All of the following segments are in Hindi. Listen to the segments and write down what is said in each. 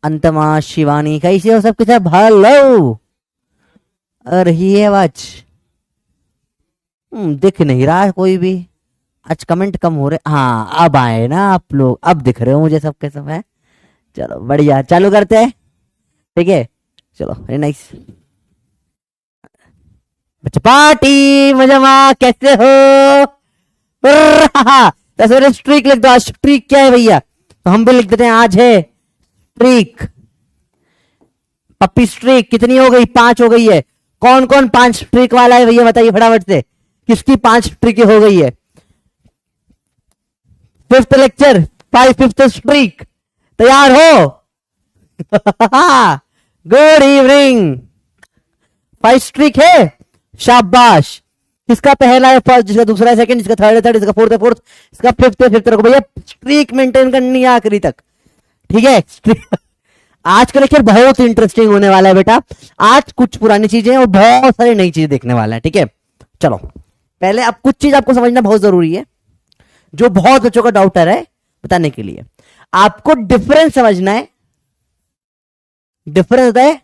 अंतमा शिवानी कैसे हो सबके सब? हेलो। अरे ये आवाज दिख नहीं रहा कोई भी। आज कमेंट कम हो रहे। हाँ अब आए ना आप लोग, अब दिख रहे हो मुझे सबके सब है। चलो बढ़िया, चालू करते हैं। ठीक है चलो, वेरी नाइस। बच्चा पार्टी मजामा, कैसे हो? तो स्ट्रीक लिख दो। आज स्ट्रीक क्या है भैया? तो हम भी लिख देते हैं आज है स्ट्रीक। पप्पी स्ट्रीक कितनी हो गई? 5 हो गई है। कौन कौन 5 स्ट्रीक वाला है भैया बताइए फटाफट से। किसकी 5 स्ट्रीक हो गई है? 5th lecture 5th streak. तैयार हो? Good evening. 5 स्ट्रीक है, शाबाश। किसका पहला है फर्स्ट, जिसका दूसरा है सेकंड, जिसका थर्ड है थर्ड, जिसका फोर्थ है फोर्थ, इसका फिफ्थ है फिफ्थ। रखो भैया, स्ट्रीक मेंटेन करनी है आखिरी तक। ठीक है। आज का लेक्चर बहुत इंटरेस्टिंग होने वाला है बेटा। आज कुछ पुरानी चीजें और बहुत सारी नई चीजें देखने वाला है। ठीक है चलो, पहले अब कुछ चीज आपको समझना बहुत जरूरी है, जो बहुत बच्चों का डाउट है बताने के लिए। आपको डिफरेंस समझना है। डिफरेंस होता है,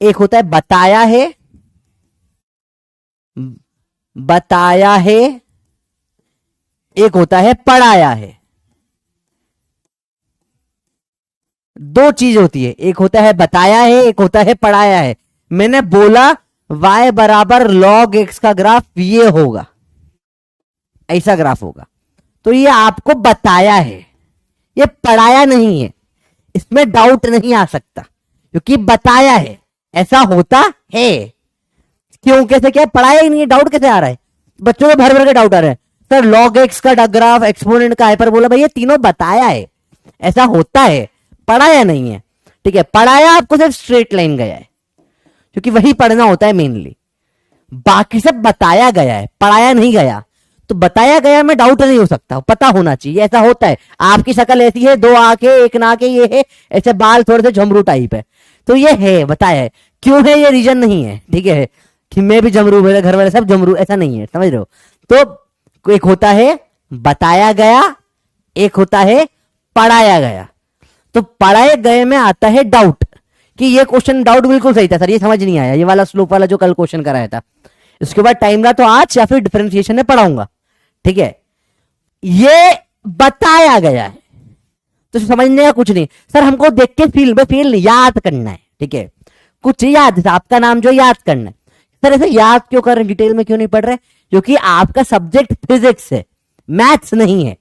एक होता है बताया है, बताया है, एक होता है पढ़ाया है। दो चीज होती है, एक होता है बताया है, एक होता है पढ़ाया है। मैंने बोला y बराबर log x का ग्राफ ये होगा, ऐसा ग्राफ होगा, तो ये आपको बताया है, ये पढ़ाया नहीं है। इसमें डाउट नहीं आ सकता क्योंकि बताया है, ऐसा होता है। क्यों कैसे क्या पढ़ाया ही नहीं है, डाउट कैसे आ रहा है? बच्चों को भर भर के डाउट आ रहा है सर log x का ग्राफ, एक्सपोनेंट का हाइपरबोला, भाई ये तीनों बताया है, ऐसा होता है, पढ़ाया नहीं है। ठीक है, पढ़ाया आपको सिर्फ स्ट्रेट लाइन गया है क्योंकि वही पढ़ना होता है मेनली, बाकी सब बताया गया है, पढ़ाया नहीं गया। तो बताया गया में डाउट नहीं हो सकता, पता होना चाहिए ऐसा होता है। आपकी शक्ल ऐसी है, 2 आंखें 1 नाक है, ये है, ऐसे बाल थोड़े से झमरू टाइप है, तो ये है बताया है। क्यों है ये रीजन नहीं है। ठीक है, कि मैं भी जमरू, मेरे घर वाले सब जमरू, ऐसा नहीं है, समझ रहे हो? तो एक होता है बताया गया, एक होता है पढ़ाया गया। तो पढ़ाए गए में आता है डाउट, कि ये क्वेश्चन डाउट बिल्कुल सही था सर, ये समझ नहीं आया, ये वाला स्लोप वाला जो कल क्वेश्चन कराया था। इसके बाद टाइम रहा तो आज या फिर डिफरेंशिएशन में पढ़ाऊंगा। ठीक है, ये बताया गया है तो समझने का कुछ नहीं सर, हमको देख के फील नहीं, याद करना है। ठीक है, कुछ याद, आपका नाम जो याद करना है। सर ऐसे याद क्यों कर रहे हैं, डिटेल में क्यों नहीं पढ़ रहे? क्योंकि आपका सब्जेक्ट फिजिक्स है, मैथ्स नहीं है।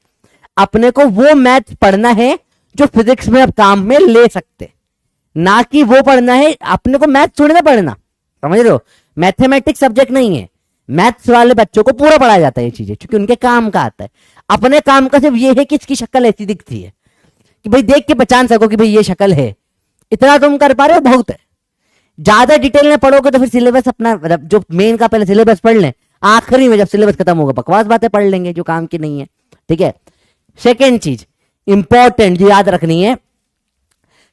अपने को वो मैथ्स पढ़ना है जो फिजिक्स में अब काम में ले सकते, ना कि वो पढ़ना है अपने को मैथ्स थोड़ी ना पढ़ना, समझ रहे हो? मैथमेटिक्स सब्जेक्ट नहीं है, मैथ्स वाले बच्चों को पूरा पढ़ाया जाता है ये चीजें, क्योंकि उनके काम का आता है। अपने काम का सिर्फ ये है कि इसकी शक्ल ऐसी दिखती है कि भाई देख के पहचान सको कि भाई ये शक्ल है, इतना तुम कर पा रहे हो, बहुत है। ज्यादा डिटेल में पढ़ोगे तो फिर सिलेबस अपना, जो मेन का पहले सिलेबस पढ़ लें, आखिरी में जब सिलेबस खत्म होगा बकवास बातें पढ़ लेंगे जो काम की नहीं है। ठीक है, सेकेंड चीज इंपॉर्टेंट जो याद रखनी है,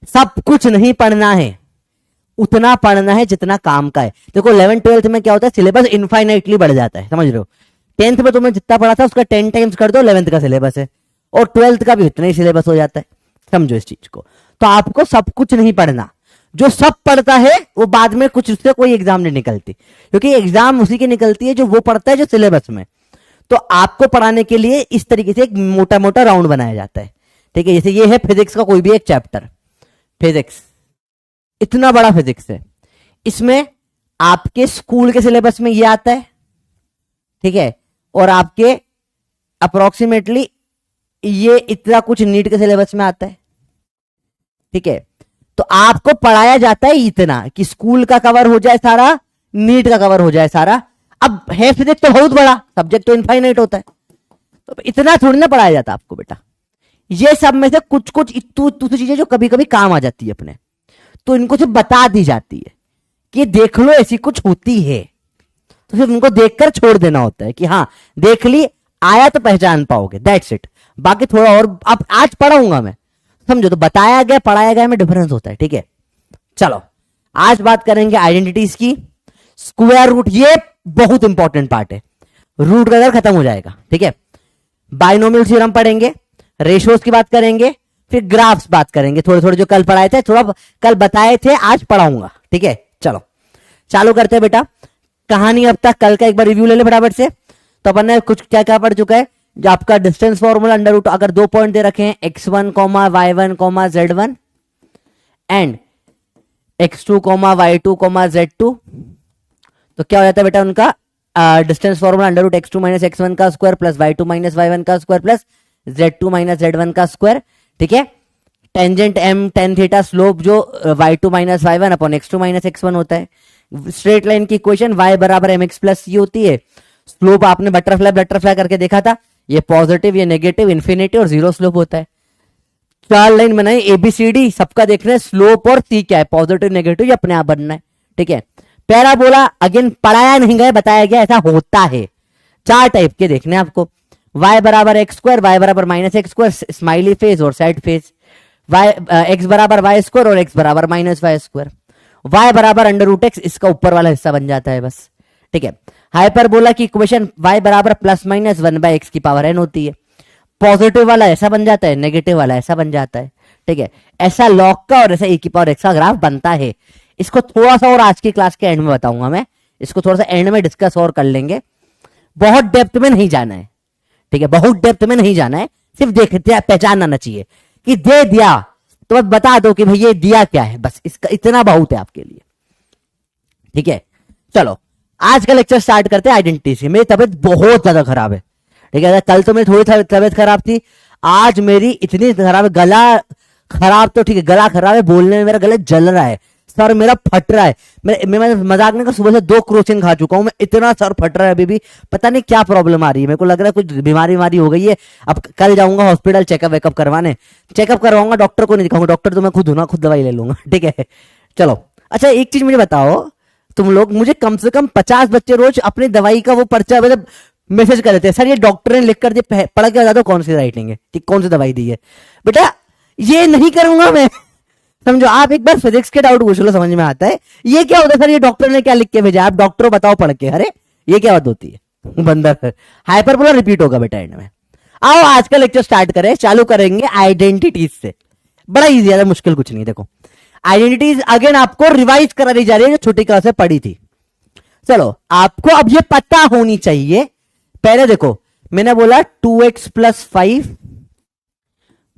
सब कुछ नहीं पढ़ना है, उतना पढ़ना है जितना काम का है। देखो 11th 12th में क्या होता है, सिलेबस इनफाइनाइटली बढ़ जाता है, समझ रहे हो? 10th में तुमने जितना पढ़ा था उसका 10 टाइम्स कर दो, 11th का सिलेबस है, और 12th का भी उतना ही सिलेबस हो जाता है। समझो इस चीज को। तो आपको सब कुछ नहीं पढ़ना, जो सब पढ़ता है वो बाद में कुछ उससे कोई एग्जाम नहीं निकलती, क्योंकि एग्जाम उसी की निकलती है जो वो पढ़ता है जो सिलेबस में। तो आपको पढ़ाने के लिए इस तरीके से एक मोटा मोटा राउंड बनाया जाता है। ठीक है, जैसे ये है फिजिक्स का कोई भी एक चैप्टर, फिजिक्स इतना बड़ा फिजिक्स है, इसमें आपके स्कूल के सिलेबस में ये आता है। ठीक है, और आपके अप्रोक्सीमेटली ये इतना कुछ नीट के सिलेबस में आता है। ठीक है, तो आपको पढ़ाया जाता है इतना कि स्कूल का कवर हो जाए सारा, नीट का कवर हो जाए सारा। अब है फिजिक्स तो बहुत बड़ा सब्जेक्ट, तो इनफाइनाइट होता है, तो इतना थोड़ी ना पढ़ाया जाता आपको बेटा। ये सब में से कुछ कुछ इतनी चीजें जो कभी कभी काम आ जाती है अपने, तो इनको सिर्फ बता दी जाती है कि देख लो ऐसी कुछ होती है, तो सिर्फ उनको देखकर छोड़ देना होता है कि हाँ देख ली, आया तो पहचान पाओगे, दैट्स इट। बाकी थोड़ा और अब आज पढ़ाऊंगा मैं, समझो। तो बताया गया पढ़ाया गया में डिफरेंस होता है। ठीक है, चलो आज बात करेंगे आइडेंटिटीज की। स्क्वायर रूट ये बहुत इंपॉर्टेंट पार्ट है, रूट का अगर खत्म हो जाएगा। ठीक है, बाइनोमियल थ्योरम पढ़ेंगे, रेशियोज की बात करेंगे, फिर ग्राफ्स बात करेंगे थोड़े थोड़े, जो कल पढ़ाए थे, थोड़ा कल बताए थे, आज पढ़ाऊंगा। ठीक है, चलो चालू करते हैं बेटा कहानी। अब तक कल का एक बार रिव्यू ले ले फटाफट से। तो अपन ने कुछ क्या क्या पढ़ चुका है। जो आपका डिस्टेंस फॉर्मूला अंडर रूट, अगर 2 पॉइंट दे रखे हैं x1 y1 z1 and x2 y2 z2, तो क्या हो जाता है बेटा उनका distance formula under root x2 minus x1 का square plus y2 minus y1 का square plus z2 minus z1 का स्क्वायर। ठीक है, tangent m tan theta, slope जो y2 minus y1 upon x2 minus x1 होता है। स्ट्रेट लाइन की इक्वेशन y बराबर mx प्लस c होती है। स्लोप आपने बटरफ्लाई करके देखा था, ये पॉजिटिव, ये नेगेटिव, इन्फिनिटी और जीरो स्लोप होता है। 4 लाइन बनाई ABCD, सबका देखना है स्लोप और सी क्या है, पॉजिटिव नेगेटिव, ये अपने आप बनना है। ठीक है, पैराबोला अगेन पढ़ाया नहीं गया, बताया गया ऐसा होता है। 4 टाइप के देखने आपको, y बराबर एक्स स्क्वायर, y बराबर minus x square, smiley phase और सैड फेज, x बराबर वाई स्क्वायर और x बराबर माइनस वाई स्क्वायर, y बराबर अंडर रूट एक्स, इसका ऊपर वाला हिस्सा बन जाता है बस। ठीक है, हाइपरबोला की इक्वेशन y बराबर प्लस माइनस 1/x की पावर n होती है। पॉजिटिव वाला ऐसा बन जाता है, नेगेटिव वाला ऐसा बन जाता है। ठीक है, ऐसा लॉग का और ऐसा e की पावर x का ग्राफ बनता है। इसको थोड़ा सा और आज की क्लास के एंड में बताऊंगा मैं, इसको थोड़ा सा एंड में डिस्कस और कर लेंगे, बहुत डेप्थ में नहीं जाना है। ठीक है, बहुत डेप्थ में नहीं जाना है, सिर्फ देखते पहचान आना चाहिए कि दे दिया तो बस बता दो कि भाई ये दिया क्या है, बस इसका इतना बहुत है आपके लिए। ठीक है, चलो आज का लेक्चर स्टार्ट करते हैं आइडेंटिटी से। मेरी तबीयत बहुत ज्यादा खराब है। ठीक है, कल तो मेरी थोड़ी तबीयत खराब थी, आज मेरी इतनी खराब है, गला खराब तो ठीक है, गला खराब है, बोलने में मेरा गला जल रहा है, सर मेरा फट रहा है। मैं मजाक नहीं कर, सुबह से 2 क्रोसिन खा चुका हूं मैं, इतना सर फट रहा है अभी भी, पता नहीं क्या प्रॉब्लम आ रही है, मेरे को लग रहा है कुछ बीमारी हो गई है। अब कल जाऊंगा हॉस्पिटल चेकअप वेकअप करवाने, चेकअप करवाऊंगा, डॉक्टर को नहीं दिखाऊंगा, डॉक्टर तो मैं खुद हूं ना, खुद दवाई ले लूंगा। ठीक है, चलो अच्छा एक चीज मुझे बताओ, तुम लोग मुझे कम से कम 50 बच्चे रोज अपनी दवाई का वो पर्चा मतलब मैसेज कर देते हैं, सर ये डॉक्टर ने लिख कर दिया, पढ़ के बता दो कौन सी राइटिंग है कि कौन सी दवाई दी है। बेटा ये नहीं करूंगा मैं, समझो, आप एक बार फिजिक्स के डाउट पूछ लो, समझ में आता है ये क्या होता है, सर ये डॉक्टर ने क्या लिख के भेजा, आप डॉक्टर बताओ पढ़ के, अरे ये क्या बात होती है बंदर। हाइपरबोला रिपीट होगा बेटा एंड में। आओ आज का लेक्चर स्टार्ट करें, चालू करेंगे आइडेंटिटीज से। बड़ा इजी है, मुश्किल कुछ नहीं। देखो आइडेंटिटीज अगेन आपको रिवाइज करा दी जा रही है, जो छोटी क्लास में पढ़ी थी। चलो आपको अब ये पता होनी चाहिए। पहले देखो मैंने बोला 2x प्लस 5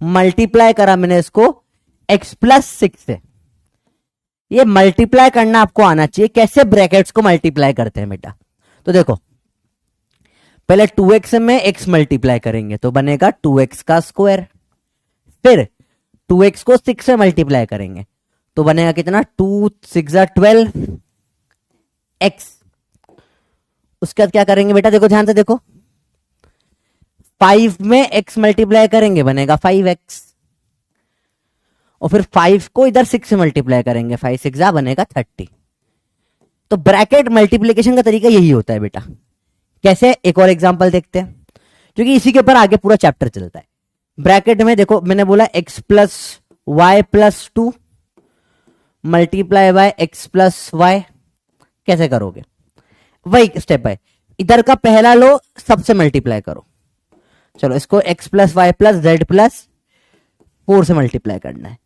मल्टीप्लाई करा मैंने इसको x प्लस 6 से, ये मल्टीप्लाई करना आपको आना चाहिए, कैसे ब्रैकेट्स को मल्टीप्लाई करते हैं बेटा। तो देखो पहले 2x में x मल्टीप्लाई करेंगे तो बनेगा 2x का स्क्वायर, फिर 2x को 6 से मल्टीप्लाई करेंगे तो बनेगा कितना, 2 6 12 x। उसके बाद क्या करेंगे बेटा, देखो ध्यान से देखो, 5 में x मल्टीप्लाई करेंगे बनेगा 5x, और फिर 5 को इधर 6 से मल्टीप्लाई करेंगे, 5 6 बनेगा 30। तो ब्रैकेट मल्टीप्लीकेशन का तरीका यही होता है बेटा। कैसे, एक और एग्जांपल देखते हैं, क्योंकि इसी के ऊपर आगे पूरा चैप्टर चलता है। ब्रैकेट में देखो मैंने बोला x plus y plus 2 multiply by x plus y, कैसे करोगे, वही स्टेप है, इधर का पहला लो सबसे मल्टीप्लाई करो। चलो इसको x plus y plus z plus 4 से मल्टीप्लाई करना है।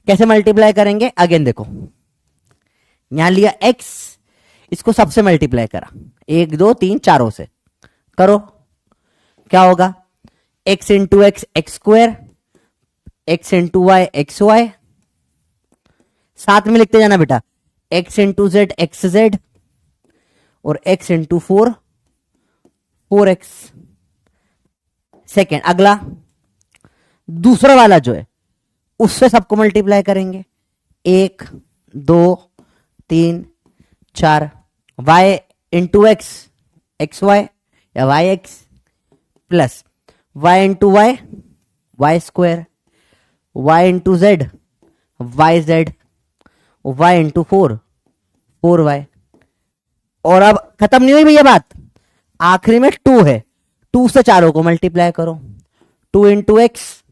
कैसे मल्टीप्लाई करेंगे, अगेन देखो यहां लिया x, इसको सबसे मल्टीप्लाई करा 1 2 3 4 से, करो क्या होगा, x into x x square, x into y x y, साथ में लिखते जाना बेटा, x into z x z, और x इंटू 4 4x। सेकेंड अगला दूसरा वाला जो है उससे सबको मल्टीप्लाई करेंगे, 1 2 3 4, y into x X Y या Y X, plus y into Y Y square, y into Z Y Z, y into 4 4y। और अब खत्म नहीं हुई भैया बात, आखिरी में 2 है, 2 से चारों को मल्टीप्लाई करो, 2 into x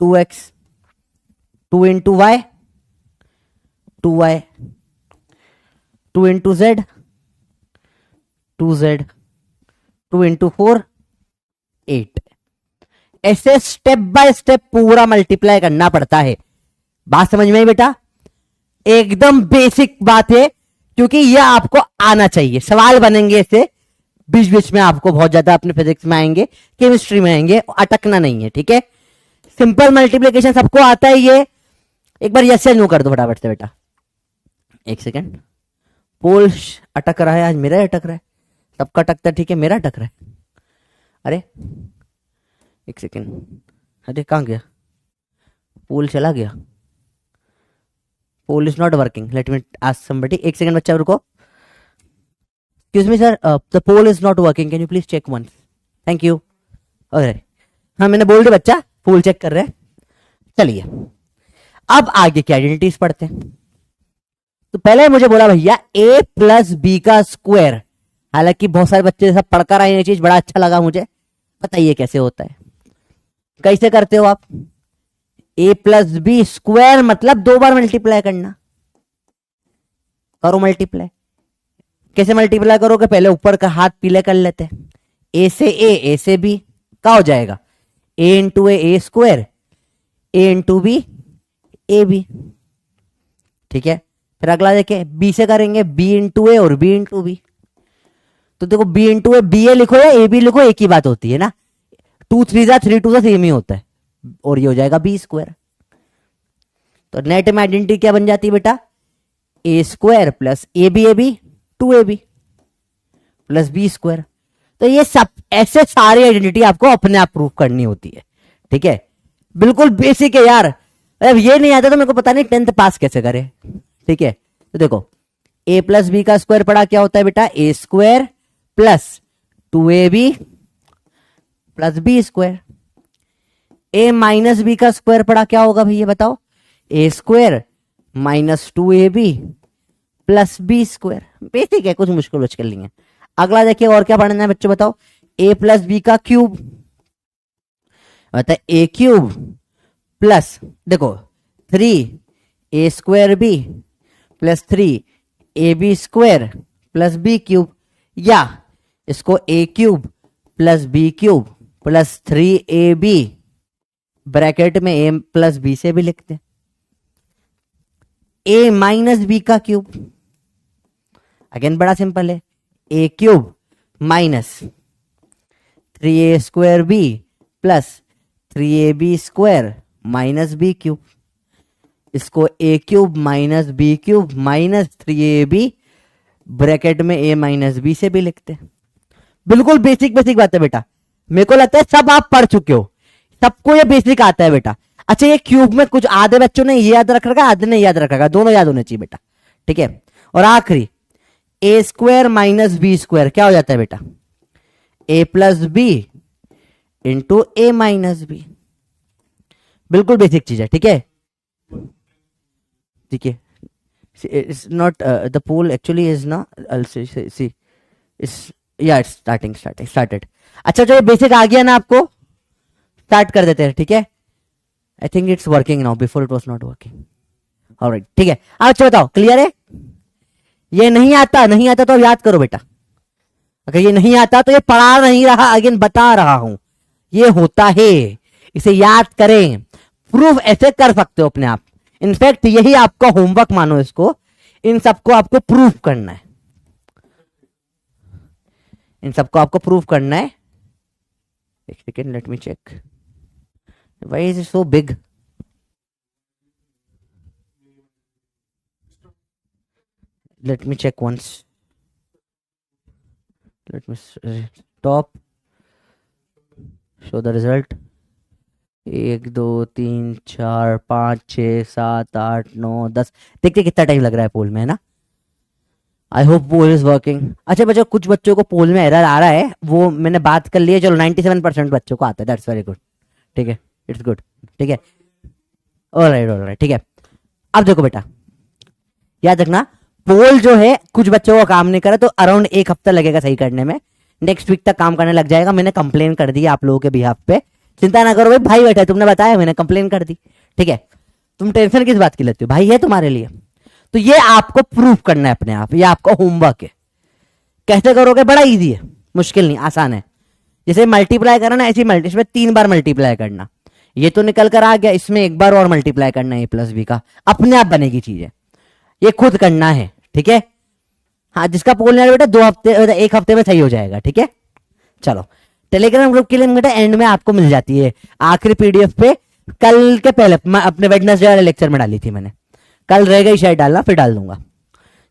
2x, 2 into y 2y, 2 into z 2z, 2 into 4 8। ऐसे स्टेप बाय स्टेप पूरा मल्टीप्लाई करना पड़ता है। बात समझ में आई बेटा? एकदम बेसिक बात है, क्योंकि यह आपको आना चाहिए। सवाल बनेंगे ऐसे बीच बीच में, आपको बहुत ज्यादा अपने फिजिक्स में आएंगे, केमिस्ट्री में आएंगे, अटकना नहीं है, ठीक है? सिंपल मल्टीप्लिकेशन सबको आता है ये। एक बार यस या नो कर दो फटाफट से बेटा। एक सेकेंड, पोल अटक रहा है, आज मेरा ही अटक रहा है, सबका अटकता है, ठीक है, मेरा अटक रहा है। अरे एक सेकेंड, अरे कहां गया पोल? चला गया। Poll is not working, let me ask somebody. एक सेकेंड बच्चा रुको। Excuse me sir, the poll is not working, can you please check once? Thank you. अरे हाँ, मैंने बोल दिया बच्चा पोल चेक कर रहे हैं। चलिए अब आगे की आइडेंटिटीज पढ़ते हैं। तो पहले मुझे बोला भैया a प्लस बी का स्क्वायर, हालांकि बहुत सारे बच्चे सब पढ़कर आए ये चीज, बड़ा अच्छा लगा मुझे। बताइए कैसे होता है, कैसे करते हो आप? a प्लस बी स्क्वायर मतलब 2 बार मल्टीप्लाई करना। करो मल्टीप्लाई। कैसे मल्टीप्लाई करोगे? पहले ऊपर का हाथ पीले कर लेते हैं। a से b क्या हो जाएगा? a into a square, a into b a b, ठीक है? फिर अगला देखें, b से करेंगे b इंटू ए और b इंटू बी। तो देखो b इंटू ए बी ए लिखो या ए बी लिखो, एक ही बात होती है ना। 2 3 जा 3 2 सेम ही होता है, और ये हो जाएगा बी स्क्वायर। तो नेट में आइडेंटिटी क्या बन जाती है बेटा? A square plus A B 2ab plus B square. तो ये सब ऐसे सारी आइडेंटिटी आपको अपने आप प्रूव करनी होती है, ठीक है? बिल्कुल बेसिक है यार। अब ये नहीं आता तो मेरे को पता नहीं 10th पास कैसे करे, ठीक है? तो देखो a प्लस बी का स्क्वायर पड़ा क्या होता है बेटा? A square plus 2ab plus B square. a minus B का स्क्वायर पड़ा क्या होगा भैया बताओ? A square minus 2ab plus B square. Basic है, कुछ मुश्किल नहीं है। अगला देखिए और क्या पढ़ना है बच्चों बताओ? a प्लस बी का क्यूब, मतलब a क्यूब प्लस देखो 3 a square B plus 3 a b square plus B cube, या इसको a cube plus B cube plus 3ab bracket में a प्लस बी से भी लिखते हैं। a माइनस बी का क्यूब, अगेन बड़ा सिंपल है, a cube minus 3a square B plus 3ab square minus B cube. इसको a cube minus B cube minus 3ab bracket में a माइनस बी से भी लिखते हैं। बिल्कुल बेसिक बात है बेटा। मेरे को लगता है सब आप पढ़ चुके हो, सबको ये बेसिक आता है बेटा। अच्छा, ये क्यूब में कुछ आधे बच्चों ने ये याद रख रखा, आधे ने याद रख रखा, दोनों याद होने चाहिए बेटा, ठीक है? और आखिरी ए स्क्वायर माइनस बी स्क्वायर क्या हो जाता है बेटा? ए plus B into A minus B. बिल्कुल बेसिक चीज है, ठीक है? ठीक है, it's not the pool actually is ना, see it's yeah it's started। अच्छा, जो ये बेसिक आ गया ना, आपको स्टार्ट कर देते हैं, ठीक है? I think it's working now, before it was not working. Alright, ठीक है। अच्छा बताओ, क्लियर है? ये नहीं आता तो याद करो बेटा। अगर ये नहीं आता तो ये पढ़ा नहीं रहा, अगेन बता रहा हूं, ये होता है, इसे याद करें। प्रूफ ऐसे कर सकते हो अपने आप। इनफैक्ट यही आपका होमवर्क मानो इसको, इन सबको आपको प्रूफ करना है, इन सबको आपको प्रूफ करना है। एक second, let me check, why is it so big? Let me check once, let me stop, show the result। 1 2 3 4 5 6 7 8 9 10। देखते कितना टाइम लग रहा है पोल में, है ना? I hope poll is working. अच्छा बच्चों, कुछ बच्चों को पोल में एरर आ रहा है, वो मैंने बात कर ली है। चलो 97% बच्चों को आता है, दैट्स वेरी गुड, ठीक है, इट्स गुड, ठीक है, ऑलराइट, ठीक है। अब देखो बेटा, याद रखना, पोल जो है कुछ बच्चों को काम नहीं करा तो अराउंड 1 हफ्ता लगेगा सही करने में, नेक्स्ट वीक तक काम करने लग जाएगा। मैंने कंप्लेन कर दी आप लोगों के बिहाफ पे, चिंता ना करो भाई बैठा है, तुमने बताया, मैंने कंप्लेन कर दी, ठीक है? तुम टेंशन किस बात की लेते हो, भाई है तुम्हारे लिए। तो ये आपको प्रूफ करना है अपने आप, ये आपका होमवर्क है। कैसे करोगे? बड़ा इजी है, मुश्किल नहीं, आसान है। जैसे मल्टीप्लाई करना ना, ऐसे इसमें 3 बार मल्टीप्लाई करना, ये तो निकल कर आ गया, इसमें एक बार और मल्टीप्लाई करना है a प्लस बी का, अपने आप बनेगी चीजें, ये खुद करना है, ठीक है। हाँ, जिसका पोल नहीं बेटा 2 हफ्ते 1 हफ्ते में सही हो जाएगा, ठीक है। चलो, टेलीग्राम ग्रुप की लिंक बेटा एंड में आपको मिल जाती है, आखिरी पीडीएफ पे कल के पहले अपने वेडनेसडे वाले लेक्चर में डाली थी मैंने, कल रह गई शायद डालना, फिर डाल दूंगा।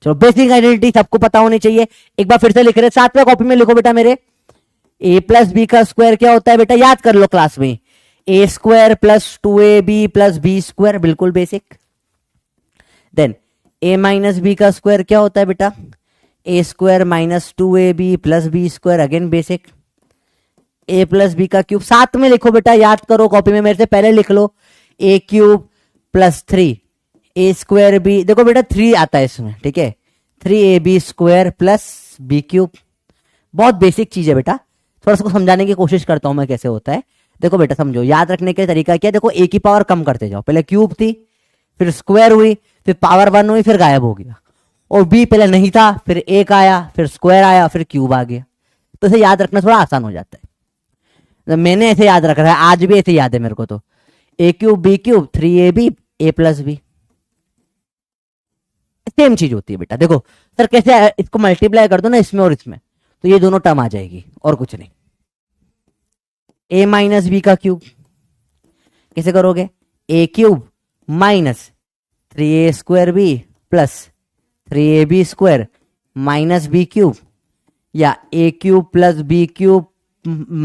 चलो, बेसिक आइडेंटिटी सबको पता होनी चाहिए, एक बार फिर से लिख रहे, 7वें कॉपी में लिखो बेटा मेरे, ए प्लस बी का स्क्वायर क्या होता है बेटा, याद कर लो क्लास में, A square plus 2ab plus B square, बिल्कुल basic. Then A minus B का स्क्वायर क्या होता है बेटा, A square minus 2ab plus B square, again basic. A plus B का क्यूब, साथ में लिखो बेटा, याद करो, कॉपी में मेरे से पहले लिख लो, a cube plus 3 a square b, देखो बेटा 3 आता है इसमें, ठीक है, 3ab square plus B cube, बहुत बेसिक चीज है बेटा, थोड़ा सा समझाने की कोशिश करता हूं मैं कैसे होता है। देखो बेटा समझो, याद रखने का तरीका क्या, देखो ए की पावर कम करते जाओ, पहले क्यूब थी, फिर स्क्वायर हुई, फिर पावर 1 हुई, फिर गायब हो गया, और बी पहले नहीं था, फिर एक आया, फिर स्क्वायर आया, फिर क्यूब आ गया, तो इसे याद रखना थोड़ा आसान हो जाता है। तो मैंने ऐसे याद रखा है, आज भी ऐसे याद है मेरे को, तो ए क्यूब बी क्यूब 3ab ए प्लस बी, सेम चीज होती है बेटा। देखो सर कैसे, इसको मल्टीप्लाई कर दो ना इसमें और इसमें, तो ये दोनों टर्म आ जाएगी, और कुछ नहीं। ए माइनस बी का क्यूब कैसे करोगे, A cube minus 3a square B plus 3ab square minus B cube, या A cube plus B cube,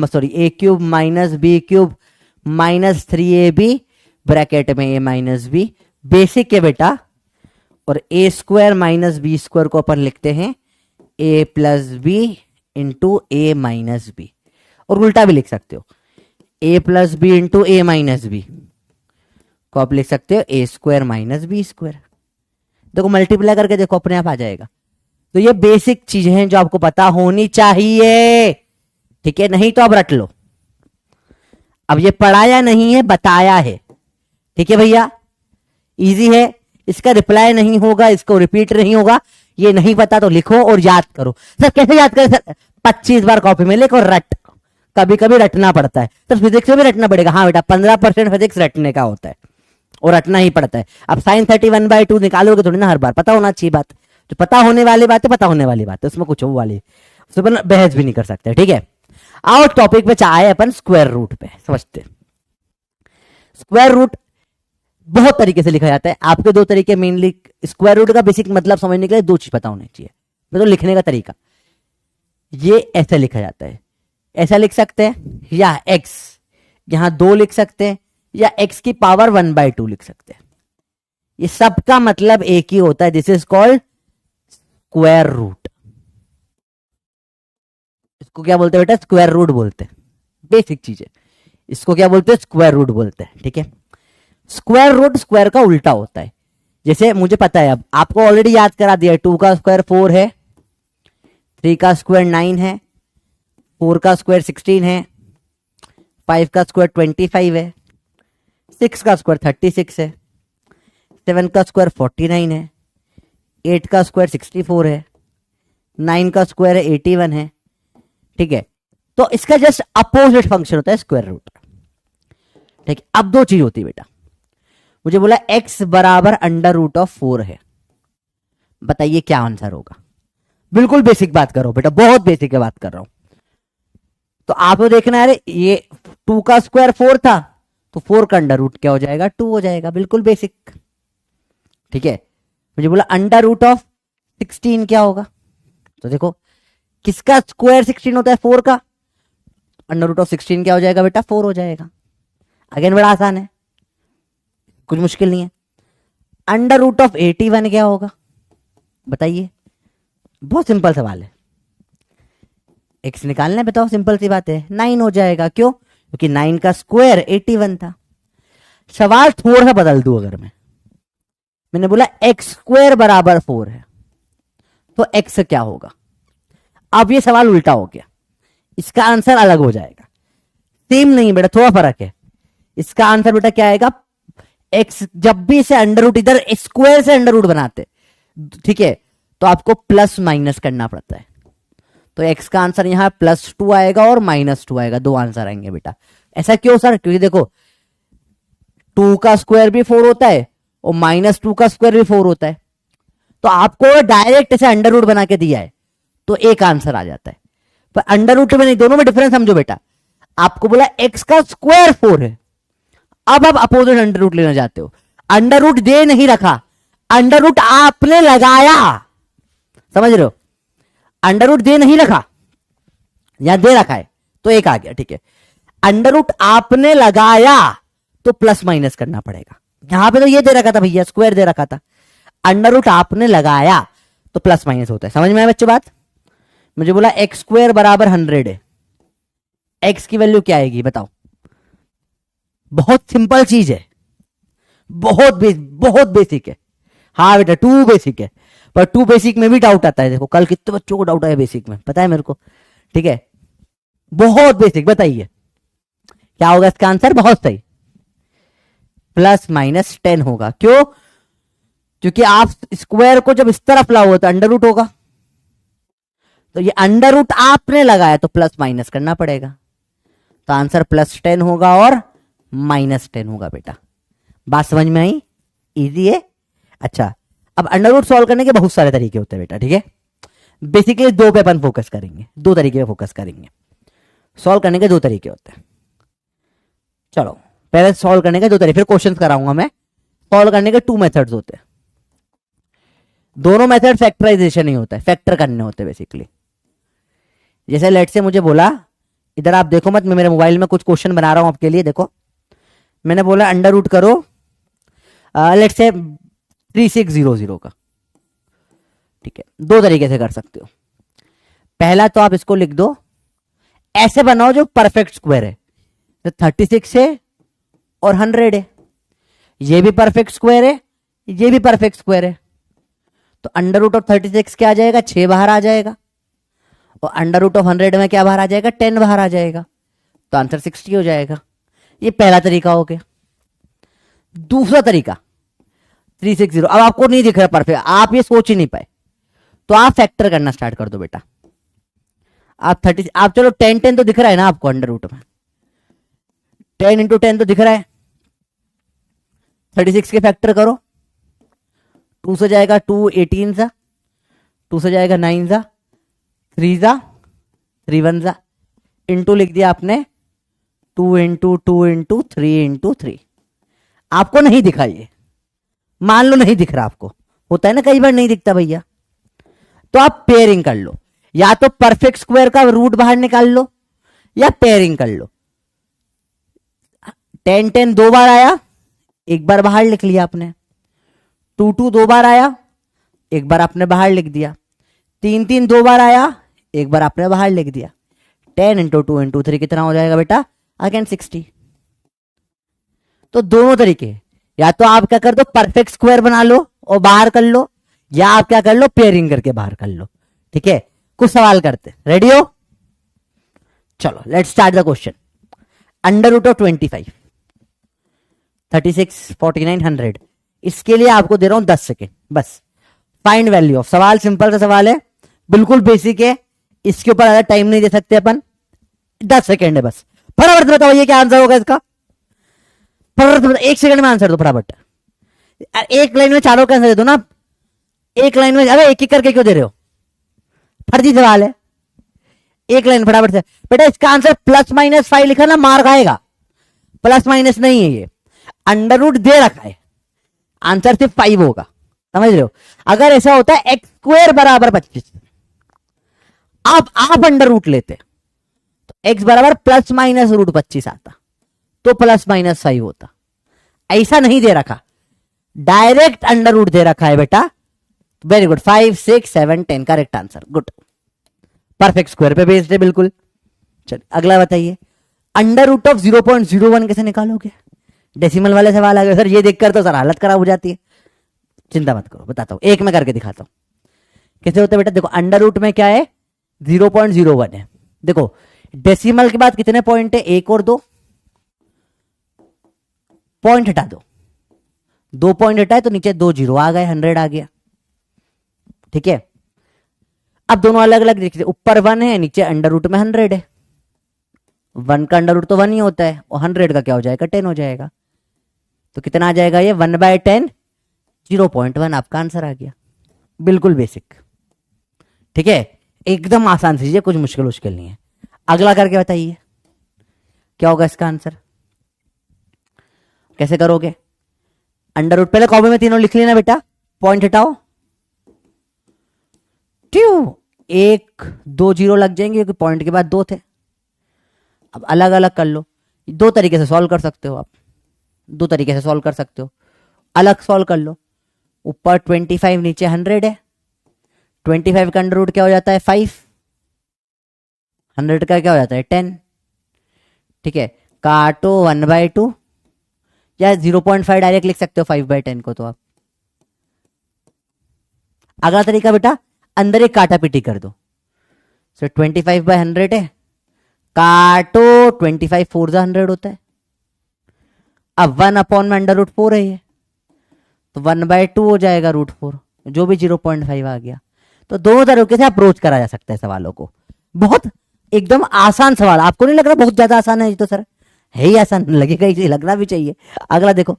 sorry A cube minus B cube minus 3ab bracket में ए माइनस बी, बेसिक है बेटा। और A square minus B square को अपन लिखते हैं A plus B into A minus B, और उल्टा भी लिख सकते हो, A plus B into A minus B को आप लिख सकते हो ए स्क्वायर माइनस बी स्क्वायर। देखो मल्टीप्लाई करके देखो, अपने आप आ जाएगा। तो ये बेसिक चीजें हैं जो आपको पता होनी चाहिए, ठीक है, नहीं तो आप रट लो। अब ये पढ़ाया नहीं है, बताया है, ठीक है भैया, इजी है, इसका रिप्लाई नहीं होगा, इसको रिपीट नहीं होगा, ये नहीं पता तो लिखो और याद करो। सर कैसे याद करें सर, 25 बार कॉपी में लिखो, रट, कभी कभी रटना पड़ता है, तो फिजिक्स में भी रटना पड़ेगा। हाँ बेटा 15% फिजिक्स रटने का होता है, और रटना ही पड़ता है। अब साइन 31/2 निकालोगे थोड़ी ना हर बार, पता होना अच्छी बात, जो पता होने वाली बात है, पता होने वाली बात है, उसमें कुछ वो वाली, उसमें बहस भी नहीं कर सकते, ठीक है। आओ टॉपिक पे चाहे अपन स्क्वायर रूट पे समझते। स्क्वायर रूट बहुत तरीके से लिखा जाता है, आपके 2 तरीके मेनली, स्क्वायर रूट का बेसिक मतलब समझने के लिए 2 चीज पता होनी चाहिए, मतलब लिखने का तरीका। ये ऐसे लिखा जाता है, ऐसा लिख सकते हैं, या x यहां 2 लिख सकते हैं, या x की पावर 1/2 लिख सकते हैं, ये सबका मतलब एक ही होता है, this is called square root. इसको क्या बोलते हैं बेटा, स्क्वायर रूट बोलते हैं, बेसिक चीज है, इसको क्या बोलते हैं, स्क्वायर रूट बोलते हैं, ठीक है। स्क्वायर रूट स्क्वायर का उल्टा होता है, जैसे मुझे पता है, अब आपको ऑलरेडी याद करा दिया, 2 का स्क्वायर 4 है, 3 का स्क्वायर 9 है, 4 का स्क्वायर 16 है, 5 का स्क्वायर 25 है, 6 का स्क्वायर 36 है, 7 का स्क्वायर 49 है, 8 का स्क्वायर 64 है, 9 का स्क्वायर 81 है, ठीक है। तो इसका जस्ट अपोजिट फंक्शन होता है स्क्वायर रूट, ठीक है। अब 2 चीज होती है बेटा, मुझे बोला x बराबर अंडर रूट ऑफ 4 है, बताइए क्या आंसर होगा। बिल्कुल बेसिक बात कर रहा हूं बेटा, बहुत बेसिक की बात कर रहा हूं। तो आपको देखना है, ये 2 का स्क्वायर 4 था, तो 4 का अंडर रूट क्या हो जाएगा, 2 हो जाएगा, बिल्कुल बेसिक, ठीक है। मुझे बोला अंडर रूट ऑफ 16 क्या होगा, तो देखो किसका स्क्वायर 16 होता है, 4 का, अंडर रूट ऑफ 16 क्या हो जाएगा बेटा, 4 हो जाएगा। अगेन बड़ा आसान है, कुछ मुश्किल नहीं है। अंडर रूट ऑफ 81 क्या होगा, बताइए, बहुत सिंपल सवाल है, एक्स निकालना है, बताओ, सिंपल सी बात है, 9 हो जाएगा। क्यों, क्योंकि 9 का स्क्वायर 81 था। सवाल थोड़ा सा बदल दूं, अगर मैंने बोला एक्स स्क्वायर बराबर 4 है, तो एक्स क्या होगा, अब ये सवाल उल्टा हो गया, इसका आंसर अलग हो जाएगा। सेम नहीं बेटा, थोड़ा फर्क है। इसका आंसर बेटा क्या आएगा, एक्स जब भी इसे अंडर रूट, इधर स्क्वायर से अंडर रूट बनाते, ठीक है, तो आपको प्लस माइनस करना पड़ता है, तो एक्स का आंसर यहां +2 आएगा और -2 आएगा, दो आंसर आएंगे बेटा। ऐसा क्यों सर? क्योंकि देखो 2 का स्क्वायर भी 4 होता है और -2 का स्क्वायर भी 4 होता है, तो आपको डायरेक्ट ऐसे अंडर रूट बना के दिया है तो एक आंसर आ जाता है। पर अंडर रूट में नहीं, दोनों में डिफरेंस समझो बेटा। आपको बोला एक्स का स्क्वायर 4 है, अब आप अपोजिट अंडर रूट लेना चाहते हो। अंडर रूट दे नहीं रखा, अंडर रूट आपने लगाया, समझ रहे हो? अंडर रूट दे नहीं रखा, या दे रखा है तो एक आ गया, ठीक है। अंडर रूट आपने लगाया तो प्लस माइनस करना पड़ेगा। यहां पे तो ये दे रखा था भैया, स्क्वायर दे रखा था, अंडर रूट आपने लगाया तो प्लस माइनस होता है। समझ में आया बच्चे बात? मुझे बोला एक्स स्क्वायर बराबर 100 है, एक्स की वैल्यू क्या आएगी बताओ? बहुत सिंपल चीज है, बहुत बेसिक है। हाँ बेटा 2 बेसिक है, पर 2 बेसिक में भी डाउट आता है। देखो कल कितने बच्चों को डाउट आया बेसिक में, पता है मेरे को, ठीक है। बहुत बेसिक, बताइए क्या होगा इसका आंसर? बहुत सही, +-10 होगा। क्यों? क्योंकि आप स्क्वायर को जब इस तरफ लाओ तो अंडर रूट होगा, तो ये अंडर रूट आपने लगाया तो प्लस माइनस करना पड़ेगा, तो आंसर +10 होगा और -10 होगा बेटा। बात समझ में आई? इजी है। अच्छा, अब अंडर रूट सॉल्व करने के बहुत सारे तरीके होते हैं बेटा, ठीक है। बेसिकली दो पे अपन फोकस करेंगे, दो तरीके पे फोकस करेंगे। सॉल्व करने के दो तरीके होते हैं। चलो पहले सॉल्व करने के दो तरीके, फिर क्वेश्चन कराऊंगा मैं। सॉल्व करने के 2 मेथड्स होते हैं, दोनों मेथड फैक्टराइजेशन ही होता है, फैक्टर करने होते हैं बेसिकली। जैसे लेट से मुझे बोला, इधर आप देखो मत, मैं मेरे मोबाइल में कुछ क्वेश्चन बना रहा हूं आपके लिए। देखो मैंने बोला अंडर रूट करो लेट से 3600 का, ठीक है। दो तरीके से कर सकते हो। पहला तो आप इसको लिख दो, ऐसे बनाओ जो परफेक्ट स्क्वायर है, तो 36 है और 100 है, ये भी परफेक्ट स्क्वायर है, ये भी परफेक्ट स्क्वायर है, तो अंडर रूट ऑफ 36 क्या आ जाएगा? 6 बाहर आ जाएगा, और अंडर रूट ऑफ 100 में क्या बाहर आ जाएगा? 10 बाहर आ जाएगा, तो आंसर 60 हो जाएगा। ये पहला तरीका हो गया। दूसरा तरीका 360, अब आपको नहीं दिख रहा परफेक्ट, आप ये सोच ही नहीं पाए, तो आप फैक्टर करना स्टार्ट कर दो बेटा। आप चलो 10 तो दिख रहा है ना आपको अंडर रूट में, 10 × 10 तो दिख रहा है। 36 के फैक्टर करो, 2 से जाएगा 2 18 सा, 2 से जाएगा 9 सा, 3 सा 3 1 सा, इंटू लिख दिया आपने 2 × 2 × 3 × 3। आपको नहीं दिखा ये, मान लो नहीं दिख रहा आपको, होता है ना कई बार नहीं दिखता भैया, तो आप पेयरिंग कर लो, या तो परफेक्ट स्क्वायर का रूट बाहर निकाल लो या पेयरिंग कर लो। 10 10 दो बार आया, एक बार बाहर लिख लिया आपने। 2 2 दो बार आया, एक बार आपने बाहर लिख दिया। 3 3 दो बार आया, एक बार आपने बाहर लिख दिया। 10 × 2 × 3 कितना हो जाएगा बेटा? अगेन 60। तो दोनों तरीके, या तो आप क्या कर दो परफेक्ट स्क्वायर बना लो और बाहर कर लो, या आप क्या कर लो पेयरिंग करके बाहर कर लो, ठीक है। कुछ सवाल करते, रेडी हो? चलो let's start the question. Under root of 25, 36 49 100, इसके लिए आपको दे रहा हूं 10 सेकेंड बस। फाइंड वैल्यू ऑफ, सवाल सिंपल सा सवाल है, बिल्कुल बेसिक है, इसके ऊपर ज्यादा टाइम नहीं दे सकते अपन, 10 सेकेंड है बस। फटाफट बताओ ये क्या आंसर होगा इसका, फटाफट 1 सेकंड में आंसर दो फटाफट। एक लाइन में चारों का आंसर दे दो ना, एक लाइन में, अरे एक एक करके क्यों दे रहे हो? फर्जी सवाल है, एक लाइन फटाफट से। बेटा इसका आंसर +-5 लिखा ना, मार खाएगा, प्लस माइनस नहीं है ये, अंडर रूट दे रखा है, आंसर सिर्फ 5 होगा, समझ रहे हो? अगर ऐसा होता है एक्स स्क्वायर बराबर 25, आप अंडर रूट लेते तो एक्स बराबर +-√25 आता, तो +-5 होता। ऐसा नहीं दे रखा, डायरेक्ट अंडर रूट दे रखा है बेटा। Very good, 5 6 7 10 correct answer, good. Perfect square पे बेस्ड है बिल्कुल। चलिए अगला बताइए, अंडर रूट ऑफ 0.01 कैसे निकालोगे? डेसिमल वाले सवाल आ गए सर, ये देखकर तो सर हालत खराब हो जाती है। चिंता मत करो, बताता हूं, एक में करके दिखाता हूं कैसे होता है बेटा। देखो अंडर रूट में क्या है, 0.01 है। देखो डेसिमल के बाद कितने पॉइंट है? 1 और 2, पॉइंट हटा दो, 2 पॉइंट हटाए तो नीचे 2 0 आ गए, 100 आ गया, ठीक है। अब दोनों अलग अलग लिख, ऊपर 1 है, नीचे अंडर रूट में 100 है। 1 का अंडर रूट तो 1 ही होता है, और 100 का क्या हो जाएगा, 10 हो जाएगा। तो कितना आ जाएगा ये, 1/10, 0.1 आपका आंसर आ गया। बिल्कुल बेसिक, ठीक है, एकदम आसान चीज है, कुछ मुश्किल नहीं है। अगला करके बताइए क्या होगा इसका आंसर, कैसे करोगे। अंडर रूट पहले कॉपी में तीनों लिख लेना बेटा, पॉइंट हटाओ, ट्यू 1 2 0 लग जाएंगे क्योंकि पॉइंट के बाद 2 थे। अब अलग अलग कर लो, दो तरीके से सॉल्व कर सकते हो आप, दो तरीके से सॉल्व कर सकते हो। अलग सॉल्व कर लो, ऊपर 25 नीचे 100 है, 25 का अंडर रूट क्या हो जाता है 5, 100 का क्या हो जाता है 10, ठीक है। काटो 1/2 या 0.5 डायरेक्ट लिख सकते हो 5/10 को। तो आप अगला तरीका बेटा, अंदर एक काटा पीटी कर दो। सो 25/100 है, काटो 25 4 100 होता है। अब 1 अपॉन में अंडर रूट 4 है ये, तो 1/2 हो जाएगा √4, जो भी 0.5 आ गया। तो दोनों तरीके से अप्रोच करा जा सकता है सवालों को। बहुत एकदम आसान सवाल, आपको नहीं लग रहा बहुत ज्यादा आसान है? तो सर है ही आसान, लगेगा ही, लगना भी चाहिए। अगला देखो,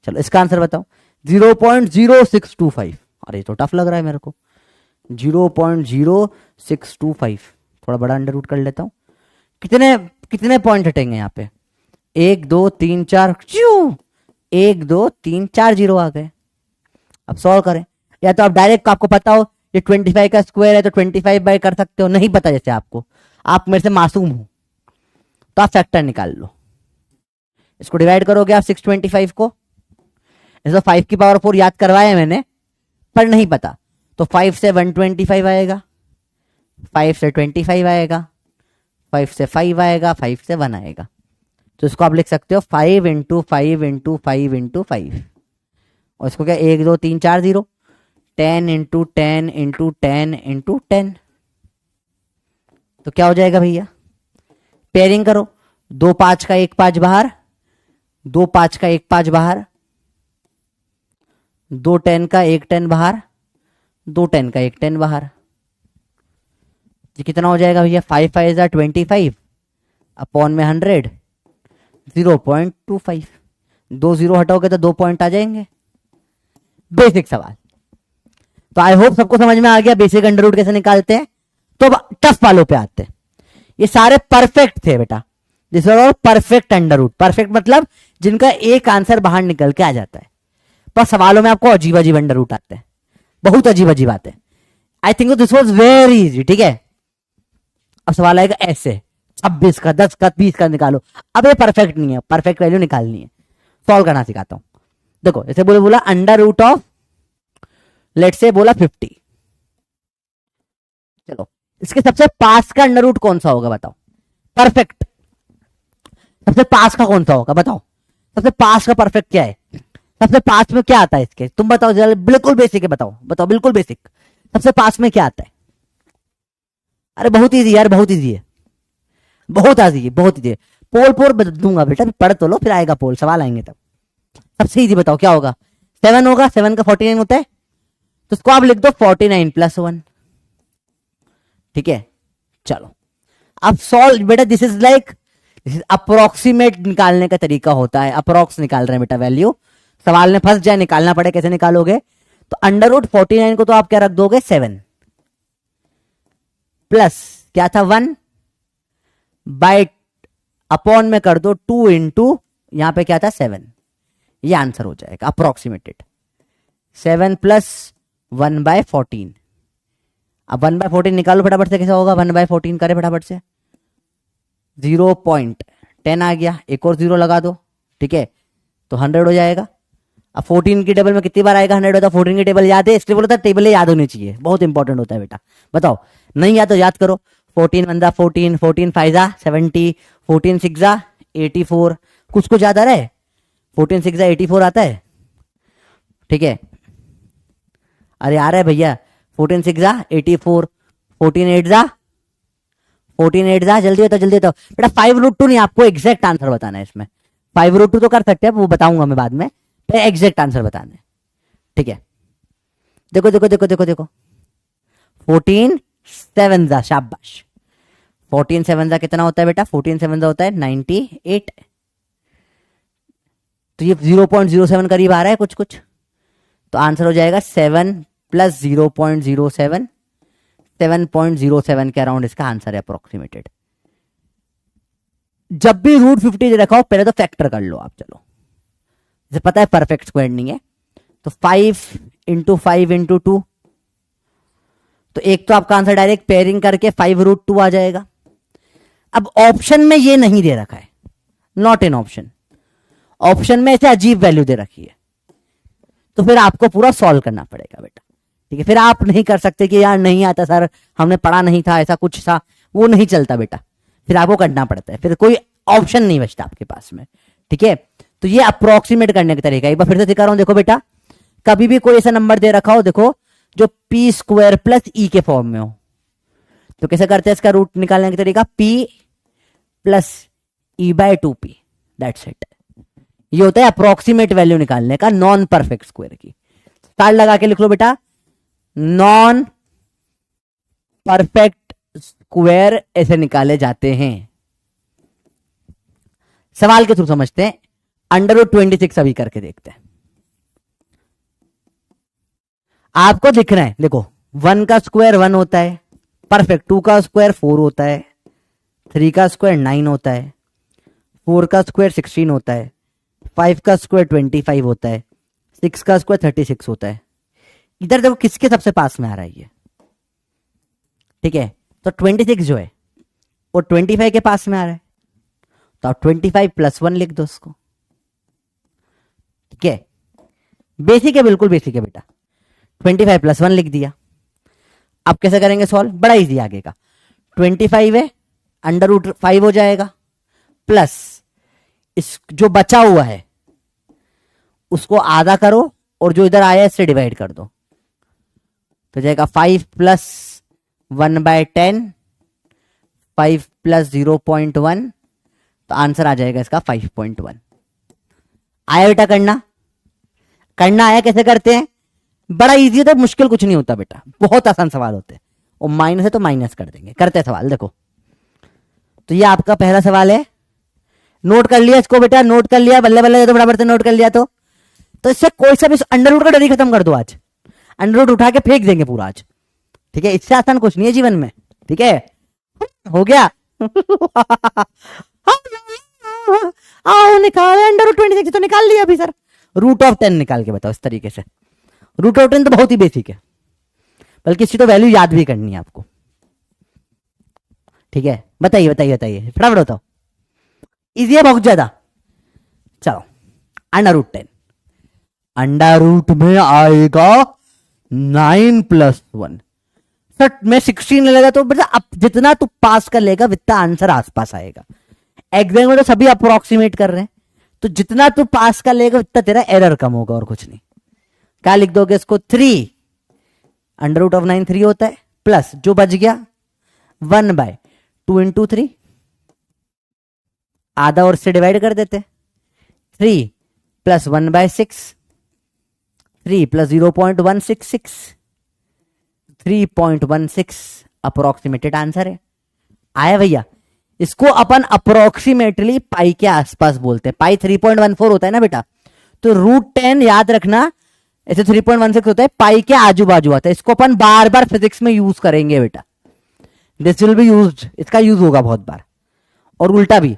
चलो इसका आंसर बताओ, 0.0625। अरे ये तो टफ लग रहा है मेरे को, 0.0625। थोड़ा बड़ा अंडर रूट कर लेता हूं। कितने कितने पॉइंट हटेंगे यहाँ पे, 1 2 3 4, 1 2 3 4 0 आ गए। अब सॉल्व करें, या तो आप डायरेक्ट, आपको पता हो ये 25 का स्क्वायर है तो 25 बाय कर सकते हो, नहीं पता जैसे आपको, आप मेरे से मासूम हो, तो आप फैक्टर निकाल लो। इसको डिवाइड करोगे आप 625 को, इसको 5 की पावर 4 याद करवाया मैंने, पर नहीं पता, तो 5 से 125 आएगा, 5 से 25 आएगा, 5 से 5 आएगा, 5 से 1 आएगा। तो इसको आप लिख सकते हो 5 इंटू 5 इंटू 5 इंटू 5, और इसको क्या 1 2 3 4 0, 10 इंटू 10 इंटू 10 इंटू 10। तो क्या हो जाएगा भैया, पेयरिंग करो, 2 5 का 1 5 बाहर, 2 5 का 1 5 बाहर, 2 10 का 1 10 बाहर, 2 10 का 1 10 बाहर। ये कितना हो जाएगा भैया, 5 5 25 अपॉन में 100, 0.25। 2 0 हटाओगे तो 2 पॉइंट आ जाएंगे। बेसिक सवाल, तो आई होप सबको समझ में आ गया बेसिक अंडर रूट कैसे निकालते हैं। तो अब टफ वालों पे आते हैं। ये सारे परफेक्ट थे बेटा, this are perfect under root. Perfect मतलब जिनका एक आंसर बाहर निकल के आ जाता है। पर सवालों में आपको अजीब अजीब अंडर रूट आते हैं, बहुत अजीब अजीब आते हैं। I think this was very easy, ठीक है। अब सवाल आएगा ऐसे 26 का 10 का 20 का निकालो। अब ये परफेक्ट नहीं है, परफेक्ट वैल्यू निकालनी है। सॉल्व करना सिखाता हूं। देखो जैसे बोला अंडर रूट ऑफ, लेट से बोला 50। चलो इसके सबसे पास का अंडर रूट कौन सा होगा बताओ, परफेक्ट सबसे पास का कौन सा होगा बताओ, सबसे पास का परफेक्ट क्या है, सबसे पास में क्या आता है इसके, तुम बताओ जरा, बिल्कुल बेसिक है, बताओ बताओ बिल्कुल बेसिक, सबसे पास में क्या आता है। अरे बहुत इजी यार, बहुत इजी है, बहुत इजी है, बहुत इजी है। पोल पोल बता दूंगा बेटा, पढ़ तो लो, फिर आएगा पोल, सवाल आएंगे तब। सबसे इजी बताओ क्या होगा, 7 होगा, 7 का 49 होता है, तो उसको आप लिख दो 49 + 1, ठीक है। चलो अब सॉल्व बेटा, दिस इज लाइक अप्रोक्सीमेट निकालने का तरीका होता है, अप्रोक्स निकाल रहे हैं बेटा वैल्यू, सवाल में फंस जाए निकालना पड़े, कैसे निकालोगे। तो अंडर रूट 49 को तो आप क्या रख दोगे 7 प्लस क्या था 1 बाय अपॉन में कर दो 2 इंटू यहां पे क्या था 7, ये आंसर हो जाएगा अप्रोक्सीमेटेड 7 + 1/14। अब 1/14 निकालो फटाफट से, कैसा होगा 1/14 करे फटाफट से, 0.10 आ गया, एक और 0 लगा दो, ठीक है, तो 100 हो जाएगा। अब 14 की टेबल में कितनी बार आएगा 100 होता है, 14 की टेबल याद है, इसलिए बोलता है टेबल याद होनी चाहिए, बहुत इंपॉर्टेंट होता है बेटा। बताओ नहीं याद तो याद करो, 14 × 14, 14 × 5 = 70, 14 × 6 = 84, कुछ कुछ याद आ रहा है, 14 × 6 = 84 आता है, ठीक है। अरे आ रहा है भैया, 14 × 6 = 84, 14 × 8 = 14 × 8 = जल्दी होता जल्दी होता बेटा, 5√2 नहीं, आपको एग्जैक्ट आंसर बताना है इसमें। 5√2 तो कर सकते हैं, वो बताऊंगा मैं बाद में, एग्जैक्ट आंसर बताना है, ठीक है। देखो देखो देखो देखो देखो 14 7 जा, शाबाश। 14 7 जा कितना होता है बेटा? 14 7 जा होता है 98। तो ये 0.07 करीब आ रहा है कुछ कुछ, तो आंसर हो जाएगा 7 प्लस 0.07, 7.07 के अराउंड इसका आंसर है अप्रोक्सीमेटेड। जब भी रूट 50 दे रखा हो पहले तो फैक्टर कर लो आप। चलो, जैसे पता है परफेक्ट स्क्वायर नहीं है, तो 5 इंटू 5 इंटू 2, तो एक तो आपका आंसर डायरेक्ट पेयरिंग करके 5√2 आ जाएगा। अब ऑप्शन में ये नहीं दे रखा है, नॉट इन ऑप्शन, ऑप्शन में ऐसे अजीब वैल्यू दे रखी है, तो फिर आपको पूरा सॉल्व करना पड़ेगा बेटा। ठीक है, फिर आप नहीं कर सकते कि यार नहीं आता सर, हमने पढ़ा नहीं था, ऐसा कुछ था, वो नहीं चलता बेटा, फिर आपको करना पड़ता है, फिर कोई ऑप्शन नहीं बचता आपके पास में। ठीक है, तो ये अप्रोक्सीमेट करने का तरीका एक बार फिर से दिखा रहा हूं। देखो बेटा, कभी भी कोई ऐसा नंबर दे रखा हो, देखो जो पी स्क्वायर प्लस ई के फॉर्म में हो, तो कैसे करते हैं इसका रूट निकालने का तरीका? P plus E bye 2p, that's it. ये होता है अप्रोक्सीमेट वैल्यू निकालने का नॉन परफेक्ट स्क्वायर की। स्टार लगा के लिख लो बेटा, नॉन परफेक्ट स्क्वायर ऐसे निकाले जाते हैं। सवाल के थ्रू समझते हैं, √26 अभी करके देखते हैं। आपको दिख रहा है, देखो 1 का स्क्वायर 1 होता है, परफेक्ट। 2 का स्क्वायर 4 होता है, 3 का स्क्वायर 9 होता है, 4 का स्क्वायर 16 होता है, 5 का स्क्वायर 25 होता है, 6 का स्क्वायर 36 होता है। इधर देखो किसके सबसे पास में आ रहा है ये? ठीक है, तो 26 जो है वो 25 के पास में आ रहा है, तो आप 25 + 1 लिख दो उसको। ठीक है, बेसिक है, बिल्कुल बेसिक है बेटा। 25 + 1 लिख दिया। अब कैसे करेंगे सॉल्व? बड़ा इजी आगे का। 25 है, √5 हो जाएगा, प्लस इस जो बचा हुआ है उसको आधा करो और जो इधर आया इससे डिवाइड कर दो, तो जाएगा 5 + 1/10, 5 + 0.1, तो आंसर आ जाएगा इसका 5.1। आया बेटा? करना आया? कैसे करते हैं? बड़ा इजी होता है, मुश्किल कुछ नहीं होता बेटा, बहुत आसान सवाल होते हैं। और माइनस है तो माइनस कर देंगे। करते हैं सवाल, देखो। तो ये आपका पहला सवाल है, नोट कर लिया इसको बेटा? नोट कर लिया? बल्ले बल्ले तो बराबर से नोट कर लिया। तो इससे कोई सा भी अंडर का डर ही खत्म कर दो आज। अंडर उठा के फेंक देंगे पूरा आज। ठीक है, इससे आसान कुछ नहीं है जीवन में। ठीक है, हो गया? आओ निकाले √26, तो निकाल लिया अभी सर। √10 निकाल के बताओ इस तरीके से। √10 तो बहुत ही बेसिक है, बल्कि इसकी तो वैल्यू याद भी करनी है आपको। ठीक है, बताइए बताइए बताइए, फटाफट बताओ। इजी है बहुत ज्यादा। चलो, √10 अंडर में आएगा 9 + 1। सर मैं 16 लेगा तो बेटा अब जितना तू पास कर लेगा उतना आंसर आसपास आएगा। एग्जाम में तो सभी अप्रोक्सीमेट कर रहे हैं, तो जितना तू पास कर लेगा उतना तेरा एरर कम होगा और कुछ नहीं। क्या लिख दोगे इसको? 3 √9 3 होता है, प्लस जो बच गया 1/2 × 3, आधा और से डिवाइड कर देते, 3 + 1/6, 3 + 0.166, 3.16 अप्रोक्सीमेटेड आंसर है। आया भैया? इसको अपन अप्रोक्सीमेटली पाई के आसपास बोलते हैं। पाई 3.14 होता है ना बेटा, तो √10 याद रखना, ऐसे 3.16 होता है, पाई के आजू बाजू आता है। इसको अपन बार बार फिजिक्स में यूज करेंगे बेटा, दिस विल बी यूज्ड, इसका यूज होगा बहुत बार। और उल्टा भी,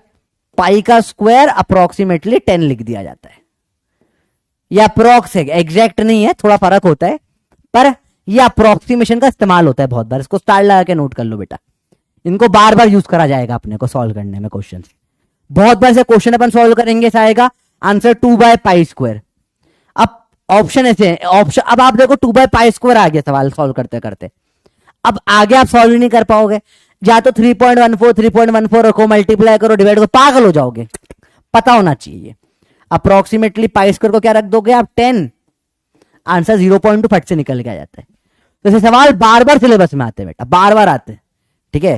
पाई का स्क्वायर अप्रोक्सीमेटली 10 लिख दिया जाता है। यह अप्रोक्स है, एग्जैक्ट नहीं है, थोड़ा फर्क होता है, पर यह अप्रोक्सीमेशन का इस्तेमाल होता है बहुत बार। इसको स्टार लगा के नोट कर लो बेटा, इनको बार बार यूज करा जाएगा अपने को सॉल्व करने में क्वेश्चन। बहुत बार से क्वेश्चन अपन सॉल्व करेंगे, आएगा आंसर 2/π²। अब ऑप्शन ऐसे है, ऑप्शन अब आप देखो 2/π² आ गया सवाल सॉल्व करते करते। अब आगे आप सॉल्व नहीं कर पाओगे, या तो 3.14 रखो, मल्टीप्लाई करो, डिवाइड करो, पागल हो जाओगे। पता होना चाहिए अप्रोक्सीमेटली π² को क्या रख दोगे आप? 10, आंसर 0.2 फट से निकल के आ जाता है। तो ऐसे सवाल बार बार सिलेबस में आते हैं बेटा, बार बार आते हैं। ठीक है,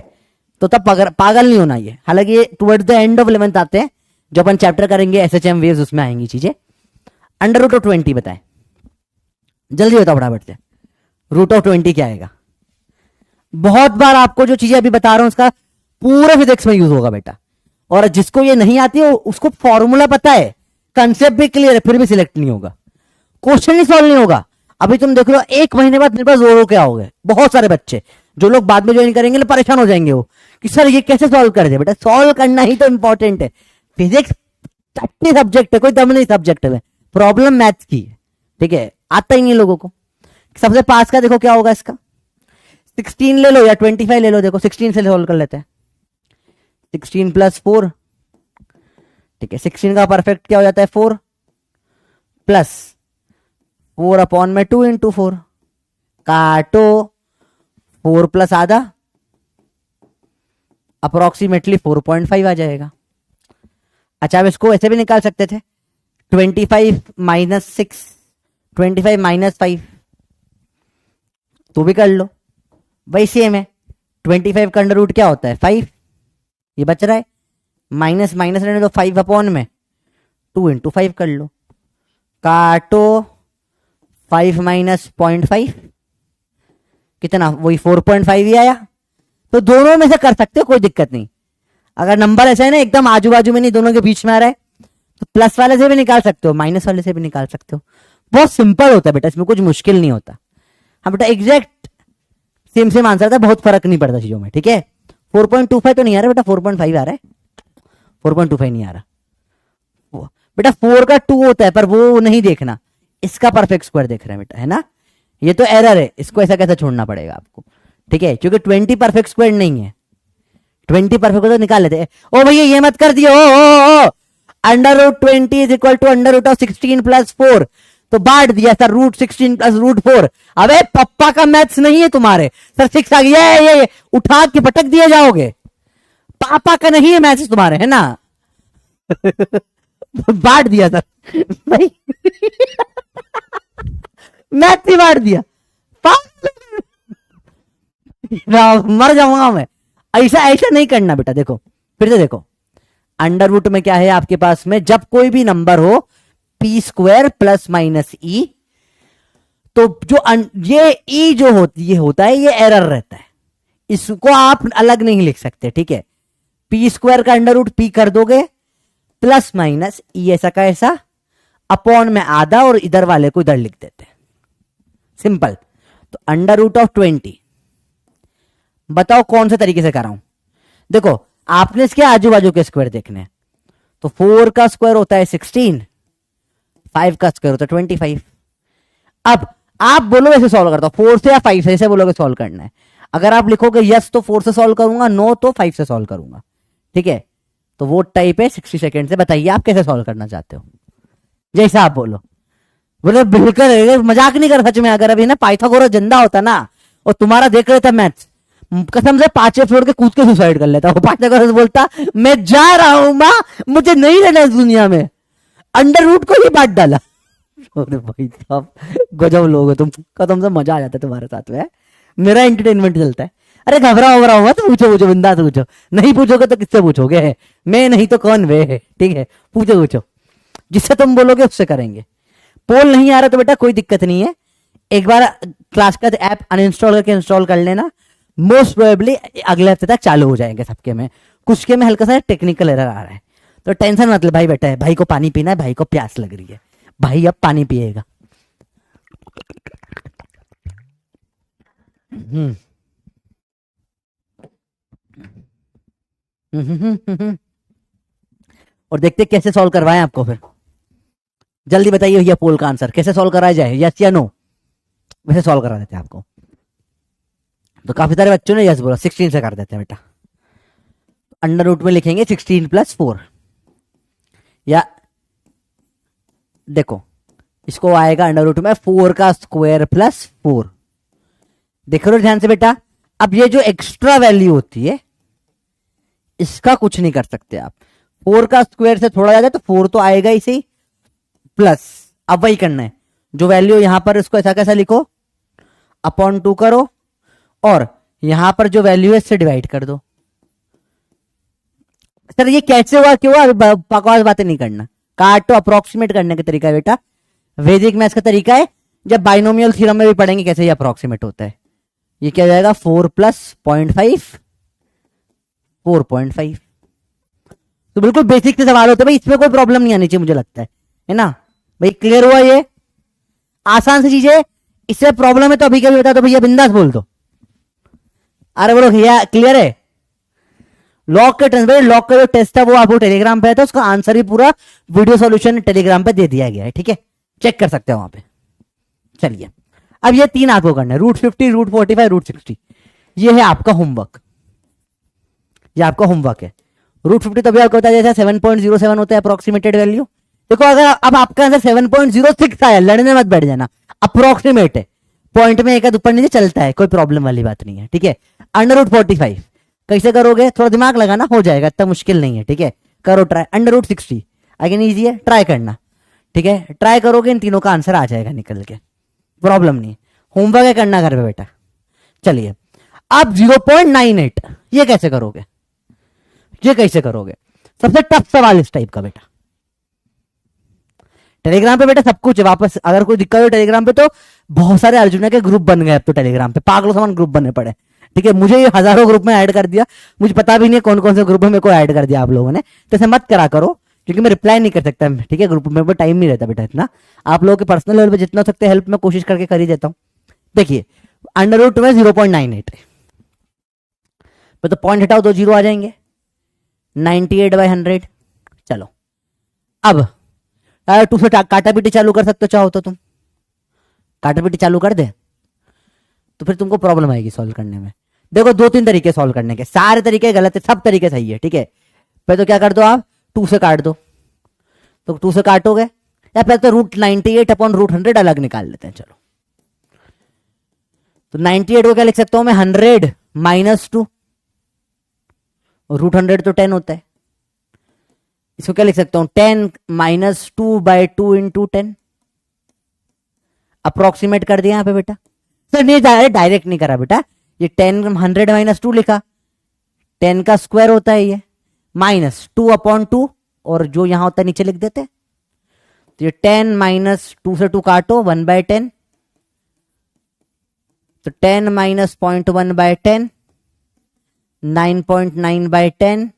तो तब पागल नहीं होना ये। हालांकि ये towards the end of 11th आते हैं, जो अपन चैप्टर करेंगे SHM वेव्स, उसमें आएंगी चीजें। √20 बताएं, जल्दी बताओ फटाफट से। √20 क्या आएगा? बहुत बार आपको जो चीजें अभी बता रहा हूं उसका पूरे फिजिक्स में यूज होगा बेटा। और जिसको ये नहीं आती है उसको फॉर्मूला पता है, कंसेप्ट भी क्लियर है, फिर भी सिलेक्ट नहीं होगा, क्वेश्चन ही सॉल्व नहीं होगा। अभी तुम देख लो 1 महीने बाद मेरे पास रो क्या हो गए बहुत सारे बच्चे, जो लोग बाद में ज्वाइन करेंगे ना परेशान हो जाएंगे वो कि सर ये कैसे सॉल्व कर दे। बेटा सॉल्व करना ही तो इंपॉर्टेंट है। फिजिक्स टट्टी सब्जेक्ट है, कोई दम नहीं सब्जेक्ट में, प्रॉब्लम मैथ्स की है, ठीक है, आता ही नहीं लोगों को। सबसे पास का देखो क्या होगा इसका, 16 ले लो या 25 ले लो, देखो 16 से सॉल्व कर लेते हैं। 16 + 4, ठीक है, 16 का परफेक्ट क्या हो जाता है 4 प्लस 4/2 × 4, काटो 4 + आधा अप्रोक्सीमेटली 4.5 आ जाएगा। अच्छा अब इसको ऐसे भी निकाल सकते थे, 25 - 6, 25 - 5 तो भी कर लो, वही सेम है। 25 का अंडर रूट क्या होता है 5, ये बच रहा है, माइनस माइनस रहने दो, 5/2 × 5 कर लो, काटो 5 - 0.5 कितना, वही 4.5 ही आया। तो दोनों में से कर सकते हो, कोई दिक्कत नहीं। अगर नंबर ऐसा है ना एकदम आजू बाजू में नहीं, दोनों के बीच में आ रहा है, तो प्लस वाले से भी निकाल सकते हो, माइनस वाले से भी निकाल सकते हो। बहुत सिंपल होता है बेटा, इसमें कुछ मुश्किल नहीं होता। हाँ बेटा एग्जैक्ट सेम आंसर था, बहुत फर्क नहीं पड़ता चीजों में, ठीक है। 4.25 तो नहीं आ रहा बेटा, 4.5 आ रहा है, 4.25 नहीं आ रहा बेटा। 4 का 2 होता है, पर वो नहीं देखना, इसका परफेक्ट स्क्वायर देख रहे हैं बेटा, है ना। ये तो एरर है, इसको ऐसा कैसे छोड़ना पड़ेगा आपको, ठीक है, क्योंकि 20 परफेक्ट स्क्वायर नहीं है। 20 परफेक्ट तो निकाल लेते हैं। ओ भैया ये मत कर दियो, ओ √20 = √16 + 4, तो बांट दिया सर, √16 + √4। अबे पप्पा का मैथ्स नहीं है तुम्हारे, सर 6 आ गया, ये उठा के पटक दिए जाओगे, पापा का नहीं है मैथ्स तुम्हारे, है ना। बांट दिया सर भाई, मैथ ही बांट दिया, मर जाऊंगा मैं। ऐसा ऐसा नहीं करना बेटा। देखो फिर से देखो, अंडर रूट में क्या है आपके पास में, जब कोई भी नंबर हो p² ± e, तो जो ये e जो होता है ये एरर रहता है, इसको आप अलग नहीं लिख सकते, ठीक है। p² का अंडर रूट p कर दोगे, प्लस माइनस e ऐसा का ऐसा, अपॉन में आधा, और इधर वाले को इधर लिख देते हैं, सिंपल। तो √20, बताओ कौन से तरीके से कर रहा हूं। देखो आपने इसके आजू बाजू के स्क्वायर देखने हैं, तो 4 का स्क्वायर होता है 16, 5 का स्क्वायर होता है 25। अब आप बोलो ऐसे सॉल्व करता हूं, 4 से या 5 से, ऐसे बोलोगे सॉल्व करना है। अगर आप लिखोगे यस तो 4 से सॉल्व करूंगा, नो तो 5 से सॉल्व करूंगा, ठीक है। तो वो टाइप है 60 सेकेंड से। बताइए आप कैसे सॉल्व करना चाहते हो, जैसा आप बोलो। बोले बिल्कुल मजाक नहीं कर सच में। अगर अभी ना पाइथागोरस जिंदा होता ना और तुम्हारा देख रहे थे मैथ्स, कसम से 5वें फ्लोर के कूद के सुसाइड कर लेता। वो पाइथागोरस बोलता मैं जा रहा हूं मां, मुझे नहीं रहना इस दुनिया में, अंडर रूट को ही बांट डाला। अरे भाई साहब गजब लोग हो तुम, कसम से मजा आ जाता है तुम्हारे साथ में, मेरा एंटरटेनमेंट चलता है। अरे घबराओ मत, पूछो बिंदास पूछो, नहीं पूछोगे तो किससे पूछोगे, मैं नहीं तो कौन वे, ठीक है। पूछो, जिससे तुम बोलोगे उससे करेंगे। पोल नहीं आ रहा तो बेटा कोई दिक्कत नहीं है, एक बार क्लास का ऐप अनइंस्टॉल करके इंस्टॉल कर लेना, मोस्ट प्रोबेबली अगले हफ्ते तक चालू हो जाएंगे सबके में। कुछ के में हल्का सा टेक्निकल एरर आ रहा है, तो टेंशन मत ले भाई। बेटा है भाई को पानी पीना है, भाई को प्यास लग रही है, भाई अब पानी पिएगा। और देखते कैसे सॉल्व करवाएं आपको। फिर जल्दी बताइए भैया पोल का आंसर कैसे सॉल्व कराया जाए, यस या नो। वैसे सॉल्व करा देते हैं आपको। तो काफी सारे बच्चों ने यस बोला, 16 से कर देते हैं बेटा। अंडर रूट में लिखेंगे 16 + 4, या देखो इसको आएगा अंडर रूट में 4 का स्क्वायर प्लस 4। देखो लो ध्यान से बेटा, अब ये जो एक्स्ट्रा वैल्यू होती है इसका कुछ नहीं कर सकते आप। 4 का स्क्वायर से थोड़ा ज्यादा तो 4 तो आएगा इसे प्लस, अब वही करना है जो वैल्यू यहां पर, इसको ऐसा कैसा लिखो, /2 करो, और यहां पर जो वैल्यू है इससे डिवाइड कर दो। सर ये कैसे हुआ क्यों हुआ, अभी बकवास बातें नहीं करना, काटो अप्रोक्सीमेट करने का तरीका है बेटा, वैदिक मैथ्स का तरीका है। जब बाइनोमियल थ्योरम में भी पढ़ेंगे कैसे ये अप्रोक्सीमेट होता है, ये क्या हो जाएगा 4 प्लस 0.5 4.5। तो बिल्कुल बेसिक से सवाल होते हैं भाई, इसमें कोई प्रॉब्लम नहीं आनी चाहिए मुझे लगता है ना भाई। क्लियर हुआ? ये आसान सी चीज है, इससे प्रॉब्लम है तो अभी क्या बता दो भैया, बिंदास बोल दो। अरे बोलो भैया क्लियर है? लॉग के ट्रांसफर, लॉग का जो टेस्ट है वो आपको टेलीग्राम पे है, तो उसका आंसर भी पूरा वीडियो सॉल्यूशन टेलीग्राम पे दे दिया गया है, ठीक है, चेक कर सकते हो वहां पे। चलिए अब ये 3 आपको करना है, रूट 50, रूट 45, रूट 60। ये है आपका होमवर्क, ये आपका होमवर्क है। रूट 50 तभी आपको होता है जैसे 7.07 होता है अप्रोक्सीमेटेड वैल्यू। देखो अगर अब आपका आंसर 7.06 आया, लड़ने मत बैठ जाना, अप्रोक्सीमेट है, पॉइंट में एक ऊपर नीचे चलता है, कोई प्रॉब्लम वाली बात नहीं है, ठीक है। अंडर रूट 45 कैसे करोगे, थोड़ा दिमाग लगाना, हो जाएगा, इतना मुश्किल नहीं है, ठीक है। करो try. Under root 60 again easy है, ट्राई करना, ठीक है। ट्राई करोगे इन तीनों का आंसर आ जाएगा निकल के, प्रॉब्लम नहीं। होमवर्क है करना घर पे बेटा। चलिए अब 0.98 ये कैसे करोगे, ये कैसे करोगे? सबसे टफ सवाल इस टाइप का बेटा। टेलीग्राम पे बेटा सब कुछ है, वापस अगर कोई दिक्कत हो टेलीग्राम पे तो बहुत सारे अर्जुन के ग्रुप बन गए अब तो टेलीग्राम पे, पागलों समान ग्रुप बने पड़े, ठीक है। मुझे ये हजारों ग्रुप में ऐड कर दिया, मुझे पता भी नहीं कौन कौन से ग्रुप में मेरे को ऐड कर दिया आप लोगों ने, तो ऐसे मत करा करो, क्योंकि मैं रिप्लाई नहीं कर सकता, ठीक है। ग्रुप में टाइम नहीं रहता बेटा इतना। आप लोगों के पर्सनल लेवल पे जितना हो सकता है हेल्प मैं कोशिश करके कर ही देता हूँ। देखिए अंडर रूट में 0.98 तो पॉइंट हटाओ, 2 जीरो आ जाएंगे, 98/100। चलो अब 2 से काटा पीटी चालू कर सकते हो चाहो तो, तुम काटा पीटी चालू कर दे तो फिर तुमको प्रॉब्लम आएगी सॉल्व करने में। देखो 2-3 तरीके सॉल्व करने के, सारे तरीके गलत है, सब तरीके सही है, ठीक है। पहले तो क्या कर दो आप, 2 से काट दो, तो 2 से काटोगे, या पहले तो रूट 98 अपॉन रूट 100 अलग निकाल लेते हैं। चलो तो 98 को क्या लिख सकता हूं मैं, 100 माइनस 2, रूट 100 तो 10 होता है, इसको क्या लिख सकता हूं, 10 माइनस 2/2 इंटू 10। अप्रोक्सीमेट कर दिया यहां पे बेटा, सर नहीं डायरेक्ट नहीं करा बेटा, ये 10 100 माइनस 2 लिखा, 10 का स्क्वायर होता है ये, माइनस 2/2, और जो यहां होता है नीचे लिख देते। तो ये 10 माइनस 2 से 2 काटो, 1/10, तो 10 माइनस 0.1/10, 9.9/10,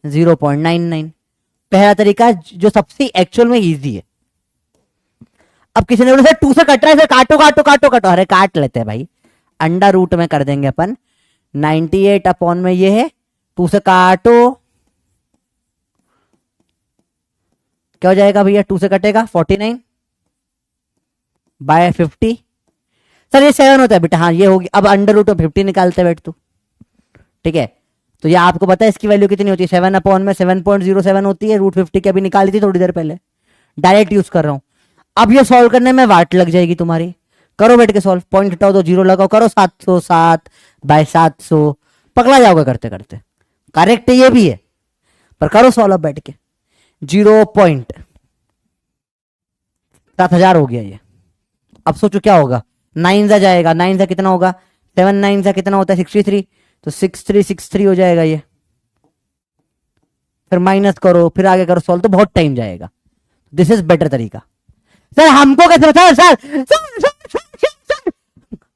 0.99। पहला तरीका जो सबसे एक्चुअल में इजी है। अब किसी ने बोला 2 से कट रहा है, काटो काटो काटो काटो, अरे काट लेते हैं भाई, अंडर रूट में कर देंगे अपन, 98 अपॉन में ये है, 2 से काटो, क्या हो जाएगा भैया, 2 से कटेगा 49/50। सर ये 7 होता है बेटा, हाँ ये होगी। अब अंडर रूट में 50 निकालते बैठ तू, ठीक है। तो ये आपको पता है इसकी वैल्यू कितनी होती है, 7 अपॉन में 7.07 होती है, रूट 50 की अभी निकाली थी थोड़ी देर पहले, डायरेक्ट यूज कर रहा हूं। अब ये सॉल्व करने में वाट लग जाएगी तुम्हारी, करो बैठ के सॉल्व, पॉइंट हटाओ, 2 जीरो लगाओ, करो 707/700, पकड़ा जाओगे करते करते। करेक्ट ये भी है, पर करो सॉल्व अब बैठ के। 0.7000 हो गया ये। अब सोचो क्या होगा, 9 जा जाएगा, 9 जा कितना होगा, 7 9 जा कितना होता है 63, तो 6363 हो जाएगा ये। फिर माइनस करो, फिर आगे करो सॉल्व, तो बहुत टाइम जाएगा। दिस इज बेटर तरीका। सर हमको कैसे बता, सर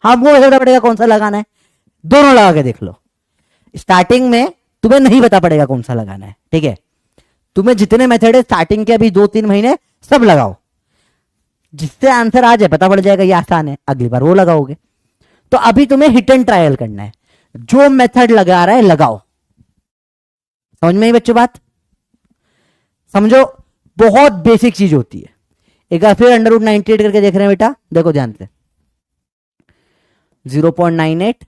हमको कैसे बता पड़ेगा कौन सा लगाना है, दोनों लगा के देख लो। स्टार्टिंग में तुम्हें नहीं बता पड़ेगा कौन सा लगाना है, ठीक है। तुम्हें जितने मेथड है स्टार्टिंग के अभी 2-3 महीने सब लगाओ, जिससे आंसर आ जाए पता पड़ जाएगा ये आसान है, अगली बार वो लगाओगे। तो अभी तुम्हें हिट एंड ट्रायल करना है, जो मेथड लगा रहा है लगाओ। समझ में ही बच्चों बात, समझो, बहुत बेसिक चीज होती है। एक बार फिर अंडर रूट 98 करके देख रहे हैं बेटा, देखो ध्यान से, 0.98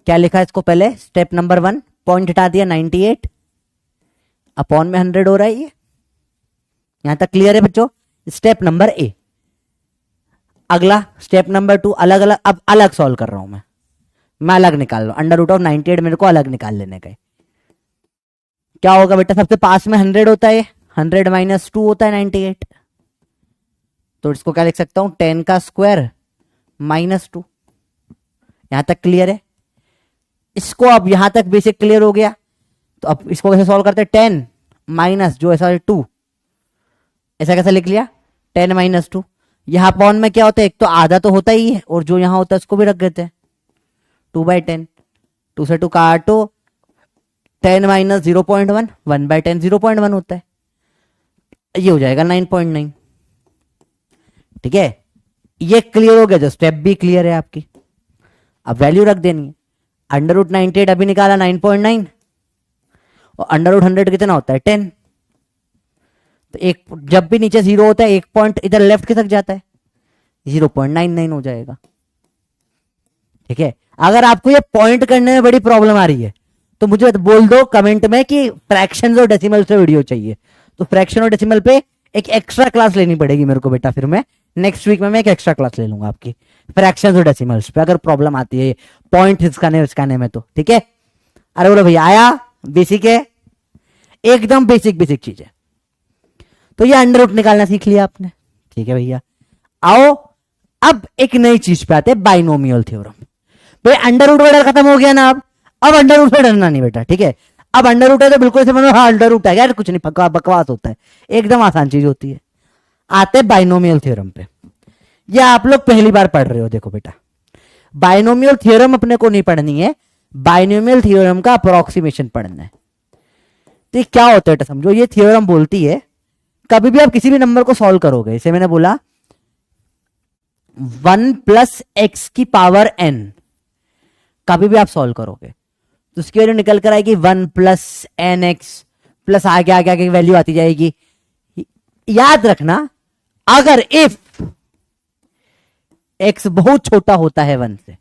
क्या लिखा है इसको, पहले स्टेप नंबर 1 पॉइंट हटा दिया, 98 अपॉन में 100 हो रहा है ये, यहां तक क्लियर है बच्चों। Step number A. अगला स्टेप नंबर 2 अलग अलग, अब अलग सॉल्व कर रहा हूं मैं अलग निकाल रहा हूं, अंडर रूट ऑफ 98 मेरे को अलग निकाल लेने का। क्या होगा बेटा, सबसे पास में 100 होता है, 100 माइनस 2 होता है 98, तो इसको क्या लिख सकता हूं, 10 का स्क्वायर माइनस 2। यहां तक क्लियर है। इसको अब यहां तक बेसिक क्लियर हो गया, तो अब इसको कैसे सॉल्व करते हैं, 10 माइनस जो ऐसा 2, ऐसा कैसे लिख लिया, 10 माइनस 2, यहां अपॉन में क्या होता है, एक तो आधा तो होता ही है और जो यहां होता है उसको भी रख देते हैं 2/10। 2 से 2 काटो, 10 माइनस 0.1, 1/10 0.1 होता है, ये हो जाएगा 9.9। ठीक है, ये क्लियर हो गया, जो स्टेप भी क्लियर है आपकी। अब वैल्यू रख देनी है। अंडर रूट 98 अभी निकाला 9.9 और अंडर रूट 100 कितना होता है 10। तो एक जब भी नीचे जीरो होता है एक पॉइंट इधर लेफ्ट की तरफ जाता है, 0.99 हो जाएगा। ठीक है, अगर आपको ये पॉइंट करने में बड़ी प्रॉब्लम आ रही है तो मुझे बोल दो कमेंट में कि फ्रैक्शंस और डेसिमल से वीडियो चाहिए, तो फ्रैक्शन और डेसिमल पे एक एक्स्ट्रा क्लास लेनी पड़ेगी मेरे को बेटा। फिर मैं नेक्स्ट वीक में मैं एक एक्स्ट्रा क्लास ले लूंगा आपकी फ्रैक्शंस और डेसिमल्स पे, अगर प्रॉब्लम आती है पॉइंट हिचकाने में तो। ठीक है, अरे बोलो भैया आया, बेसिक है, एकदम बेसिक बेसिक चीज है। तो ये अंडर रूट निकालना सीख लिया आपने। ठीक है भैया, आओ अब एक नई चीज पे आते हैं, बाइनोमियल थ्योरम। भाई अंडर रूट का डर खत्म हो गया ना, अब अंडर रूट से डरना नहीं बेटा। ठीक है, अब अंडर रूट है तो बिल्कुल से हाँ अंडर रूट है यार, कुछ नहीं बकवास होता है, एकदम आसान चीज होती है। आते हैं बाइनोमियल थ्योरम पे। ये आप लोग पहली बार पढ़ रहे हो, देखो बेटा बाइनोमियल थ्योरम अपने को नहीं पढ़नी है, बाइनोमियल थ्योरम का अप्रोक्सीमेशन पढ़ना है। तो ये क्या होता है समझो, ये थ्योरम बोलती है कभी भी आप किसी भी नंबर को सॉल्व करोगे, इसे मैंने बोला 1 प्लस एक्स की पावर n, कभी भी आप सॉल्व करोगे तो उसकी वैल्यू निकल कर आएगी 1 प्लस एन एक्स प्लस आगे आगे आगे वैल्यू आती जाएगी। याद रखना अगर इफ x बहुत छोटा होता है 1 से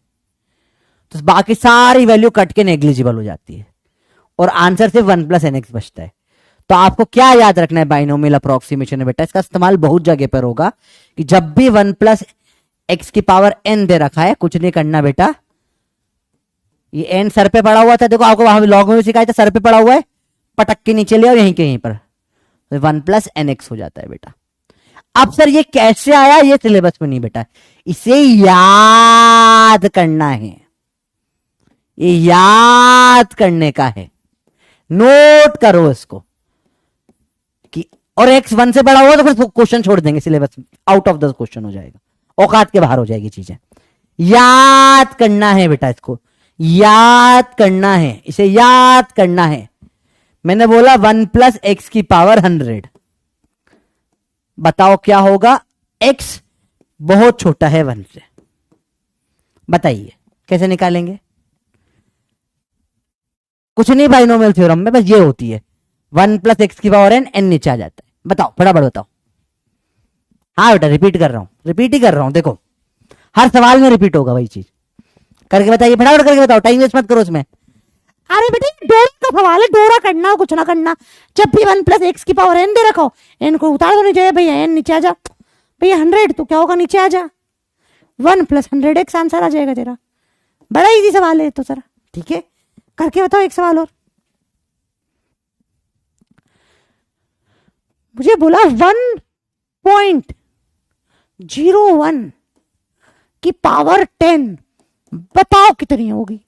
तो बाकी सारी वैल्यू कट के नेग्लिजिबल हो जाती है और आंसर सिर्फ 1 प्लस एन एक्स बचता है। तो आपको क्या याद रखना है बाइनोमियल अप्रोक्सीमेशन में बेटा, इसका इस्तेमाल बहुत जगह पर होगा कि जब भी 1 प्लस एक्स की पावर n दे रखा है, कुछ नहीं करना बेटा, ये n सर पे पड़ा हुआ था, देखो आपको वहां लॉग में भी सिखाया था, सर पे पड़ा हुआ है, पटक के नीचे ले और यहीं के यहीं पर 1 प्लस एन एक्स हो जाता है बेटा। अब सर ये कैसे आया, ये सिलेबस में नहीं बेटा, इसे याद करना है, ये याद करने का है, नोट करो इसको कि और x 1 से बड़ा हुआ तो फिर क्वेश्चन छोड़ देंगे, syllabus out of the question हो जाएगा, औकात के बाहर हो जाएगी चीजें। याद करना है बेटा, इसको याद करना है, इसे याद करना है। मैंने बोला 1 प्लस एक्स की पावर 100, बताओ क्या होगा, x बहुत छोटा है 1 से, बताइए कैसे निकालेंगे। कुछ नहीं बाइनोमियल थ्योरम में बस ये होती है 1 प्लस एक्स की पावर n नीचे आ जाता है। बताओ फटाफट बताओ। हाँ बेटा रिपीट कर रहा हूं, रिपीट ही कर रहा हूं, देखो हर सवाल में रिपीट होगा वही चीज, करके बताइए फटाफट करके बताओ, टाइम वेस्ट मत करो उसमें। अरे बेटा डोरा का सवाल है, डोरा करना हो कुछ ना करना, जब भी 1 प्लस एक्स की पावर n दे रखो, n को उतार दो नीचे, भैया n नीचे आ जा, भैया 100 तो क्या होगा नीचे आ जा, 1 प्लस 100 एक्स आंसर आ जाएगा तेरा। बड़ा इजी सवाल है तो सर, ठीक है करके बताओ एक सवाल और। मुझे बोला 1.01 की पावर 10, बताओ कितनी होगी।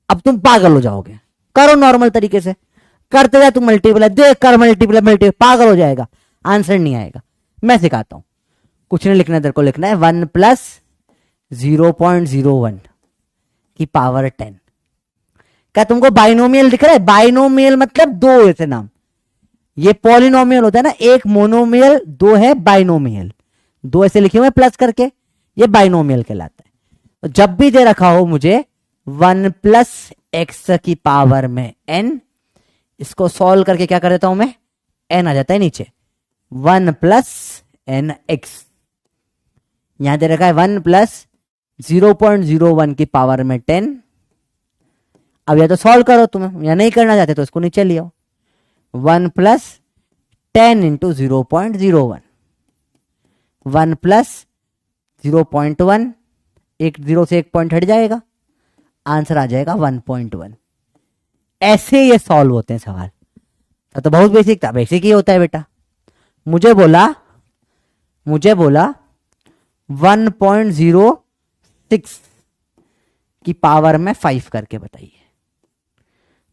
अब तुम पागल हो जाओगे, करो नॉर्मल तरीके से, करते जाए तुम मल्टीप्लाई, देख कर मल्टीप्लाई पागल हो जाएगा, आंसर नहीं आएगा। मैं सिखाता हूं, कुछ नहीं लिखना, तेरे को लिखना है 1 प्लस 0.01 की पावर 10। क्या तुमको बाइनोमियल दिख रहा है, बाइनोमियल मतलब दो ऐसे नाम, ये पॉलिनोमियल होता है ना, एक मोनोमियल, दो है बाइनोमियल, दो ऐसे लिखे हुए प्लस करके, ये बाइनोमियल कहलाता है। तो जब भी दे रखा हो मुझे 1 प्लस एक्स की पावर में n, इसको सॉल्व करके क्या कर देता हूं मैं, n आ जाता है नीचे, 1 प्लस एन एक्स, यहां दे रखा है 1 प्लस 0.01 की पावर में 10। अब या तो सॉल्व करो तुम्हें, या नहीं करना चाहते तो इसको नीचे ले आओ, 1 प्लस 10 इंटू 0.01, 1 प्लस 0.1, एक जीरो से एक पॉइंट हट जाएगा, आंसर आ जाएगा 1.1। ऐसे ये सॉल्व होते हैं सवाल। तो बहुत बेसिक था, बेसिक ही होता है बेटा। मुझे बोला 1.06 की पावर में 5 करके बताइए,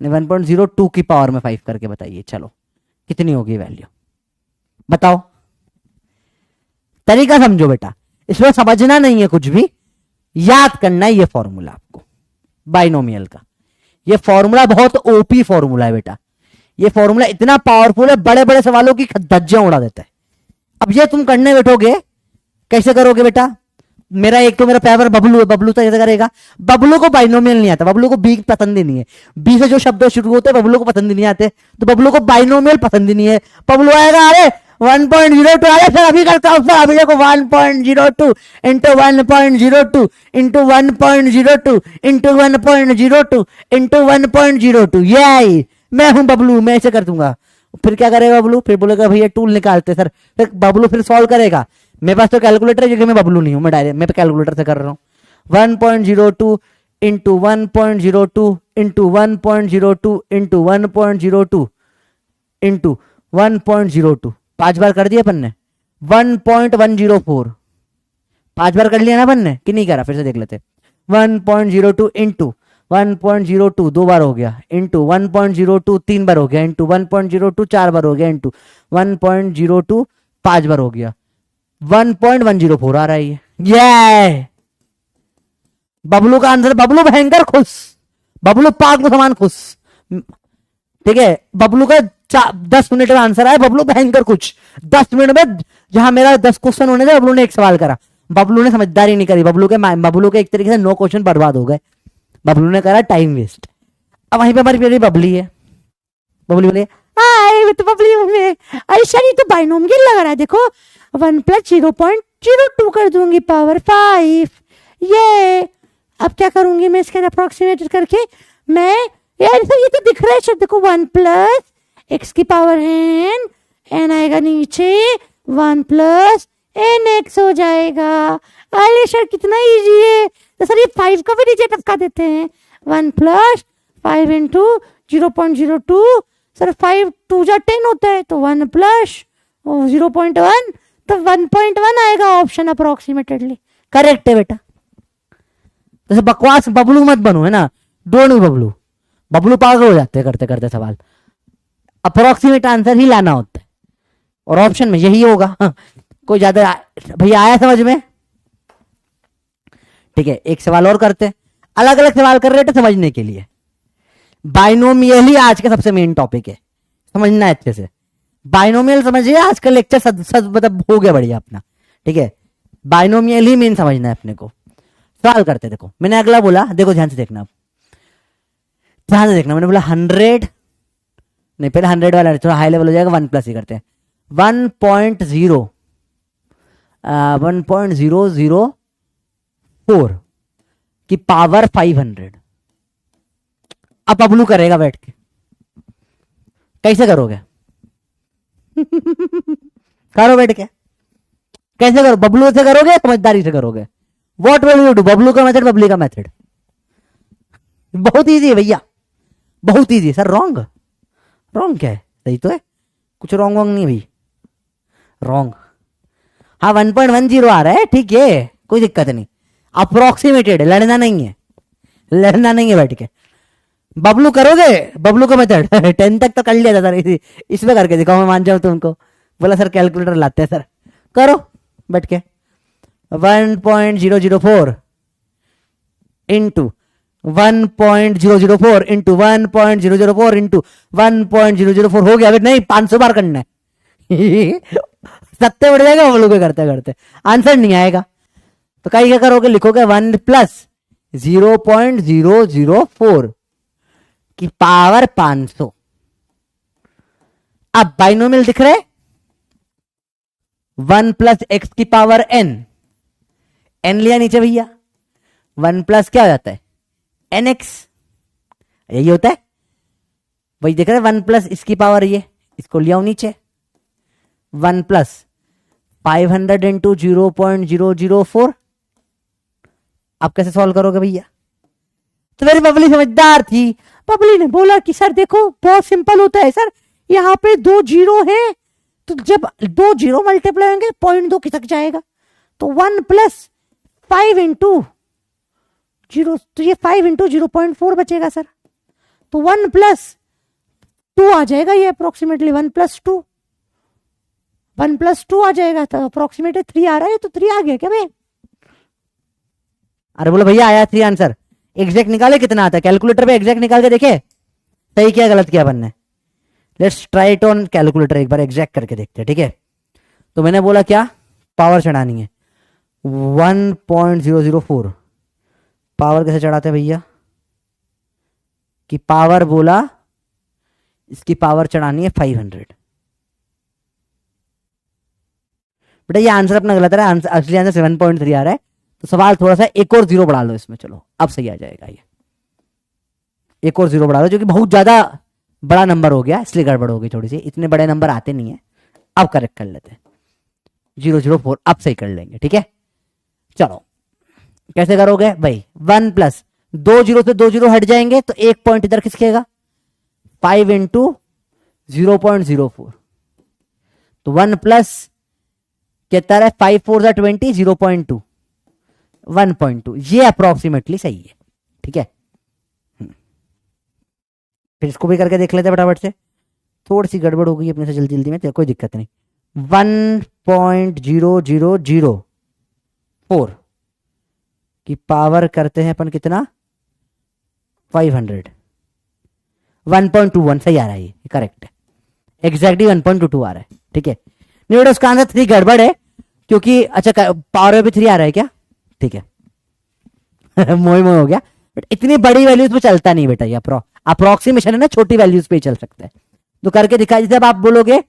1.02 की पावर में 5 करके बताइए, चलो कितनी होगी वैल्यू बताओ। तरीका समझो बेटा, इसमें समझना नहीं है कुछ भी, याद करना है ये फॉर्मूला आपको बाइनोमियल का। ये फॉर्मूला बहुत ओपी फॉर्मूला है बेटा, ये फॉर्मूला इतना पावरफुल है, बड़े बड़े सवालों की धज्जियां उड़ा देता है। अब ये तुम करने बैठोगे, कैसे करोगे बेटा? मेरा एक तो मेरा फेवरेट बबलू है, बबलू तो ऐसे करेगा। बबलू को बाइनोमियल नहीं आता, बबलू को बी पसंद ही नहीं है, बी से जो शब्द शुरू होते हैं बबलू को पसंद ही नहीं आते, तो बबलू को बाइनोमियल पसंद ही नहीं है। बबलू आएगा, अरे 1.02, अरे सर अभी करता हूं सर, अभी देखो 1.02 इंटू 1.02 इंटू 1.02 इंटू 1.02 इंटू 1.02, ये मैं हूं बबलू, मैं ऐसे कर दूंगा। फिर क्या करेगा बबलू? फिर बोलेगा भैया टूल निकालते सर, फिर बबलू फिर सॉल्व करेगा। मेरे पास तो कैलकुलेटर है क्योंकि मैं बबलू नहीं हूं, मैं डायरेक्ट मैं कैलकुलेटर से कर रहा हूं। 1.02 इंटू 1.02 इंटू 1.02 इंटू 1.02 इंटू 1.02, 5 बार कर दिया अपन ने। 1.104, 5 बार कर लिया ना अपन ने कि नहीं करा? फिर से देख लेते। 1.02 इंटू 1.02 2 बार हो गया, इंटू 1.02 3 बार हो गया, इंटू 1.02 4 बार हो गया, इंटू 1.02 5 बार हो गया, 1.104 आ रहा है ये। बबलू का आंसर, बबलू भयंकर खुश, बबलू पाग को समान खुश, ठीक है। बबलू का 10 मिनट का आंसर आया, बबलू भयंकर खुश। 10 मिनट में जहां मेरा 10 क्वेश्चन होने थे, बबलू ने एक सवाल करा। बबलू ने समझदारी नहीं करी, बबलू के एक तरीके से 9 क्वेश्चन बर्बाद हो गए, बबलू ने करा टाइम वेस्ट। अब वहीं पे हमारी प्यारी बबली है, बबली बोले तो बबली में, अरे सर ये तो बाइनोमियल लग रहा है, देखो 1 + 0.02 कर दूंगी पावर 5, ये अब क्या करूंगी मैं इसके अप्रोक्सीमेट करके, मैं यार सर ये तो दिख रहा है सर, देखो 1 + x की पावर n, n आएगा नीचे, 1 + nx हो जाएगा। अरे सर कितना इजी है, तो सर ये 5 को भी नीचे टपका देते हैं। 1 + 5 इंटू 0.02, सर 5 2 जा 10 होता है, तो 1 + 0.1, तो 1.1 आएगा ऑप्शन अप्रोक्सीमेटेडली करेक्ट है बेटा। जैसे बकवास बबलू मत बनो, है ना, डोंट बी बबलू, बबलू पागल हो जाते हैं करते करते सवाल। अप्रोक्सीमेट आंसर ही लाना होता है और ऑप्शन में यही होगा। कोई ज्यादा भैया आया समझ में? ठीक है, एक सवाल और करते हैं, अलग अलग सवाल कर रहे थे समझने के लिए। बाइनोमियल ही आज का सबसे मेन टॉपिक है, समझना है अच्छे से। बाइनोमियल समझिए, आज का लेक्चर मतलब हो गया बढ़िया अपना, ठीक है। बाइनोमियल ही मेन समझना है अपने को। सवाल करते देखो, मैंने अगला बोला, देखो ध्यान से देखना, ध्यान से देखना। मैंने बोला 100 नहीं, पहले 100 वाला थोड़ा हाई लेवल हो जाएगा, 1 + ही करते हैं। 1.004 की पावर 500। अब बबलू करेगा बैठ के, कैसे करोगे? करो बैठ के, कैसे करो? बबलू से करोगे, समझदारी से करोगे? What will you do? Bablu का मेथड, बबली का मेथड, बहुत इजी है भैया, बहुत इजी। सर रॉन्ग, रॉन्ग क्या है? सही तो है, कुछ रॉन्ग वॉन्ग नहीं भाई, रॉन्ग। हाँ 1.10 आ रहा है, ठीक है, कोई दिक्कत नहीं, अप्रोक्सीमेटेड है, लड़ना नहीं है, लड़ना नहीं है बैठ के। बबलू करोगे? बबलू का मेथड 10 तक तो कर लिया था सर, इसमें करके दिखाओ, मैं मान जाऊं तुमको। बोला सर कैलकुलेटर लाते हैं सर, करो बैठ के। 1.004 इंटू 1.004 इंटू 1.004 इंटू 1.004 हो गया। अगर नहीं 500 बार करना है। सत्ते बढ़ जाएगा बबलू को करते करते, आंसर नहीं आएगा। तो क्या करोगे? लिखोगे 1 + 0.004 की पावर 500। अब बाइनोमियल दिख रहे, 1 + x की पावर n, n लिया नीचे भैया, 1 + क्या हो जाता है? nx, यही होता है, वही देख रहे हैं। 1 + इसकी पावर ये, इसको लिया नीचे, 1 + 500 इंटू 0.004। आप कैसे सॉल्व करोगे भैया? तो मेरी बबली समझदार थी, बबली ने बोला कि सर देखो बहुत सिंपल होता है सर, यहाँ पे 2 0 है, तो जब 2 0 मल्टीप्लाई होंगे 0.2 खिसक जाएगा, तो 1 + 5 इंटू 0, तो ये 5 इंटू 0.4 बचेगा सर, तो 1 + 2 आ जाएगा, ये अप्रोक्सीमेटली 1 + 2। 1+2 आ जाएगा, तो अप्रोक्सीमेट 3 आ रहा है, तो 3 आ गया क्या भाई? अरे बोलो भैया आया 3 आंसर, एग्जैक्ट निकाले कितना आता है, कैलकुलेटर पे एग्जैक्ट निकाल के देखे सही किया गलत किया अपन ने। Let's try it on calculator, एक बार एग्जैक्ट करके देखते हैं, ठीक है। तो मैंने बोला क्या, पावर चढ़ानी है 1.004। पावर कैसे चढ़ाते हैं भैया, कि पावर बोला इसकी पावर चढ़ानी है 500। बेटा ये आंसर अपना गलत है, असली आंसर 7.3 आ रहा है, तो सवाल थोड़ा सा एक और जीरो बढ़ा लो इसमें, चलो अब सही आ जाएगा। ये एक और जीरो बढ़ा लो, जो कि बहुत ज्यादा बड़ा नंबर हो गया इसलिए गड़बड़ हो गई थोड़ी सी, इतने बड़े नंबर आते नहीं है। अब करेक्ट कर लेते हैं 004, अब सही कर लेंगे, ठीक है। चलो कैसे करोगे भाई, 1+ 2 जीरो से 2 जीरो हट जाएंगे तो 1 पॉइंट इधर खिसकेगा, 5 इंटू 0.04, तो 1+ कहता है 5 4 20, 0.2, 1.2, ये अप्रोक्सीमेटली सही है, ठीक है। फिर इसको भी करके देख लेते हैं फटाफट से, थोड़ी सी गड़बड़ हो गई अपने से जल्दी जल्दी में, कोई दिक्कत नहीं। 1.0004 की पावर करते हैं अपन कितना, 500, 1.21 सही आ रहा है, ये करेक्ट है, एग्जैक्टली 1.22 आ रहा है, ठीक है। नहीं बेटा उसका आंसर 3 गड़बड़ है, क्योंकि अच्छा पावर में भी 3 आ रहा है क्या, ठीक है। मोई मोई हो गया, बट इतनी बड़ी वैल्यूज पे चलता नहीं बेटा, ये अप्रोक्सीमेशन है ना, छोटी वैल्यूज पे ही चल सकता है। तो करके दिखा, जैसे अब आप बोलोगे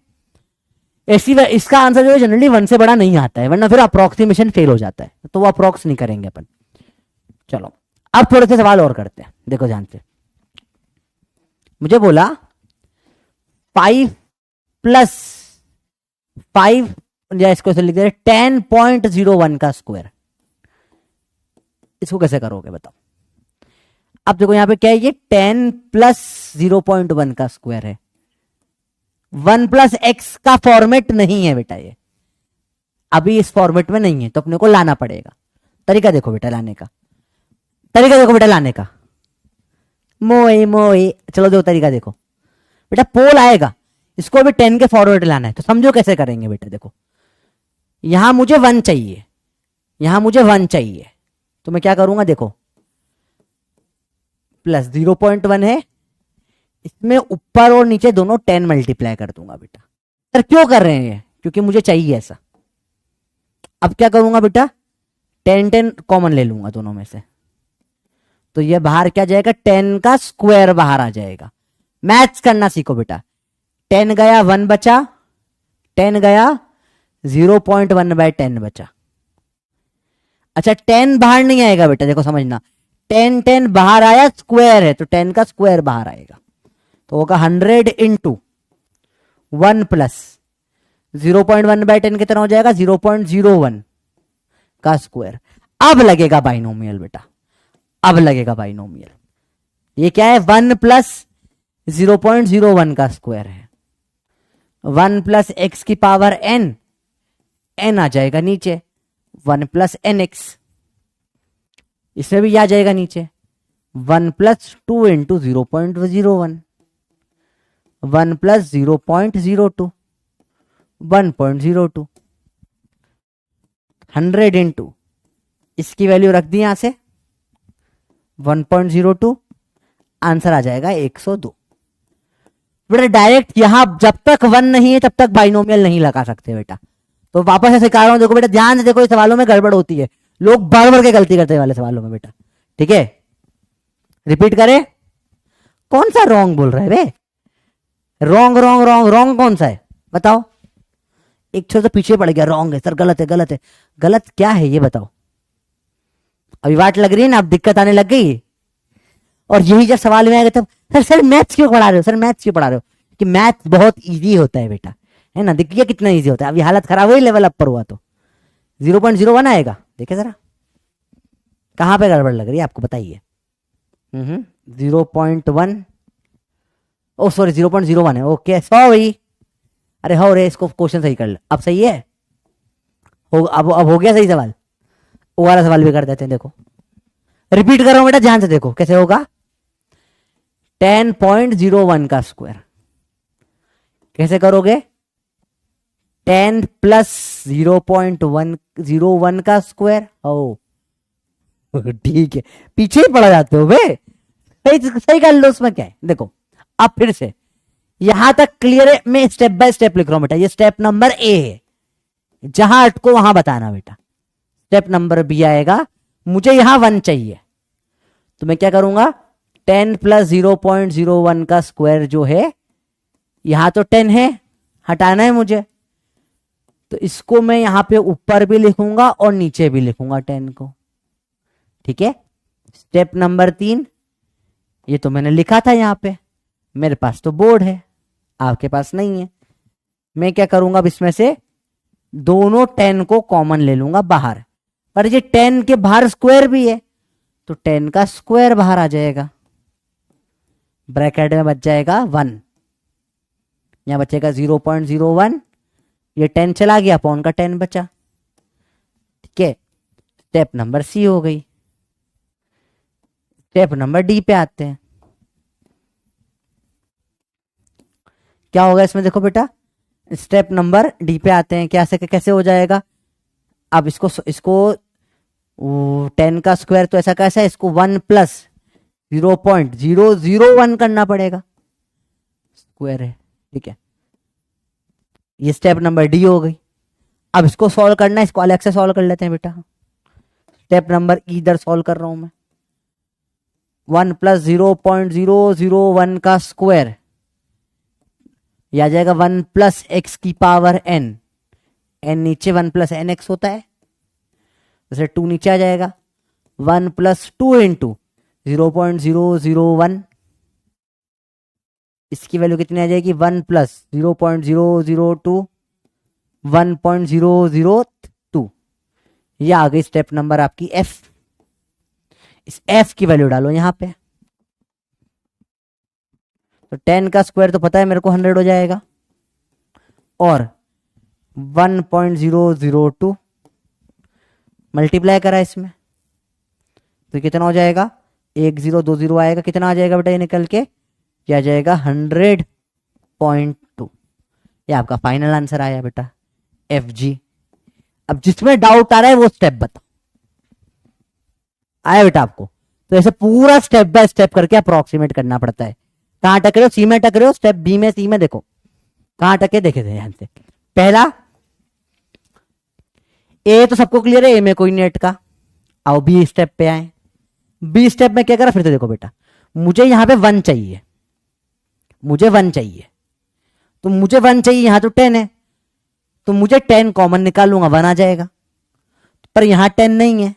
ऐसी, इसका आंसर जो है जनरली 1 से बड़ा नहीं आता है, वरना फिर अप्रोक्सीमेशन फेल हो जाता है, तो वो अप्रोक्स नहीं करेंगे अपन। चलो अब थोड़े से सवाल और करते हैं, देखो ध्यान से। मुझे बोला 5+5, या इसको लिख दे 10.01 का स्क्वायर, इसको कैसे करोगे बताओ। अब देखो यहां पे क्या है, ये 10 + 0.1 का स्क्वायर है, 1+x का फॉर्मेट नहीं है बेटा, ये अभी इस फॉर्मेट में नहीं है, तो अपने को लाना पड़ेगा। तरीका देखो बेटा लाने का, तरीका देखो बेटा लाने का, मोए मोए, चलो दो तरीका देखो बेटा। पोल आएगा, इसको भी 10 के फॉर्मेट लाना है, तो समझो कैसे करेंगे बेटा। देखो यहां मुझे 1 चाहिए, यहां मुझे 1 चाहिए, तो मैं क्या करूंगा, देखो प्लस 0.1 है, इसमें ऊपर और नीचे दोनों 10 मल्टीप्लाई कर दूंगा बेटा। सर क्यों कर रहे हैं, क्योंकि मुझे चाहिए ऐसा। अब क्या करूंगा बेटा, 10 10 कॉमन ले लूंगा दोनों में से, तो ये बाहर क्या जाएगा, 10 का स्क्वायर बाहर आ जाएगा। मैथ्स करना सीखो बेटा, 10 गया 1 बचा, 10 गया 0.1/10 बचा। अच्छा 10 बाहर नहीं आएगा बेटा, देखो समझना, 10 10 बाहर आया, स्क्वायर है, तो 10 का स्क्वायर बाहर आएगा, तो होगा 100 इंटू 1 प्लस 0.1/10 कितना हो जाएगा, 0.01 का स्क्वायर। अब लगेगा बाइनोमियल बेटा, अब लगेगा बाइनोमियल। ये क्या है, 1 + 0.01 का स्क्वायर है, 1 + x की पावर n, n आ जाएगा नीचे, 1 + nx, इसमें भी आ जाएगा नीचे, 1 + 2 इंटू 0.01, 1 + 0.02, 1.02, 100 इंटू इसकी वैल्यू रख दी यहां से 1.02, आंसर आ जाएगा 102। बेटा डायरेक्ट यहां जब तक 1 नहीं है तब तक बाइनोमियल नहीं लगा सकते बेटा। तो वापस से सिखा रहा हूं, देखो बेटा ध्यान से देखो, इस सवालों में गड़बड़ होती है, लोग बढ़ बढ़ के गलती करते हैं वाले सवालों में बेटा, ठीक है। रिपीट करें, कौन सा रॉन्ग बोल रहा है बे, रॉन्ग रॉन्ग रॉन्ग रॉन्ग कौन सा है बताओ। एक छोटा सा पीछे पड़ गया, रॉन्ग है सर, गलत है गलत है, गलत क्या है ये बताओ। अभी वाट लग रही है ना, अब दिक्कत आने लग गई। और यही जब सवाल में आएगा तब सर सर मैथ्स क्यों पढ़ा रहे हो, सर मैथ्स क्यों पढ़ा रहे हो, कि मैथ्स बहुत इजी होता है बेटा, है ना। देखिए कितना इजी होता है, अभी हालत खराब हुई लेवल अप पर हुआ तो 0.01 देखे जरा कहां पे गड़बड़ लग रही है आपको बताइए। 0.1, ओ सॉरी 0.01 है, ओके सॉरी, अरे हो रे, इसको क्वेश्चन सही कर ले, अब सही है, अब हो गया सही सवाल। वो वाला सवाल भी कर देते हैं, देखो रिपीट कर रहा हूं बेटा ध्यान से देखो कैसे होगा। 10.01 का स्क्वायर कैसे करोगे, 10 प्लस 0.101 का स्क्वायर। ओ ठीक है, पीछे ही पड़ जाते हो बे। सही सही कर लो, उसमें क्या है। देखो अब फिर से यहां तक क्लियर है, मैं स्टेप बाय स्टेप लिख रहा हूं बेटा। ये स्टेप नंबर ए है, जहां अटको वहां बताना बेटा। स्टेप नंबर बी आएगा, मुझे यहां 1 चाहिए, तो मैं क्या करूंगा, 10 प्लस 0.01 का स्क्वायर जो है, यहां तो 10 है, हटाना है मुझे, तो इसको मैं यहां पे ऊपर भी लिखूंगा और नीचे भी लिखूंगा 10 को। ठीक है, स्टेप नंबर 3, ये तो मैंने लिखा था यहां पे, मेरे पास तो बोर्ड है, आपके पास नहीं है। मैं क्या करूंगा, अब इसमें से दोनों 10 को कॉमन ले लूंगा बाहर, पर ये 10 के बाहर स्क्वायर भी है, तो 10 का स्क्वायर बाहर आ जाएगा, ब्रैकेट में बच जाएगा 1, यहां बचेगा 0.01, ये 10 चला गया, अपॉन का 10 बचा। ठीक है, स्टेप नंबर सी हो गई। स्टेप नंबर डी पे आते हैं। क्या होगा इसमें, देखो बेटा, स्टेप नंबर डी पे आते हैं। कैसे हो जाएगा, अब इसको 10 का स्क्वायर तो ऐसा कैसा है, इसको 1 प्लस 0.001 करना पड़ेगा, स्क्वायर है। ठीक है, ये स्टेप नंबर डी हो गई। अब इसको सॉल्व करना है, इसको अलग से सॉल्व कर लेते हैं बेटा। स्टेप नंबर ई इधर सॉल्व कर रहा हूं मैं। 1 प्लस 0.001 का स्क्वायर, यह आ जाएगा 1 प्लस एक्स की पावर एन, एन नीचे 1 प्लस एन एक्स होता है, जैसे 2 नीचे आ जाएगा, 1 प्लस 2 इंटू 0.001, इसकी वैल्यू कितनी आ जाएगी, 1 प्लस 0.002, 1.002, ये आ गई स्टेप नंबर आपकी एफ। इस एफ की वैल्यू डालो यहां पे, तो 10 का स्क्वायर तो पता है मेरे को 100 हो जाएगा, और 1.002 मल्टीप्लाई करा इसमें, तो कितना हो जाएगा, 1020 आएगा, कितना आ जाएगा बेटा ये निकल के, ये आ जाएगा 100.2। ये आपका फाइनल आंसर आया बेटा, एफ जी। अब जिसमें डाउट आ रहा है वो स्टेप बताओ, आया बेटा आपको। तो ऐसे पूरा स्टेप बाय स्टेप करके अप्रोक्सीमेट करना पड़ता है। कहां टक रहे हो, सी में टक रहे हो, स्टेप बी में, सी में, देखो कहां टके, देखे थे यहां से। पहला ए तो सबको क्लियर है, ए में कोई नेट का। आओ बी स्टेप पे आए, बी स्टेप में क्या करा, फिर से देखो बेटा, मुझे यहां पे 1 चाहिए, मुझे 1 चाहिए, तो मुझे 1 चाहिए, यहां तो 10 है, तो मुझे 10 कॉमन निकालूंगा, 1 आ जाएगा, पर यहां 10 नहीं है,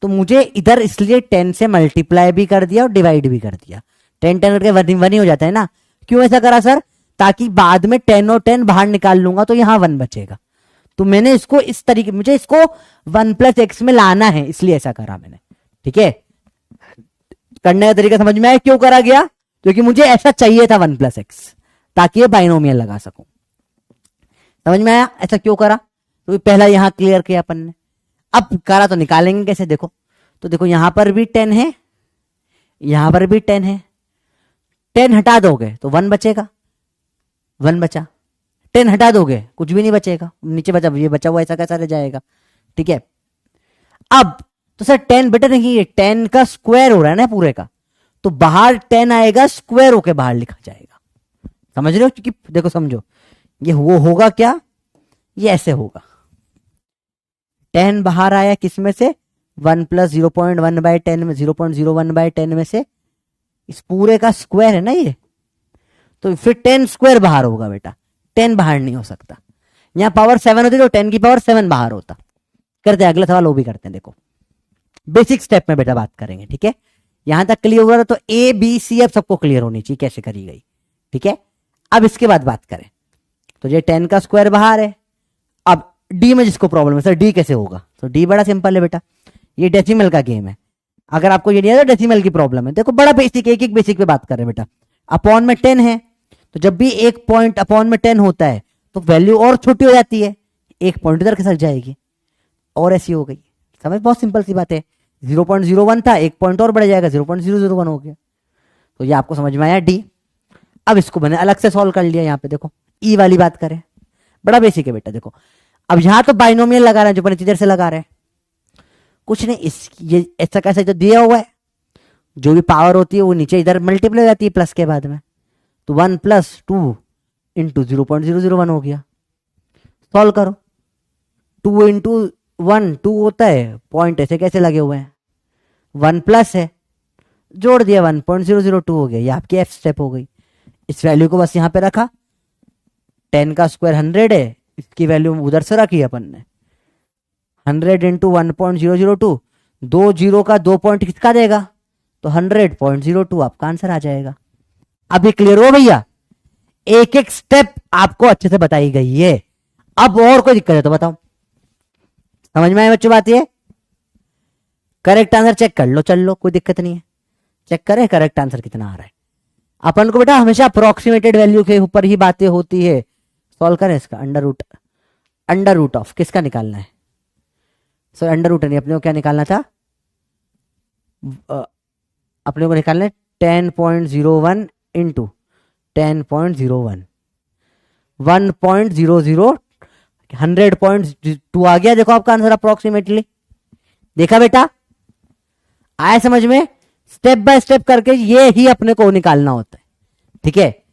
तो मुझे इधर इसलिए 10 से मल्टीप्लाई भी कर दिया और डिवाइड भी कर दिया। 10 10 करके 1 ही हो जाता है ना। क्यों ऐसा करा सर, ताकि बाद में 10 और 10 बाहर निकाल लूंगा तो यहां 1 बचेगा। तो मैंने इसको इस तरीके, मुझे इसको 1 प्लस एक्स में लाना है, इसलिए ऐसा करा मैंने। ठीक है, करने का तरीका समझ में आया क्यों करा गया, क्योंकि मुझे ऐसा चाहिए था 1 प्लस एक्स, ताकि ये बाइनोमियल लगा सकूं। समझ में आया ऐसा क्यों करा, तो पहला यहां क्लियर किया अपन ने। अब करा तो निकालेंगे कैसे, देखो तो देखो यहां पर भी 10 है, यहां पर भी 10 है, 10 हटा दोगे तो 1 बचेगा, 1 बचा, 10 हटा दोगे कुछ भी नहीं बचेगा, नीचे बचा, ये बचा हुआ ऐसा कैसा रह जाएगा। ठीक है, अब तो सर 10 बेटा नहीं, ये 10 का स्क्वायर हो रहा है ना पूरे का, तो बाहर 10 आएगा, स्क्वायर होके बाहर लिखा जाएगा। समझ रहे हो, क्योंकि देखो समझो, ये वो होगा क्या, ये ऐसे होगा, 10 बाहर आया किसमें से, 1 प्लस 0.1 बाय 10 में, 0.01 बाय 10 में से, इस पूरे का स्क्वायर है ना ये, तो फिर 10 स्क्वायर बाहर होगा बेटा, 10 बाहर नहीं हो सकता। यहां पावर 7 होती तो 10 की पावर 7 बाहर होता। करते हैं अगला सवाल, वो भी करते हैं। देखो बेसिक स्टेप में बेटा बात करेंगे। ठीक है, यहां तक क्लियर हुआ, तो ए बी सी अब सबको क्लियर होनी चाहिए कैसे करी गई। ठीक है, अब इसके बाद बात करें, तो ये 10 का स्क्वायर बाहर है। अब डी में जिसको प्रॉब्लम है, सर डी कैसे होगा, तो डी बड़ा सिंपल है बेटा, ये डेसिमल का गेम है। अगर आपको ये नहीं आता डेसिमल की प्रॉब्लम है, देखो बड़ा बेसिक, एक एक बेसिक पे बात कर रहे हैं बेटा। अपॉन में 10 है, तो जब भी एक पॉइंट अपॉन में 10 होता है तो वैल्यू और छोटी हो जाती है, एक पॉइंट इधर के साथ जाएगी और ऐसी हो गई। समझ, बहुत सिंपल सी बात है। 0.01 था, एक पॉइंट और बढ़ जाएगा, 0.001 हो गया। तो ये आपको समझ में आया डी। अब इसको मैंने अलग से सॉल्व कर लिया। यहाँ पे देखो ई वाली बात करें, बड़ा बेसिक है बेटा। देखो अब यहां तो बाइनोमियल लगा रहे हैं, जो अपन इधर से लगा रहे हैं, कुछ नहीं, इस ये ऐसा कैसे जो दिया हुआ है, जो भी पावर होती है वो नीचे इधर मल्टीप्लाई हो जाती है प्लस के बाद में, तो 1 + 2 इंटू 0.001 हो गया। सॉल्व करो, 2 इंटू 1 2 होता है, पॉइंट ऐसे कैसे लगे हुए हैं, 1 प्लस है, जोड़ दिया 1.002 हो गया, ये आपकी एफ स्टेप हो गई। इस वैल्यू को बस यहां पे रखा, 10 का स्क्वायर 100 है, इसकी वैल्यू उधर से रखी अपन ने, 100 इंटू 1.002, 2 जीरो का 2 पॉइंट किसका देगा, तो 100.02 आपका आंसर आ जाएगा। अब ये क्लियर हो भैया, एक एक स्टेप आपको अच्छे से बताई गई है। अब और कोई दिक्कत है तो बताओ, समझ में आए बच्चों बात ये? करेक्ट आंसर चेक कर लो, चल लो, कोई दिक्कत नहीं है, चेक करें करेक्ट आंसर कितना आ रहा है। अपन को बेटा हमेशा अप्रोक्सीमेटेड वैल्यू के ऊपर ही बातें होती है। सॉल्व करें इसका, अंडर रूट ऑफ किसका निकालना है, सर अंडर रूट नहीं, अपने को क्या निकालना था, अपने को निकालना है 10.01 इंटू 10.01, 1.00, 100.2 आ गया। देखो आपका आंसर अप्रोक्सीमेटली, देखा बेटा, आया समझ में? स्टेप बाय स्टेप करके ये ही अपने को निकालना होता है, ठीक है।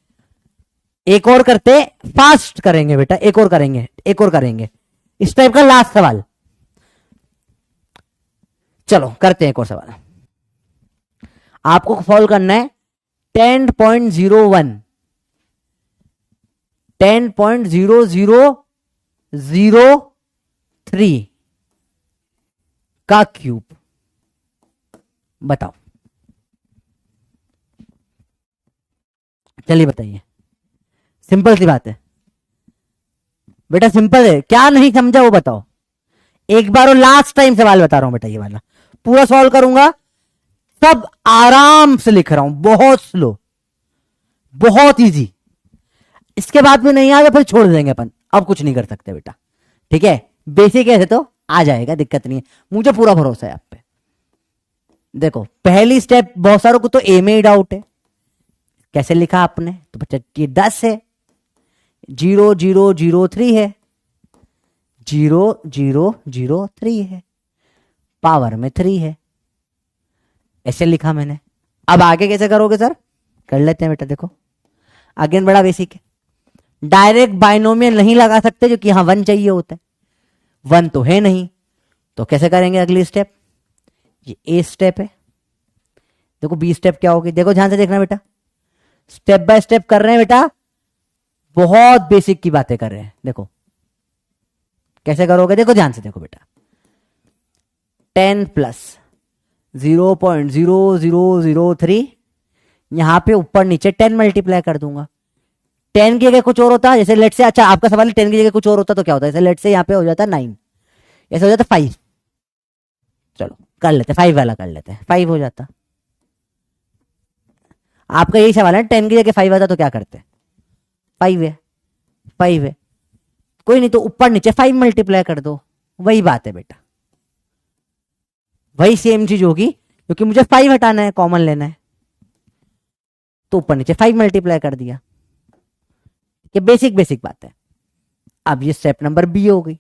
एक और करते, फास्ट करेंगे बेटा, एक और करेंगे इस टाइप का लास्ट सवाल। चलो करते हैं एक और सवाल। आपको सॉल्व करना है 10.01, 10.0003 का क्यूब, बताओ, चलिए बताइए। सिंपल सी बात है बेटा, सिंपल है, क्या नहीं समझा वो बताओ एक बार, और लास्ट टाइम सवाल बता रहा हूं बेटा, ये वाला पूरा सॉल्व करूंगा, सब आराम से लिख रहा हूं, बहुत स्लो, बहुत इजी। इसके बाद में नहीं आ गया फिर छोड़ देंगे अपन, अब कुछ नहीं कर सकते बेटा, ठीक है। बेसिक ऐसे तो आ जाएगा, दिक्कत नहीं है, मुझे पूरा भरोसा है आप पे। देखो पहली स्टेप, बहुत सारों को तो ए में ही डाउट है, कैसे लिखा आपने, तो बच्चा ये 10 है, 0003 है, 0003 है, पावर में 3 है, ऐसे लिखा मैंने। अब आगे कैसे करोगे सर, कर लेते हैं बेटा। देखो अगेन बड़ा बेसिक है, डायरेक्ट बाइनोमियल नहीं लगा सकते क्योंकि यहां 1 चाहिए होता है, 1 तो है नहीं, तो कैसे करेंगे अगली स्टेप, ये ए स्टेप है। देखो बी स्टेप क्या होगी, देखो ध्यान से देखना बेटा, स्टेप बाय स्टेप कर रहे हैं बेटा, बहुत बेसिक की बातें कर रहे हैं। देखो कैसे करोगे, देखो ध्यान से देखो बेटा, 10 + 0.0003, यहां पे ऊपर नीचे 10 मल्टीप्लाई कर दूंगा। 10 की जगह कुछ और होता है, जैसे लेट से, अच्छा आपका सवाल है 10 की जगह कुछ और होता तो क्या होता है, जैसे लेट से यहां पे हो जाता 9, ऐसे हो जाता 5, चलो कर लेते 5 वाला कर लेते हैं, 5 हो जाता। आपका यही सवाल है, 10 की जगह 5 आता तो क्या करते, 5 है, 5 है, कोई नहीं तो ऊपर नीचे 5 मल्टीप्लाई कर दो, वही बात है बेटा, वही सेम चीज होगी, क्योंकि मुझे 5 हटाना है, कॉमन लेना है, तो ऊपर नीचे 5 मल्टीप्लाई कर दिया, ये बेसिक बेसिक बात है। अब ये स्टेप नंबर बी हो गई,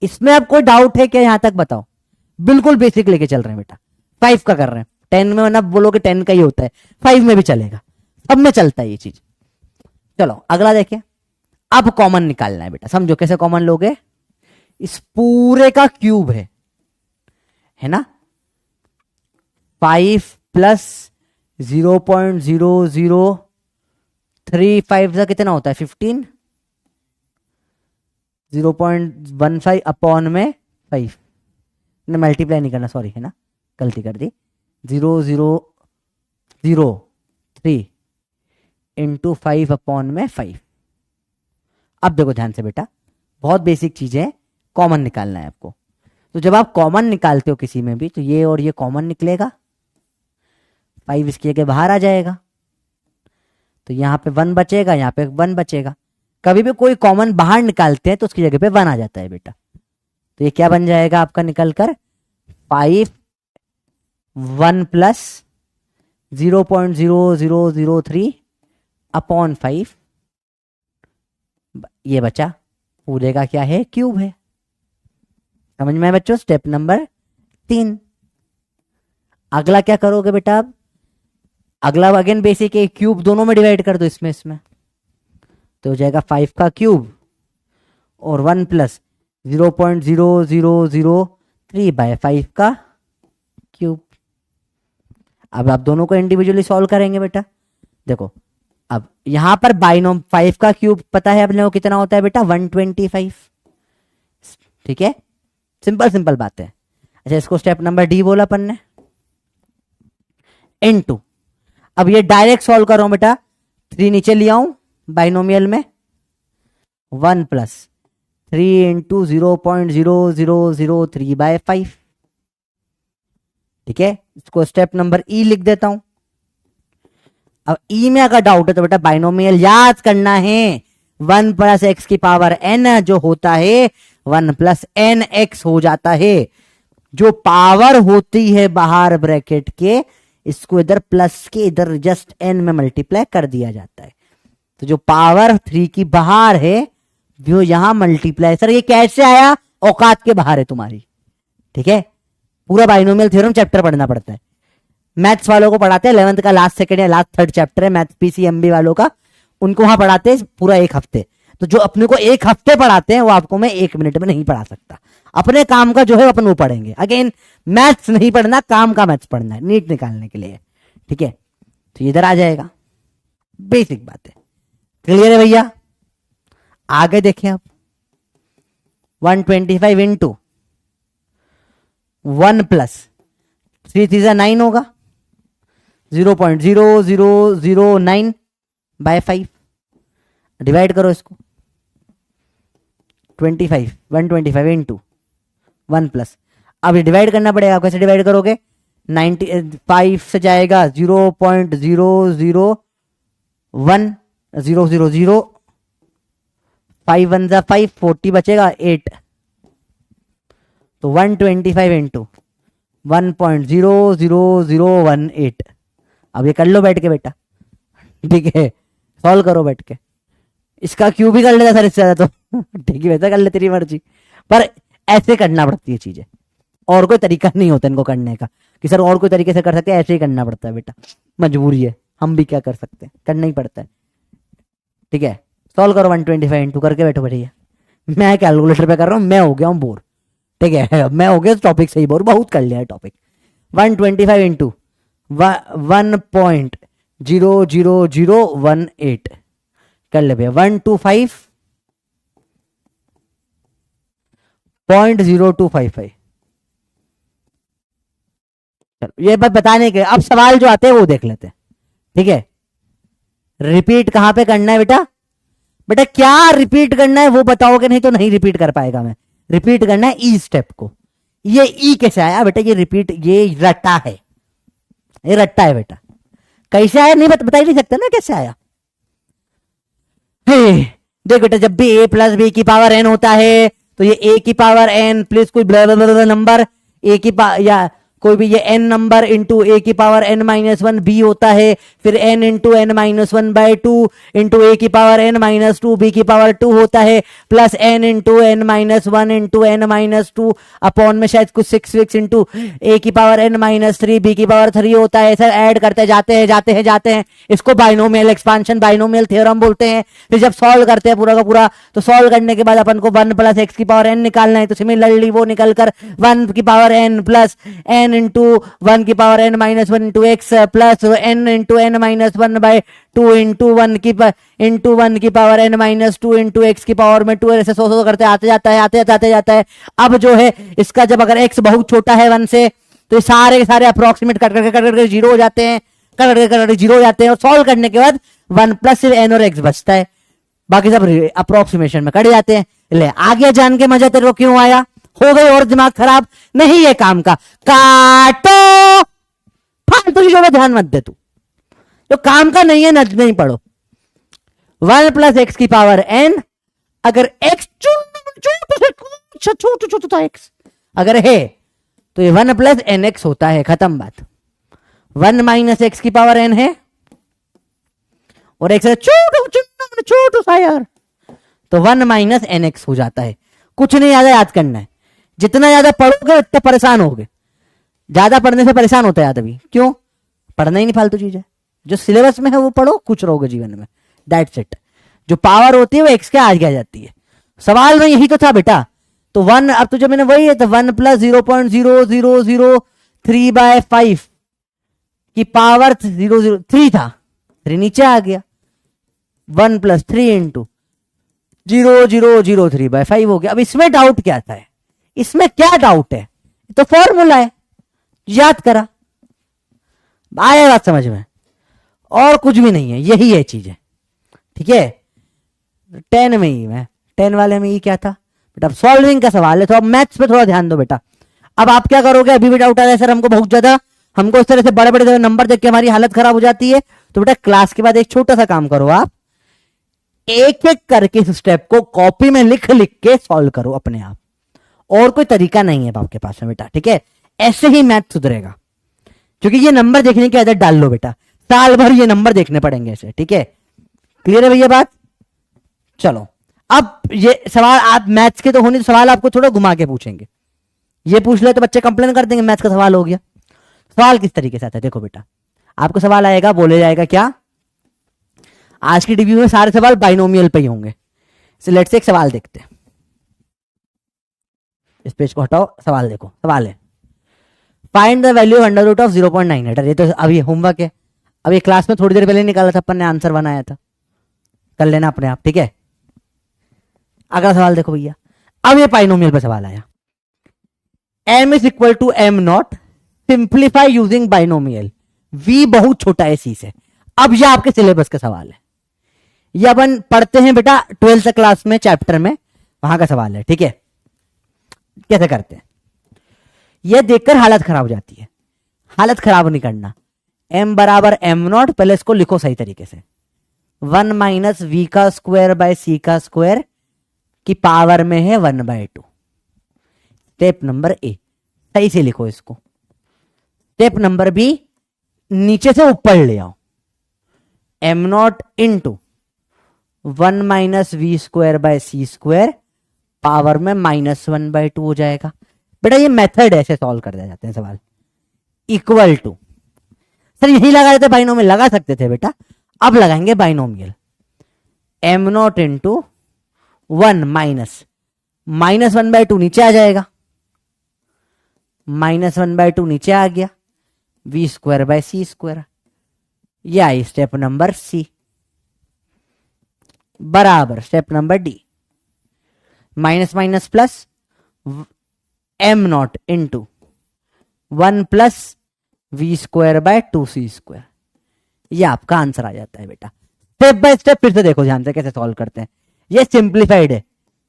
इसमें अब कोई डाउट है क्या, यहां तक बताओ, बिल्कुल बेसिक लेके चल रहे हैं बेटा, 5 का कर रहे हैं, 10 में ना बोलोगे 10 का ही होता है, 5 में भी चलेगा, सब में चलता है ये चीज। चलो अगला देखिए, अब कॉमन निकालना है बेटा, समझो कैसे कॉमन लोगे, इस पूरे का क्यूब है ना, 5 + 0.0035 का कितना होता है 15, 0.15 अपॉन में 5, मल्टीप्लाई नहीं करना, सॉरी है ना, गलती कर दी, 0003 इंटू 5 अपॉन में 5। अब देखो ध्यान से बेटा, बहुत बेसिक चीजें, कॉमन निकालना है आपको, तो जब आप कॉमन निकालते हो किसी में भी, तो ये और ये कॉमन निकलेगा, 5 इसकी जगह बाहर आ जाएगा, तो यहां पे 1 बचेगा, यहां पे 1 बचेगा। कभी भी कोई कॉमन बाहर निकालते हैं तो उसकी जगह पे 1 आ जाता है बेटा, तो ये क्या बन जाएगा आपका निकलकर 5 1 + 0.0003 अपॉन 5, ये बचा, पूरे का क्या है, क्यूब है। समझ में आया बच्चों? Step number 3। अगला क्या करोगे बेटा? अब अगला अगेन बेसिक है, क्यूब दोनों में डिवाइड कर दो, इसमें तो हो जाएगा 5 का क्यूब और 1 प्लस 0.0003/5 का क्यूब। अब आप दोनों को इंडिविजुअली सॉल्व करेंगे बेटा। देखो अब यहां पर बाइनोम 5 का क्यूब पता है अपने को कितना होता है बेटा? 125। ठीक है, सिंपल सिंपल बात है। अच्छा, इसको स्टेप नंबर डी बोला अपन ने, इनटू। अब ये डायरेक्ट सॉल्व कर रहा हूं बेटा, 3 नीचे ले आऊं बाइनोमियल में, 1 प्लस 3 इंटू 0.0003/5। ठीक है, इसको स्टेप नंबर ई लिख देता हूं। अब ई में अगर डाउट है तो बेटा बाइनोमियल याद करना है, 1 प्लस एक्स की पावर n जो होता है 1 प्लस एन एक्स हो जाता है। जो पावर होती है बाहर ब्रैकेट के, इसको इधर प्लस के इधर जस्ट n में मल्टीप्लाई कर दिया जाता है। तो जो पावर 3 की बाहर है वो यहां मल्टीप्लाई। सर ये कैसे आया? औकात के बाहर है तुम्हारी। ठीक है, पूरा बाइनोमियल थ्योरम चैप्टर पढ़ना पड़ता है। मैथ्स वालों को पढ़ाते हैं 11th का लास्ट सेकंड या लास्ट थर्ड चैप्टर है मैथ्स पीसीएमबी वालों का, उनको वहां पढ़ाते हैं पूरा 1 हफ्ते। तो जो अपने को 1 हफ्ते पढ़ाते हैं वो आपको मैं 1 मिनट में नहीं पढ़ा सकता। अपने काम का जो है अपन वो पढ़ेंगे। अगेन मैथ्स नहीं पढ़ना, काम का मैथ्स पढ़ना है नीट निकालने के लिए। ठीक है, तो इधर आ जाएगा, बेसिक बात है। क्लियर है भैया? आगे देखें आप, 125 इंटू 1 प्लस 3 3 9 होगा, 0.0009/5। डिवाइड करो इसको, 125 इंटू 1 प्लस। अब ये डिवाइड करना पड़ेगा। कैसे डिवाइड करोगे? 95 से जाएगा 0.00100, 5 1 जा 5, 40 बचेगा 8। तो 125 इंटू 1.00018। अब ये कर लो बैठ के बेटा। ठीक है, सॉल्व करो बैठ के। इसका क्यूब भी कर लेता सर इससे ज्यादा तो ठीक है, वैसा कर ले, तेरी मर्जी। पर ऐसे करना पड़ती है चीजें, और कोई तरीका नहीं होता इनको करने का कि सर और कोई तरीके से कर सकते हैं। ऐसे ही करना पड़ता है बेटा, मजबूरी है, हम भी क्या कर सकते हैं, करना ही पड़ता है। ठीक है, सॉल्व करो 125 इंटू करके बैठो भैया। मैं कैलकुलेटर पे कर रहा हूँ, मैं हो गया हूँ बोर। ठीक है, मैं हो गया टॉपिक से ही बोर, बहुत कर लिया है टॉपिक। 125 इंटू 1.00018 कर ले भैया, 125.0255। चलो ये बात बताने के, अब सवाल जो आते हैं वो देख लेते हैं। ठीक है, रिपीट कहां पे करना है बेटा? बेटा क्या रिपीट करना है वो बताओगे, नहीं तो नहीं रिपीट कर पाएगा मैं। रिपीट करना है ई स्टेप को। ये ई कैसे आया बेटा? ये रिपीट, ये रट्टा है, ये रट्टा है बेटा। कैसे आया नहीं बता ही नहीं सकते ना कैसे आया। देख बेटा, जब भी a प्लस बी की पावर n होता है तो ये a की पावर n प्लस कोई नंबर a की या कोई भी ये n नंबर इंटू a की पावर n-1 b होता है, फिर n into n-1/2 into a की पावर n-2 b की पावर 2 होता है, plus n into n-1 into n-2 upon में शायद कुछ 6 इंटू a की पावर n-3 b की पावर 3 होता है। सर ऐड करते जाते हैं। इसको बाइनोमियल एक्सपांशन, बाइनोमियल थ्योरम बोलते हैं। फिर जब सॉल्व करते हैं पूरा का पूरा, तो सॉल्व करने के बाद अपन को 1 प्लस एक्स की पावर n निकालना है। तो सिमिलरली वो निकलकर 1 की power n plus n into 1 की power n-1 into x plus n into n-1/2 into 1 की पावर n-2 इंटू एक्स की पावर में 2 ऐसे 100 करते आते जाता है। अब जो है इसका जब अगर x बहुत छोटा है 1 से, तो ये सारे के सारे अप्रोक्सीमेट कट करके जीरो हो जाते हैं, जीरो हो जाते हैं। और सॉल्व करने के बाद 1 प्लस सिर्फ n और x बचता है, बाकी सब अप्रोक्सीमेशन में कट जाते हैं। ले आगे जान के मजा तेरे को क्यों आया? हो गई और दिमाग खराब नहीं है काम का, काटो। फालतू चीजों में ध्यान मत दे तू, जो काम का नहीं है नहीं पढ़ो। 1 प्लस एक्स की पावर n, अगर x छोटा एक्स अगर है तो ये 1 प्लस एन एक्स होता है, खत्म बात। 1 माइनस एक्स की पावर n है और एक्स छोटू सा यार, तो 1 माइनस एन एक्स हो जाता है। कुछ नहीं ज्यादा याद करना है, जितना ज्यादा पढ़ोगे उतने परेशान होगे। ज्यादा पढ़ने से परेशान होता है आदमी, क्यों? पढ़ना ही नहीं, फालतू चीज है। जो सिलेबस में है वो पढ़ो, कुछ रहोगे जीवन में, दैट्स इट। जो पावर होती है वो एक्स के आगे आ जाती है। सवाल में यही तो था बेटा। तो 1, अब तुझे मैंने वही है, तो 1 प्लस 0.0003/5 की पावर 003 था, 3 नीचे आ गया। 1 प्लस 3 इंटू 0003/5 हो गया। अब इसमें डाउट क्या था? इसमें क्या डाउट है? तो फॉर्मूला है, याद करा, आया बात समझ में? और कुछ भी नहीं है, यही है चीजें, ठीक है। 10 में ही, मैं 10 वाले में ही क्या था बेटा? सॉल्विंग का सवाल है, तो अब मैथ्स पे थोड़ा ध्यान दो बेटा। अब आप क्या करोगे? अभी भी डाउट आ रहा है सर हमको बहुत ज्यादा, हमको इस तरह से बड़े बड़े नंबर देख के हमारी हालत खराब हो जाती है। तो बेटा क्लास के बाद एक छोटा सा काम करो, आप एक एक करके इस स्टेप को कॉपी में लिख लिख के सॉल्व करो अपने आप। और कोई तरीका नहीं है आपके पास में बेटा, ठीक है। ऐसे ही मैथ सुधरेगा, क्योंकि ये नंबर देखने की आदत डाल लो बेटा, साल भर ये नंबर देखने पड़ेंगे ऐसे, ठीक है। क्लियर है भैया बात? चलो अब ये सवाल, आप मैथ्स के तो होने, सवाल आपको थोड़ा घुमा के पूछेंगे। ये पूछ ले तो बच्चे कंप्लेन कर देंगे मैथ्स का सवाल हो गया। सवाल किस तरीके से आता है देखो बेटा, आपको सवाल आएगा, बोले जाएगा क्या, आज की डिग्री में सारे सवाल बाइनोमियल पे ही होंगे। लेट्स से एक सवाल देखते हैं, इस पेज को हटाओ, सवाल देखो। सवाल है find the value under root of 0.9। ये तो अब ये होमवर्क है, अब ये क्लास में थोड़ी देर पहले निकाला था अपन ने, आंसर बनाया था, कर लेना अपने आप, ठीक है। अगला सवाल देखो भैया, अब ये बाइनोमियल पे सवाल आया, m is equal to m naught, simplify using binomial, v बहुत छोटा है c से। अब ये आपके सिलेबस का सवाल है, ये अपन पढ़ते हैं बेटा 12th क्लास में, चैप्टर में, वहां का सवाल है, ठीक है। कैसे करते हैं, यह देखकर हालत खराब हो जाती है, हालत खराब नहीं करना। m बराबर m नॉट, पहले इसको लिखो सही तरीके से, 1 माइनस v का स्क्वायर बाय c का स्क्वायर की पावर में है 1/2। स्टेप नंबर ए, सही से लिखो इसको। स्टेप नंबर बी, नीचे से ऊपर ले आओ, m naught into 1 minus we square by C square power में -1/2 हो जाएगा। बेटा ये मेथड ऐसे सॉल्व कर दिया जाते हैं सवाल। इक्वल टू, सर यही लगा देते बाइनोमियल, लगा सकते थे बेटा, अब लगाएंगे binomial. m naught into 1 minus -1/2 नीचे आ जाएगा, -1/2 नीचे आ गया, v square by C square, या स्टेप नंबर सी बराबर step number d, minus minus plus m naught into 1 plus v square by 2c square, ये आपका आंसर आ जाता है बेटा। स्टेप बाय स्टेप फिर से देखो ध्यान से कैसे सॉल्व करते हैं, ये सिंप्लीफाइड है,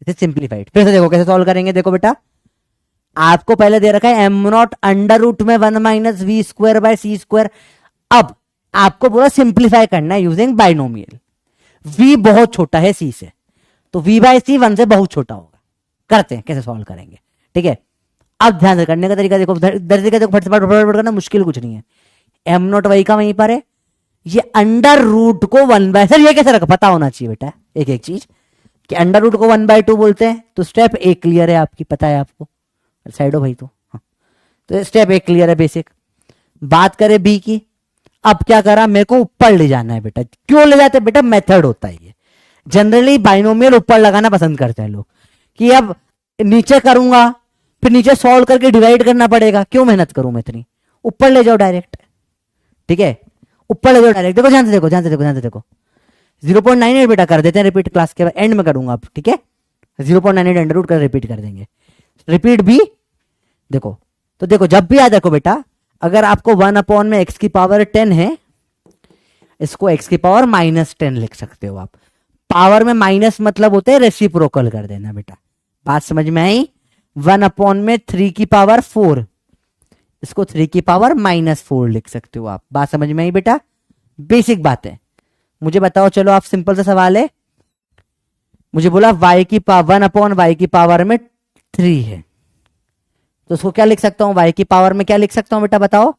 सिंप्लीफाइड फिर से देखो कैसे सॉल्व करेंगे। देखो बेटा आपको पहले दे रखा है m नॉट अंडर रूट में 1 minus we square by C square. अब आपको पूरा सिंप्लीफाई करना है यूजिंग बाइनोमियल। v बहुत छोटा है c से, तो v बाय सी 1 से बहुत छोटा होगा। करते हैं कैसे सॉल्व करेंगे, ठीक है। अब ध्यान से करने का तरीका देखो, तरीका देखो, फटाफट करना, मुश्किल कुछ नहीं है। m नॉट वही का वहीं पर है, ये अंडर रूट को 1/, सर ये कैसे रखा, पता होना चाहिए बेटा एक एक चीज, कि अंडर रूट को 1/2 बोलते हैं। तो स्टेप ए क्लियर है आपकी, पता है आपको, साइड हो भाई तो हाँ। तो स्टेप ए क्लियर है बेसिक। बात करें बी की, अब क्या करा, मेरे को ऊपर ले जाना है बेटा। क्यों ले जाते हैं बेटा, मेथड होता है ये, जनरली बाइनोमियल ऊपर लगाना पसंद करते हैं लोग, कि अब नीचे करूंगा फिर नीचे सॉल्व करके डिवाइड करना पड़ेगा, क्यों मेहनत करूं मैं इतनी, ऊपर ले जाओ डायरेक्ट, ठीक है। ऊपर ले जाओ डायरेक्ट। देखो ध्यान से देखो, ध्यान से देखो, ध्यान से देखो, 0.98 बेटा कर देते हैं रिपीट, क्लास के एंड में करूंगा अब, ठीक है। 0.98 अंडर रूट कर रिपीट कर देंगे, रिपीट भी देखो। तो देखो जब भी याद रखो बेटा, अगर आपको 1 में x की पावर 10 है, इसको x की पावर -10 लिख सकते हो आप। पावर में माइनस मतलब होते हैं रेसिप्रोकल कर देना बेटा, बात समझ में आई। 1 में 3 की पावर 4, इसको 3 की पावर -4 लिख सकते हो आप, बात समझ में आई बेटा, बेसिक बात है। मुझे बताओ, चलो आप सिंपल सा सवाल है, मुझे बोला y की पावर 1/y की पावर में 3 है, तो उसको क्या लिख सकता हूं, y की पावर में क्या लिख सकता हूं बेटा, बताओ।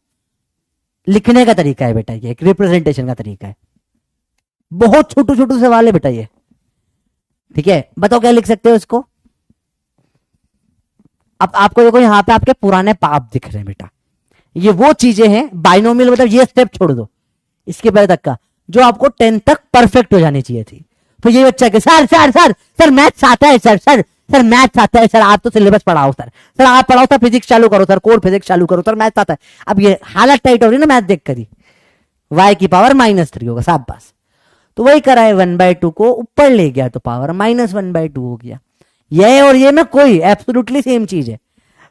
लिखने का तरीका है बेटा, ये एक रिप्रेजेंटेशन का तरीका है, बहुत छोटू छोटू सवाल है बेटा ये, ठीक है, बताओ क्या लिख सकते हो इसको। अब आपको देखो यहाँ पे आपके पुराने पाप दिख रहे हैं बेटा, ये वो चीजें हैं बाइनोमियल, मतलब ये स्टेप छोड़ दो, इसके पहले तक का जो आपको 10 तक परफेक्ट हो जानी चाहिए थी। तो ये बच्चा के sir sir sir sir maths आता है सर, सर सर मैथ्स आता है सर, आप तो सिलेबस पढ़ाओ सर, सर आप पढ़ाओ सर, फिजिक्स चालू करो सर, कोर फिजिक्स चालू करो सर, मैथ्स आता है। अब ये हालत टाइट हो रही ना मैथ देख कर ही, y की पावर -3 होगा साफ पास। तो वही करा है, 1/2 को ऊपर ले गया तो पावर -1/2 हो गया। ये और ये में कोई एब्सोल्युटली सेम चीज है।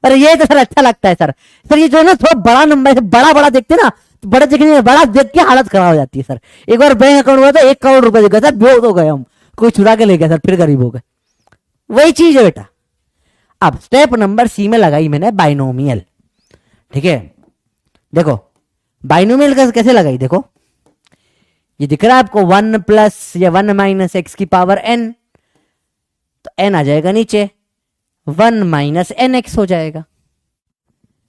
अरे ये तो सर अच्छा लगता है सर, सर ये जो है ना थोड़ा बड़ा नंबर है, बड़ा बड़ा देखते ना, तो बड़ा देखने बड़ा देख के हालत खराब हो जाती है सर। एक बार बैंक अकाउंट हुआ था 1 करोड़ रुपए दिख गया सर, बेहोश हो गए हम, कोई चुरा के ले गया सर, फिर गरीब हो गए। वही चीज है बेटा। अब स्टेप नंबर सी में लगाई मैंने बाइनोमियल, ठीक है। देखो बाइनोमियल कैसे लगाई, देखो ये दिख रहा है आपको 1 प्लस या 1 माइनस एक्स की पावर n, तो n आ जाएगा नीचे, 1 माइनस एन एक्स हो जाएगा।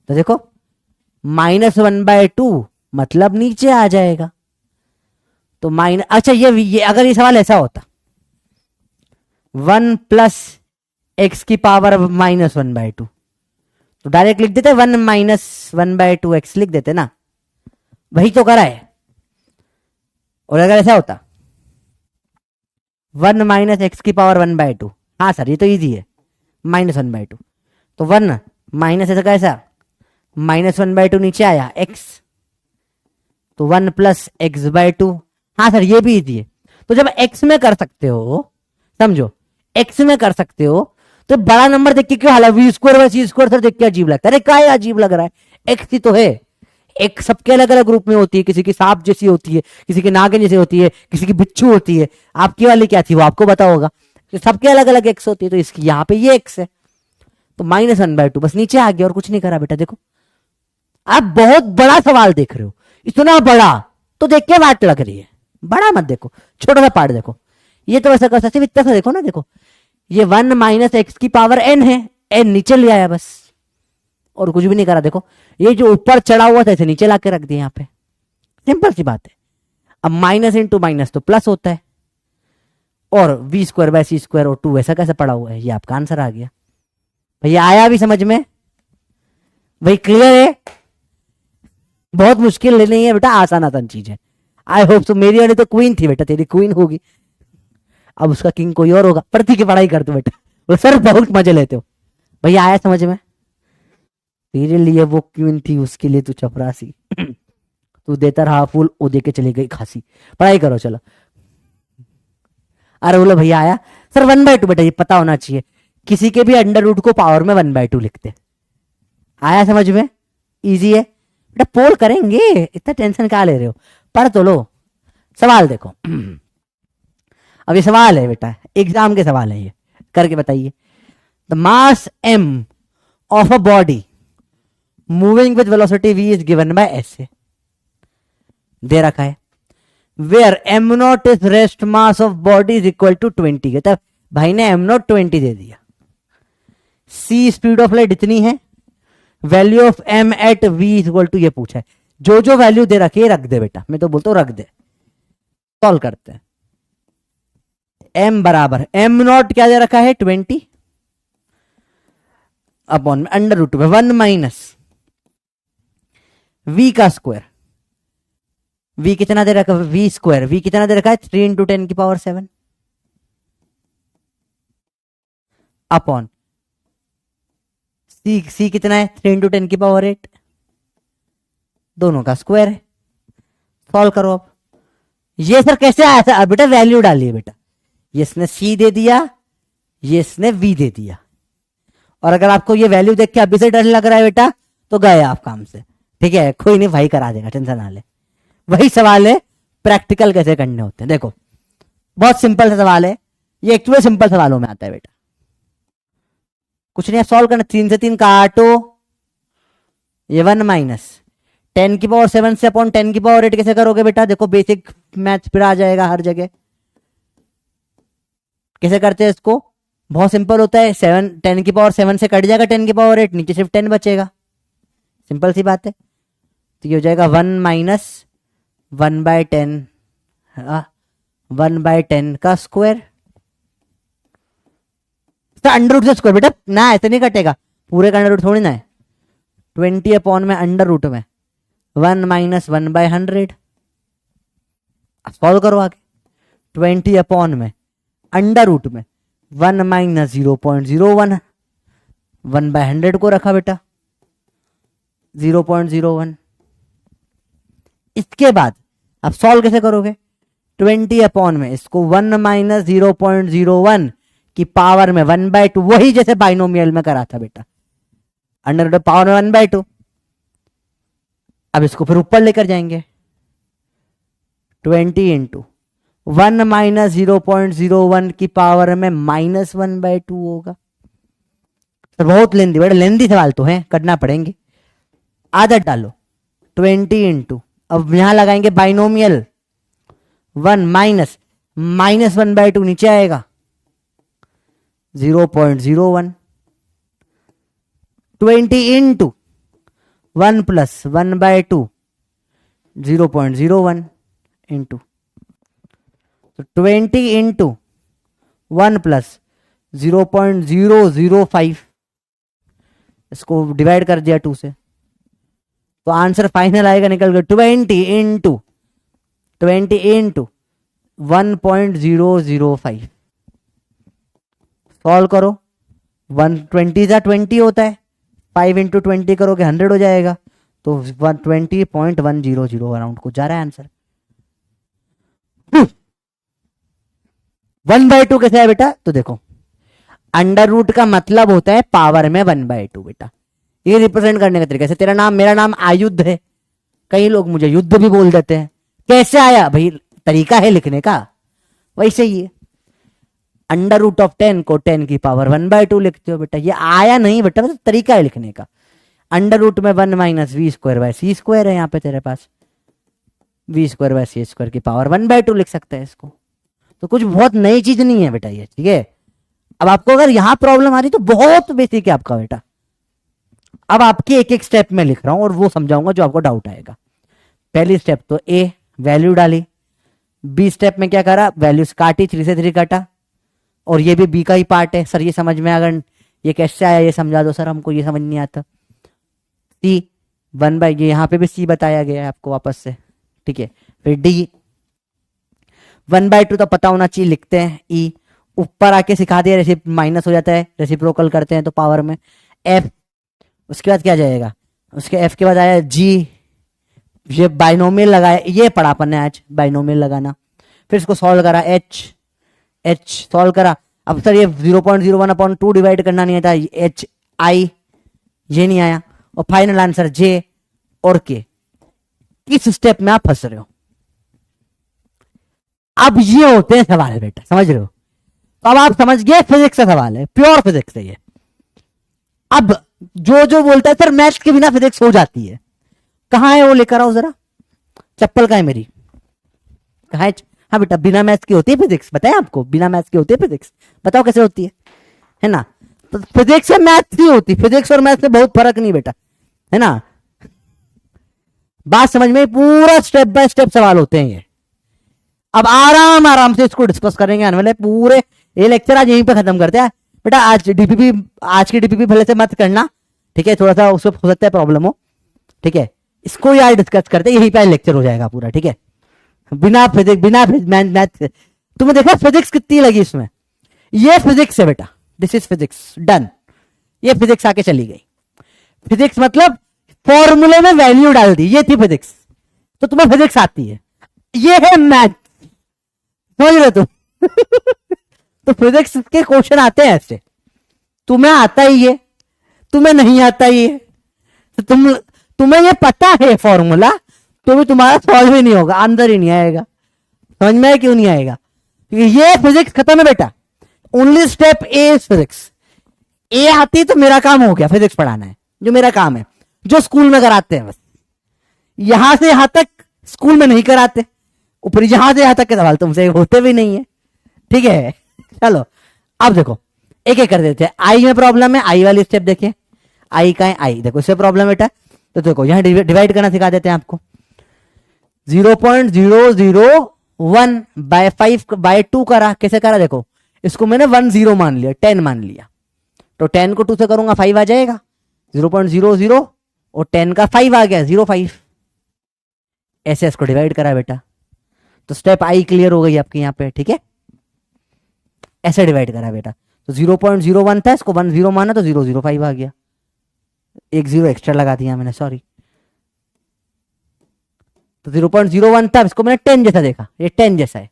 तो देखो -1/2 मतलब नीचे आ जाएगा, तो माइनस, अच्छा ये अगर ये सवाल ऐसा होता 1 प्लस एक्स की पावर -1/2, तो डायरेक्ट लिख देते 1 माइनस 1/2 एक्स लिख देते ना, वही तो करा है। और अगर ऐसा होता 1 माइनस एक्स की पावर 1/2, हाँ सर ये तो इजी है, -1/2, तो 1 माइनस ऐसा कैसा -1/2 नीचे आया x, तो 1 प्लस x/2, हाँ सर ये भी इजी है। तो जब x में कर सकते हो, समझो x में कर सकते हो, तो बड़ा नंबर देख के क्यों हाला, v² सर देख के अजीब लगता है। अरे क्या अजीब लग रहा है, x ही तो है। एक सबके अलग अलग ग्रुप में होती है, किसी की सांप जैसी होती है, किसी की नागिन जैसी होती है, किसी की बिच्छू होती है, आपकी वाली क्या थी वो आपको पता होगा, तो सबके अलग अलग एक्स होती है। तो इसकी यहाँ पे ये एक्स है, तो -1/2 बस नीचे आ गया और कुछ नहीं करा बेटा। देखो आप बहुत बड़ा सवाल देख रहे हो, इतना बड़ा तो देख के बात लग रही है, बड़ा मत देखो, छोटा सा पार्ट देखो। ये तो ऐसा कर सकते, इतना सा देखो ना, देखो ये 1 माइनस एक्स की पावर n है, n नीचे ले आया बस, और कुछ भी नहीं करा। देखो ये जो ऊपर चढ़ा हुआ था इसे नीचे लाके रख दिया यहाँ पे, सिंपल सी बात है। अब माइनस इंटू माइनस तो प्लस होता है, और v²/c² और 2 ऐसा कैसे पड़ा हुआ है, ये आपका आंसर आ गया भैया। आया भी समझ में भाई, क्लियर है। बहुत मुश्किल नहीं है बेटा, आसान आसान चीज है। I hope so. मेरी वाली तो क्वीन थी बेटा, तेरी क्वीन होगी, अब उसका किंग कोई और होगा। प्रति की पढ़ाई कर दो बेटा, वो सर बहुत मजे लेते हो भैया। आया समझ में, तेरे लिए वो क्वीन थी, उसके लिए तू चपरासी तू देता रहा फूल, वो दे के चली गई खांसी। पढ़ाई करो चलो। अरे बोलो भैया आया सर 1/2 बेटा, ये पता होना चाहिए, किसी के भी अंडर रूट को पावर में 1/2 लिखते। आया समझ में, इजी है बेटा, पोल करेंगे, इतना टेंशन क्या ले रहे हो, पढ़ तो लो। सवाल देखो अब ये सवाल है बेटा, एग्जाम के सवाल है, ये करके बताइए। The mass m of a body moving with velocity v is given by ऐसे दे रखा है, where m0 is rest mass of body is equal to 20। कहता भाई ने m0 20 दे दिया, c स्पीड ऑफ लाइट इतनी है, value of m at v is equal to, ये पूछा है। जो जो वैल्यू दे रखी है रख दे बेटा, मैं तो बोलता हूं रख दे। सॉल्व करते हैं। m बराबर m0 क्या दे रखा है 20 अपॉन अंडर रूट में 1 माइनस v का स्क्वायर, v कितना दे रखा है v², v कितना दे रखा है 3 इंटू 10 की पावर 7 अपॉन c कितना है 3 इंटू 10 की पावर 8, दोनों का स्क्वायर है। सॉल्व करो अब। ये सर कैसे आया था, बेटा वैल्यू डालिए बेटा, ये इसने c दे दिया, ये इसने v दे दिया, और अगर आपको ये वैल्यू देख के अभी से डर लग रहा है बेटा, तो गए आप काम से, ठीक है। कोई नहीं भाई करा देगा, टेंशन ना ले। वही सवाल है प्रैक्टिकल कैसे करने होते हैं। देखो बहुत सिंपल सा सवाल है, ये एक्चुअली सिंपल सवालों में आता है बेटा, कुछ नहीं सॉल्व करना। 3 से 3 काटो, ये 1 माइनस 10 की पावर 7 से अपॉन 10 की पावर 8 कैसे करोगे बेटा, देखो बेसिक मैथ फिर आ जाएगा हर जगह। कैसे करते हैं इसको, बहुत सिंपल होता है, 10 की पावर 7 से कट जाएगा 10 की पावर 8, नीचे सिर्फ 10 बचेगा, सिंपल सी बात है। तो ये हो जाएगा 1 माइनस 1/10, 1/10 का स्क्वायर तो अंडर रूट से स्क्वायर बेटा ना, ऐसे नहीं कटेगा, पूरे का अंडर रूट थोड़ी ना है। 20 अपॉन में अंडर रूट में 1 माइनस 1/100, सॉल्व करो आगे। 20 अपॉन में अंडर रूट में 1 माइनस 0.01, 1/100 को रखा बेटा 0.01। इसके बाद अब सॉल्व कैसे करोगे? 20 अपॉन में इसको 1 माइनस 0.01 की पावर में 1/2, वही जैसे बाइनोमियल में करा था बेटा, अंडर रूट पावर में 1/2। अब इसको फिर ऊपर लेकर जाएंगे, 20 इंटू 1 माइनस 0.01 की पावर में माइनस 1/2 होगा। तो बहुत लेंदी बेटा, लेंदी सवाल तो है, करना पड़ेंगे। आदत डालो, 20 इंटू, अब यहां लगाएंगे बाइनोमियल, 1 माइनस 1/2 नीचे आएगा 0.01, 20 इंटू 1 प्लस 1/2 0.01 इंटू, तो 20 इंटू 1 प्लस 0.005, इसको डिवाइड कर दिया 2 से, तो आंसर फाइनल आएगा निकल गया 20 इंटू 1.005। सॉल्व करो, 120 का 20 होता है, 5 इंटू 20 करोगे 100 हो जाएगा, तो 120.100 अराउंड को जा रहा है आंसर। 1/2 कैसे है बेटा? तो देखो अंडर रूट का मतलब होता है पावर में 1/2 बेटा, ये रिप्रेजेंट करने का तरीका से। तेरा नाम मेरा नाम आयुध है, कई लोग मुझे युद्ध भी बोल देते हैं, कैसे आया भाई? तरीका है लिखने का, वैसे ही है। अंडर रूट ऑफ 10 को 10 की पावर 1/2 लिखते हो बेटा, ये आया नहीं बेटा, मतलब तरीका है लिखने का। अंडर रूट में 1 minus we square by C square है, यहाँ पे तेरे पास V square by C square की पावर 1/2 लिख सकते हैं इसको। तो कुछ बहुत नई चीज नहीं है बेटा ये, ठीक है। अब आपको अगर यहां प्रॉब्लम आ रही तो बहुत बेसिक है आपका बेटा। अब आपके एक एक स्टेप में लिख रहा हूं और वो समझाऊंगा जो आपको डाउट आएगा। पहली स्टेप तो ए वैल्यू डाली, बी स्टेप में क्या करा, वैल्यूज काटी, 3 से 3 काटा, और ये भी बी का ही पार्ट है। सर ये समझ में, अगर ये कैसे आया ये समझा दो सर, हमको ये समझ नहीं आता। सी 1/, ये यहां पे भी सी बताया गया है आपको वापस से, ठीक है। फिर डी 1/2 तो पता होना चाहिए, लिखते हैं। ई ऊपर आके सिखा दिया, माइनस हो जाता है, रेसिप्रोकल करते हैं तो पावर में। एफ, उसके बाद क्या जाएगा, उसके एफ के बाद आया जी, ये बाइनोमियल लगाया, ये पढ़ा अपन ने आज बाइनोमियल लगाना। फिर इसको सॉल्व करा, एच सॉल्व करा। अब सर ये 0.01/2 डिवाइड करना नहीं आता, एच आई ये नहीं आया, और फाइनल आंसर जे और के। किस स्टेप में आप फंस रहे हो? अब ये होते हैं सवाल बेटा, समझ रहे हो? तो अब आप समझ गए फिजिक्स का सवाल है, प्योर फिजिक्स है ये। अब जो बोलता है सर मैथ्स के बिना फिजिक्स हो जाती है, कहां है वो लेकर आओ जरा, चप्पल कहां है मेरी, कहां है? हाँ बेटा, बिना मैथ्स की होती है फिजिक्स, बताया आपको, बिना मैथ्स की होती है फिजिक्स, बताओ कैसे होती है ना? तो फिजिक्स में मैथ्स नहीं होती, फिजिक्स और मैथ्स में बहुत फर्क नहीं बेटा, है ना? बात समझ में, पूरा स्टेप बाय स्टेप सवाल होते हैं ये। अब आराम से इसको डिस्कस करेंगे आने वाले पूरे, ये लेक्चर आज यहीं पे खत्म करते हैं बेटा। आज की डीपीपी भले से मत करना, ठीक है, थोड़ा सा उसमें हो सकता है प्रॉब्लम हो, ठीक है। इसको यार डिस्कस करते हैं, यहीं पे लेक्चर हो जाएगा पूरा, ठीक है। बिना मैथ तुम्हें देखा फिजिक्स कितनी लगी इसमें, ये फिजिक्स है बेटा, दिस इज फिजिक्स, डन। ये फिजिक्स आके चली गई। फिजिक्स मतलब फॉर्मूले में वैल्यू डाल दी, ये थी फिजिक्स, तो तुम्हें फिजिक्स आती है। ये है मैथ, समझ रहे तुम? तो फिजिक्स के क्वेश्चन आते हैं ऐसे, तुम्हें आता ही है, तुम्हें नहीं आता ही है, तो तुम्हें ये पता है फॉर्मूला, तो भी तुम्हारा सॉल्व ही नहीं होगा, अंदर ही नहीं आएगा। समझ में क्यों नहीं आएगा? क्योंकि ये फिजिक्स खत्म है बेटा, only step A is physics. A आती तो मेरा काम हो गया, फिजिक्स पढ़ाना है, जो मेरा काम है, जो स्कूल में कराते हैं बस। यहां से यहां तक स्कूल में नहीं कराते, ऊपर यहां से यहां तक के सवाल तुमसे होते भी नहीं है, ठीक है। चलो अब देखो एक एक कर देते हैं। आई में प्रॉब्लम है, आई वाली स्टेप देखिए, आई का है, आई देखो इससे प्रॉब्लम बेटा, तो देखो यहां डिवाइड करना सिखा देते हैं आपको। 0.001/5/2 करा, कैसे करा देखो, इसको मैंने 10 मान लिया, 10 मान लिया, तो 10 को 2 से करूंगा 5 आ जाएगा, 0.00 और 10 का 5 आ गया 0.5। ऐसे इसको डिवाइड करा बेटा, तो स्टेप आई क्लियर हो गई आपकी यहाँ पे, ठीक है। ऐसे डिवाइड करा बेटा, तो 0.01 था, इसको 10 माना तो 0.05 आ गया, एक 0 एक्स्ट्रा लगा दिया मैंने, सॉरी। तो 0.01 था, इसको मैंने 10 जैसा देखा, ये 10 जैसा है,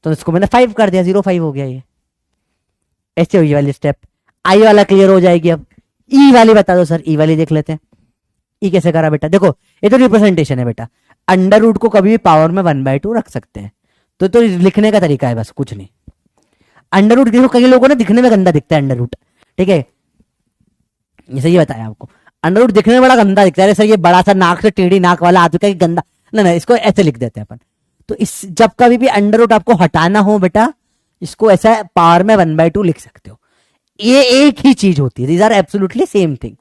तो इसको मैंने 5 कर दिया, 0.5 हो गया ये। ऐसे हुई वाली स्टेप। आई वाला क्लियर हो जाएगी। अब ई वाली बता दो सर, ई वाली देख लेते हैं। ई कैसे करा बेटा, देखो ये तो रिप्रेजेंटेशन है बेटा, अंडर रूट को कभी भी पावर में 1/2 रख सकते हैं, तो लिखने का तरीका है बस, कुछ नहीं। अंडर रूट देखो, कई लोगों ने दिखने में गंदा दिखता है अंडर रूट, ठीक है, जैसे ये बताया आपको, अंडर रूट दिखने में बड़ा गंदा दिखता है, सर ये बड़ा सा नाक से टेढ़ी नाक वाला आदमी का गंदा, ना इसको ऐसे लिख देते हैं अपन। तो इस जब कभी भी अंडर रूट आपको हटाना हो बेटा, इसको ऐसा पावर में 1/2 लिख सकते हो। ये एक ही चीज होती है, these are absolutely same thing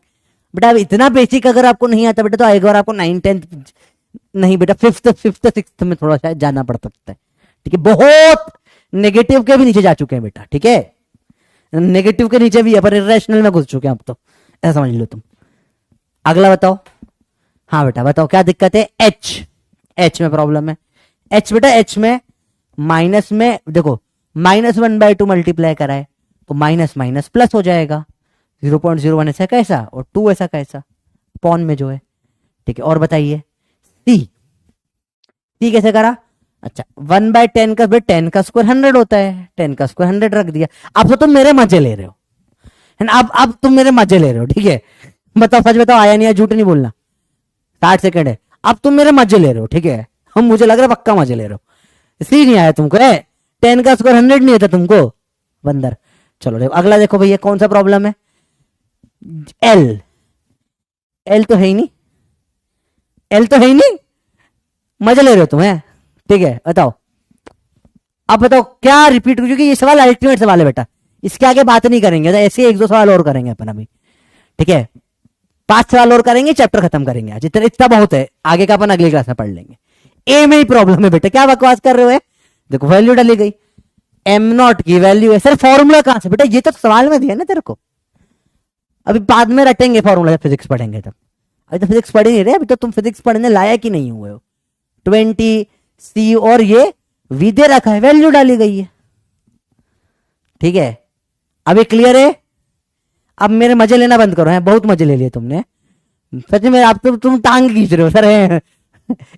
बेटा। अब इतना बेसिक अगर आपको नहीं आता बेटा, तो एक बार आपको 9th 10th नहीं बेटा, 5th 6th में थोड़ा सा जाना पड़ सकता है, ठीक है। बहुत नेगेटिव के भी नीचे जा चुके हैं बेटा, ठीक है, नेगेटिव के नीचे भी अपन इरेशनल में घुस चुके हैं अब तो, ऐसा समझ लो तुम। अगला बताओ, हाँ बेटा बताओ क्या दिक्कत है। एच में प्रॉब्लम है। एच बेटा, एच में माइनस में देखो, -1/2 मल्टीप्लाई करा है तो माइनस माइनस प्लस हो जाएगा, 0.01 ऐसा कैसा और 2 ऐसा कैसा, पॉन में जो है, ठीक है। और बताइए सी कैसे करा, अच्छा 1/10 का, 10 का स्क्वायर 100 होता है, 10 का स्क्वायर 100 रख दिया। अब तो तुम मेरे मजे ले रहे हो है ना, अब तुम मेरे मजे ले रहे हो, ठीक है। बताओ सच बताओ, आया नहीं आया, झूठ नहीं बोलना, 60 सेकंड है। अब तुम मेरे मजे ले रहे हो, ठीक है, हम मुझे लग रहा है पक्का मजे ले रहे हो। सी नहीं आया तुमको, 10 का स्क्वायर 100 नहीं आता तुमको बंदर। चलो देखो अगला, देखो भैया कौन सा प्रॉब्लम है। एल तो है ही नहीं, एल तो है ही नहीं, मजे ले रहे हो तुम, है ठीक है। बताओ अब बताओ क्या रिपीट, क्योंकि ये सवाल अल्टीमेट सवाल है बेटा, इसके आगे बात नहीं करेंगे, तो ऐसे 1-2 सवाल और करेंगे अपन अभी, ठीक है। 5 सवाल और करेंगे, चैप्टर खत्म करेंगे आज, इतना बहुत है, आगे का अपन अगली क्लास में पढ़ लेंगे। ए में ही प्रॉब्लम है बेटा, क्या बकवास कर रहे हो, देखो वैल्यू डाली गई, m0 की वैल्यू है, सर फॉर्मूला कहां से बेटा, ये तो सवाल में दिया ना तेरे को, अभी बाद में रटेंगे फॉर्मूला, फिजिक्स पढ़ेंगे तब, अभी तो फिजिक्स पढ़ नहीं रहे, अभी तो तुम फिजिक्स पढ़ने लायक ही नहीं हुए हो। 20 सी और ये वी दे रखा है, वैल्यू डाली गई है, ठीक है। अभी क्लियर है, अब मेरे मजे लेना बंद करो, है बहुत मजे ले लिए तुमने सच में, आप तो तुम टांग खींच रहे हो सर, है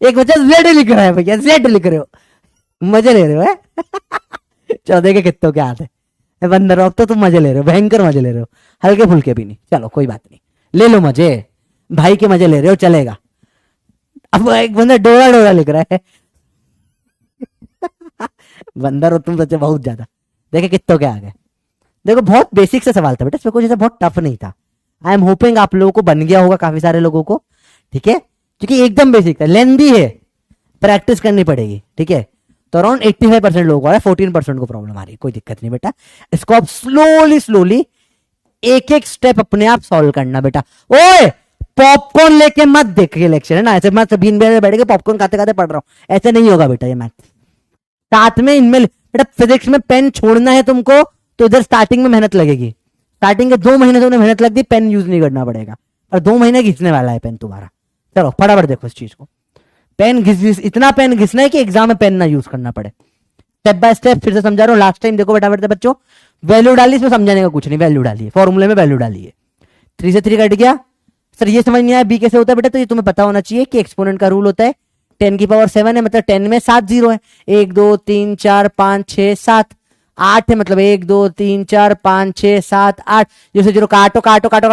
एक बच्चा जेड लिख रहा है भैया, जेड लिख रहे हो, मजे ले रहे हो है चलो देखे कितने क्या आते बंदर, अब तो तुम मजे ले रहे हो, भयंकर मजे ले रहे हो, हल्के फुल्के भी नहीं, चलो कोई बात नहीं, ले लो मजे, भाई के मजे ले रहे हो, चलेगा। अब एक बंदा डोरा डोरा लिख रहा है बंदर हो तुम सच्चे बहुत ज्यादा, देखे कितने क्या आ गए। देखो बहुत बेसिक सा सवाल था बेटा, इसमें कुछ ऐसा बहुत टफ नहीं था। आई एम होपिंग आप लोगों को बन गया होगा, काफी सारे लोगों को, ठीक है, क्योंकि एकदम बेसिक था, लेंदी है, प्रैक्टिस करनी पड़ेगी, ठीक है। तो अराउंड 85% लोगों को आ रहा है, 14% को प्रॉब्लम आ रही है, कोई दिक्कत नहीं बेटा, इसको आप स्लोली स्लोली एक एक स्टेप अपने आप सॉल्व करना बेटा। ओए पॉपकॉर्न लेके मत देखिए लेक्चर, है ना, ऐसे मत बीन बैठ के पॉपकॉर्न खाते खाते पढ़ रहा हूं, ऐसे नहीं होगा बेटा ये मैथ। साथ में इनमें बेटा फिजिक्स में पेन छोड़ना है तुमको, तो इधर स्टार्टिंग में मेहनत लगेगी, स्टार्टिंग के 2 महीने से उन्हें मेहनत लगती, पेन यूज नहीं करना पड़ेगा, और 2 महीने घिसने वाला है पेन तुम्हारा। चलो फटाफट देखो इस चीज को, पेन घिस इतना पेन घिसना है कि एग्जाम में पेन ना यूज करना पड़े। स्टेप बाय स्टेप फिर से समझा रहा हूँ, लास्ट टाइम देखो बेटा बच्चों, वैल्यू डाली, इसमें समझाने का कुछ नहीं, वैल्यू डाली है, फॉर्मूले में वैल्यू डाली है, 3 से 3 कट गया। सर ये समझ नहीं आया बी कैसे होता है बेटा, तो ये तुम्हें पता होना चाहिए कि एक्सपोनेंट का रूल होता है 10 की पावर 7 है, मतलब 10 में 7 जीरो है, 1 2 3 4 5 6 7 8 है, मतलब 1 2 3 4 5 6 7 8, जैसे जीरो काटो काटो काटो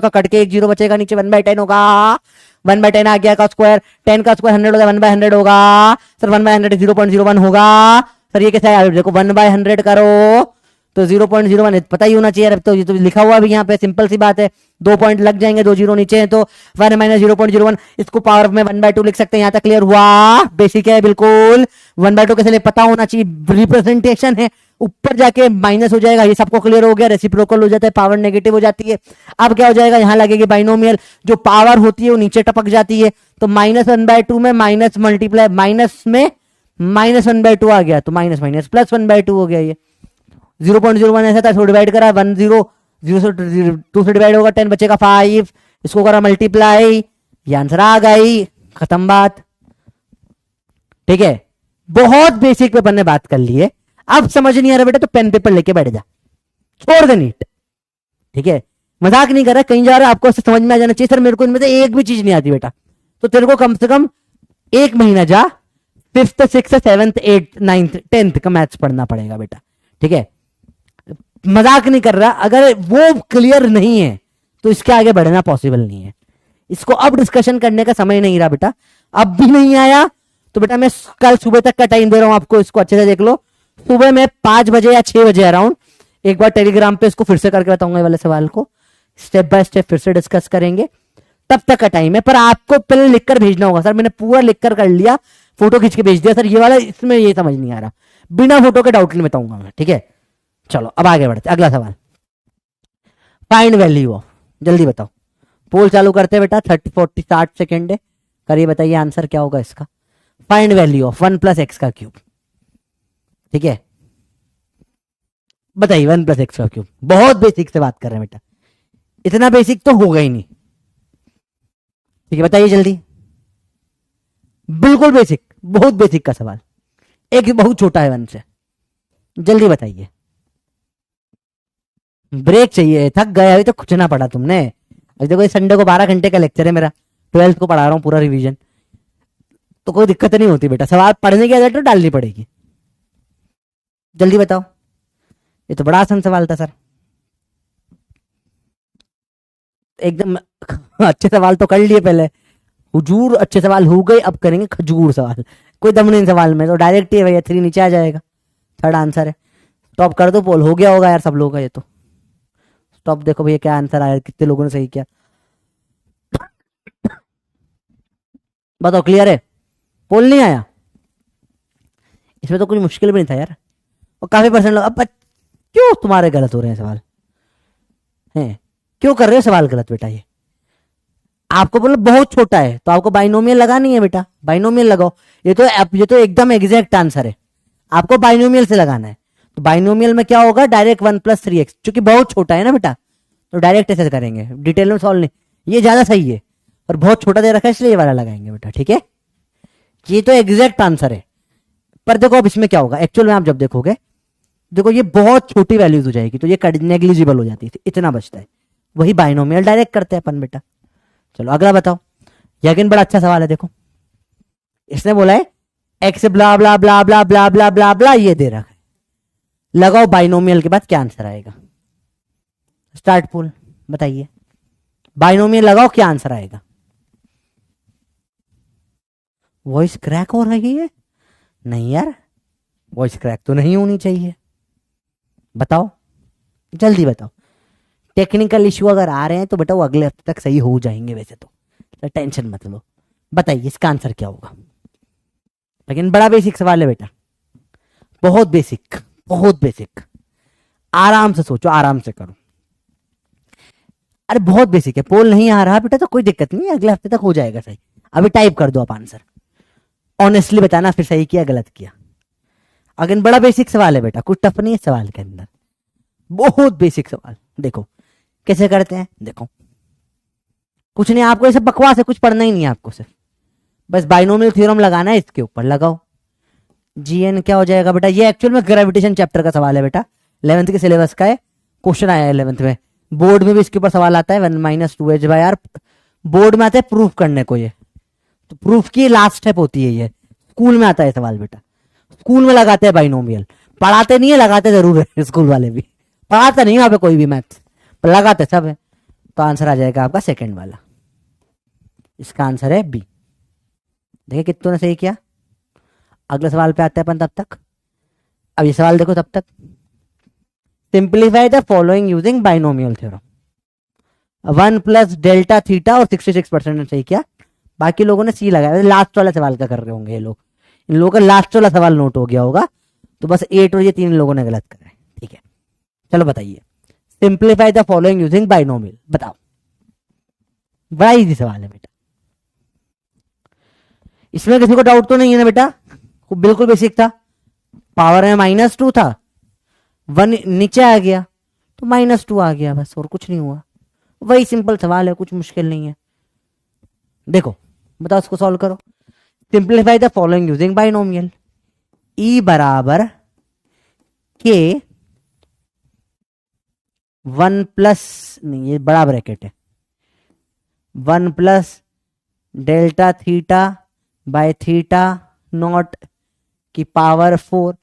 कट के 1 जीरो बचेगा, नीचे 1/10 होगा, 1/10 आ गया का स्क्वायर, 10 का स्क्वायर 100 होगा, 1/100 होगा, सर 1/100 0.01 होगा, सर ये कैसा है, देखो 1/100 करो तो 0.01 पता ही होना चाहिए, अब तो ये तो लिखा हुआ भी यहाँ पे, सिंपल सी बात है, 2 पॉइंट लग जाएंगे, 2 जीरो नीचे है, तो 1 - 0.01, इसको पावर में 1/2 लिख सकते हैं। यहाँ तक क्लियर हुआ, बेसिक है बिल्कुल, 1/2 कैसे पता होना चाहिए, रिप्रेजेंटेशन है, ऊपर जाके माइनस हो जाएगा, ये सबको क्लियर हो गया, रेसिप्रोकल हो जाता है, पावर नेगेटिव हो जाती है। अब क्या हो जाएगा, यहाँ लगेगी बाइनोमियल, जो पावर होती है वो नीचे टपक जाती है, तो -1/2 में माइनस मल्टीप्लाई, माइनस में -1/2 आ गया, तो माइनस माइनस प्लस 1/2 हो गया, ये 0.01 ऐसा था, इसको डिवाइड करा 1 0 0 से 2 से डिवाइड होगा 10 बचेगा 5, इसको करा मल्टीप्लाई, ये आंसर आ गई, खत्म बात। ठीक है, बहुत बेसिक पे अपन ने बात कर ली है। अब समझ नहीं आ रहा बेटा तो पेन पेपर लेके बैठ जा, छोड़ दे नीट। ठीक है, मजाक नहीं कर रहा, कहीं जा रहा है आपको समझ में आ जाना चाहिए। सर मेरे को इनमें से एक भी चीज नहीं आती बेटा, तो तेरे को कम से कम 1 महीना जा 5th 6th 7th 8th 9th 10th का मैथ्स पढ़ना पड़ेगा बेटा। ठीक है, मजाक नहीं कर रहा, अगर वो क्लियर नहीं है तो इसके आगे बढ़ना पॉसिबल नहीं है। इसको अब डिस्कशन करने का समय नहीं रहा बेटा, अब भी नहीं आया तो बेटा मैं कल सुबह तक का टाइम दे रहा हूं आपको, इसको अच्छे से देख लो। सुबह में 5 बजे या 6 बजे अराउंड एक बार टेलीग्राम पे इसको फिर से करके बताऊंगा, ये वाले सवाल को स्टेप बाय स्टेप फिर से डिस्कस करेंगे। तब तक का टाइम है, पर आपको पहले लिखकर भेजना होगा। सर मैंने पूरा लिखकर कर लिया, फोटो खींच के भेज दिया सर, ये वाला इसमें ये समझ नहीं आ रहा, बिना फोटो के डाउट नहीं बताऊंगा मैं। ठीक है, चलो अब आगे बढ़ते, अगला सवाल, फाइंड वैल्यू ऑफ। जल्दी बताओ, पोल चालू करते हैं बेटा, 30 40 60 सेकेंड है, करिए बताइए आंसर क्या होगा इसका। फाइंड वैल्यू ऑफ 1 + x का क्यूब। ठीक है, बताइए 1 + x का क्यूब। बहुत बेसिक से बात कर रहे हैं बेटा, इतना बेसिक तो होगा ही नहीं। ठीक है, बताइए जल्दी, बिल्कुल बेसिक, बहुत बेसिक का सवाल, एक बहुत छोटा है 1 से, जल्दी बताइए। ब्रेक चाहिए, थक गए, अभी तो कुछ ना पढ़ा तुमने। अभी देखो संडे को 12 घंटे का लेक्चर है मेरा, 12th को पढ़ा रहा हूं पूरा रिवीजन, तो कोई दिक्कत नहीं होती बेटा, सवाल पढ़ने की आदत तो डालनी पड़ेगी। जल्दी बताओ, ये तो बड़ा आसान सवाल था सर, एकदम अच्छे सवाल तो कर लिए पहले, हुजूर अच्छे सवाल हो गए, अब करेंगे खजूर सवाल। कोई दम नहीं सवाल में, तो डायरेक्ट ही भैया 3 नीचे आ जाएगा, थर्ड आंसर है। स्टॉप कर दो, पोल हो गया होगा यार सब लोगों का ये तो। स्टॉप, देखो भैया क्या आंसर आया, कितने लोगों ने सही किया, बताओ क्लियर है, पोल नहीं आया, इसमें तो कुछ मुश्किल भी नहीं था यार, और काफी परसेंट लोग। अब क्यों तुम्हारे गलत हो रहे हैं सवाल हैं, क्यों कर रहे हो सवाल गलत बेटा? ये आपको बोलो बहुत छोटा है तो आपको बाइनोमियल लगानी है बेटा, बाइनोमियल लगाओ। ये तो एकदम एग्जैक्ट आंसर है, आपको बाइनोमियल से लगाना है। तो बाइनोमियल में क्या होगा, डायरेक्ट 1 + 3x, क्योंकि बहुत छोटा है ना बेटा, तो डायरेक्ट ऐसे करेंगे, डिटेल में सॉल्व नहीं। ये ज्यादा सही है, और बहुत छोटा दे रखा है इसलिए ये वाला लगाएंगे बेटा। ठीक है, ये तो एग्जैक्ट आंसर है। पर देखो अब इसमें क्या होगा, एक्चुअल में आप जब देखोगे, देखो ये बहुत छोटी वैल्यूज हो जाएगी, तो ये नेग्लिजिबल हो जाती है, इतना बचता है, वही बाइनोमियल डायरेक्ट करते हैं अपन बेटा। चलो अगला बताओ, यकीन बड़ा अच्छा सवाल है। देखो इसने बोला है एक्स ब्ला ब्ला ब्ला ब्ला ब्ला ब्ला ब्ला ब्ला, ये दे रखा है, लगाओ बाइनोमियल के बाद क्या आंसर आएगा। स्टार्ट पोल, बताइए बाइनोमियल लगाओ क्या आंसर आएगा। वॉइस क्रैक हो रही है? नहीं यार, वॉइस क्रैक तो नहीं होनी चाहिए, बताओ जल्दी बताओ। टेक्निकल इश्यू अगर आ रहे हैं तो बेटा वो अगले हफ्ते तक सही हो जाएंगे वैसे तो टेंशन मत लो। बताइए इसका आंसर क्या होगा। लेकिन बड़ा बेसिक सवाल है बेटा, बहुत बेसिक, बहुत बेसिक, आराम से सोचो, आराम से करो। अरे बहुत बेसिक है, पोल नहीं आ रहा बेटा तो कोई दिक्कत नहीं है, अगले हफ्ते तक हो जाएगा सही। अभी टाइप कर दो आप आंसर, ऑनेस्टली बताना फिर सही किया गलत किया। अगर बड़ा बेसिक सवाल है बेटा, कुछ टफ नहीं है सवाल के अंदर, बहुत बेसिक सवाल। देखो कैसे करते हैं, देखो कुछ नहीं, आपको ये सब बकवास है, कुछ पढ़ना ही नहीं है आपको, सिर्फ बस बाइनोमियल थ्योरम लगाना है, इसके ऊपर लगाओ। जीएन क्या हो जाएगा बेटा, ये एक्चुअल में ग्रेविटेशन चैप्टर का सवाल है बेटा, 11th के सिलेबस का है, क्वेश्चन आया है 11th में, बोर्ड में भी इसके ऊपर सवाल आता है। 1 - 2h/r बोर्ड में आता है प्रूफ करने को, ये तो प्रूफ की लास्ट स्टेप होती है, ये स्कूल में आता है सवाल बेटा, स्कूल में लगाते हैं बाइनोमियल, पढ़ाते नहीं है, लगाते जरूर है स्कूल वाले भी, पढ़ाता नहीं वहां पे कोई भी मैथ्स, पर लगाते सब है। तो आंसर आ जाएगा आपका सेकंड वाला, इसका आंसर है बी। देखिए कितनों ने सही किया। अगले सवाल पे आते हैं अपन, तब तक अब ये सवाल देखो, तब तक simplify the following using binomial theorem. 1 + delta theta, और 66% ने सही किया, बाकी लोगों ने सी लगाया। लास्ट वाला सवाल का कर रहे होंगे ये लोग, इन लोगों का लास्ट वाला सवाल नोट हो गया होगा, तो बस 8 और ये 3 लोगों ने गलत करा है। ठीक है, चलो बताइए simplify the following using binomial, बताओ। बड़ा इजी सवाल है बेटा, इसमें किसी को डाउट तो नहीं है ना बेटा, बिल्कुल बेसिक था। पावर में -2 था, 1 नीचे आ गया तो -2 आ गया, बस और कुछ नहीं हुआ। वही सिंपल सवाल है, कुछ मुश्किल नहीं है। देखो बताओ, इसको सॉल्व करो। Simplify the following using binomial. E बराबर के 1 प्लस, नहीं ये बड़ा ब्रैकेट है, 1 plus delta theta by theta naught की पावर 4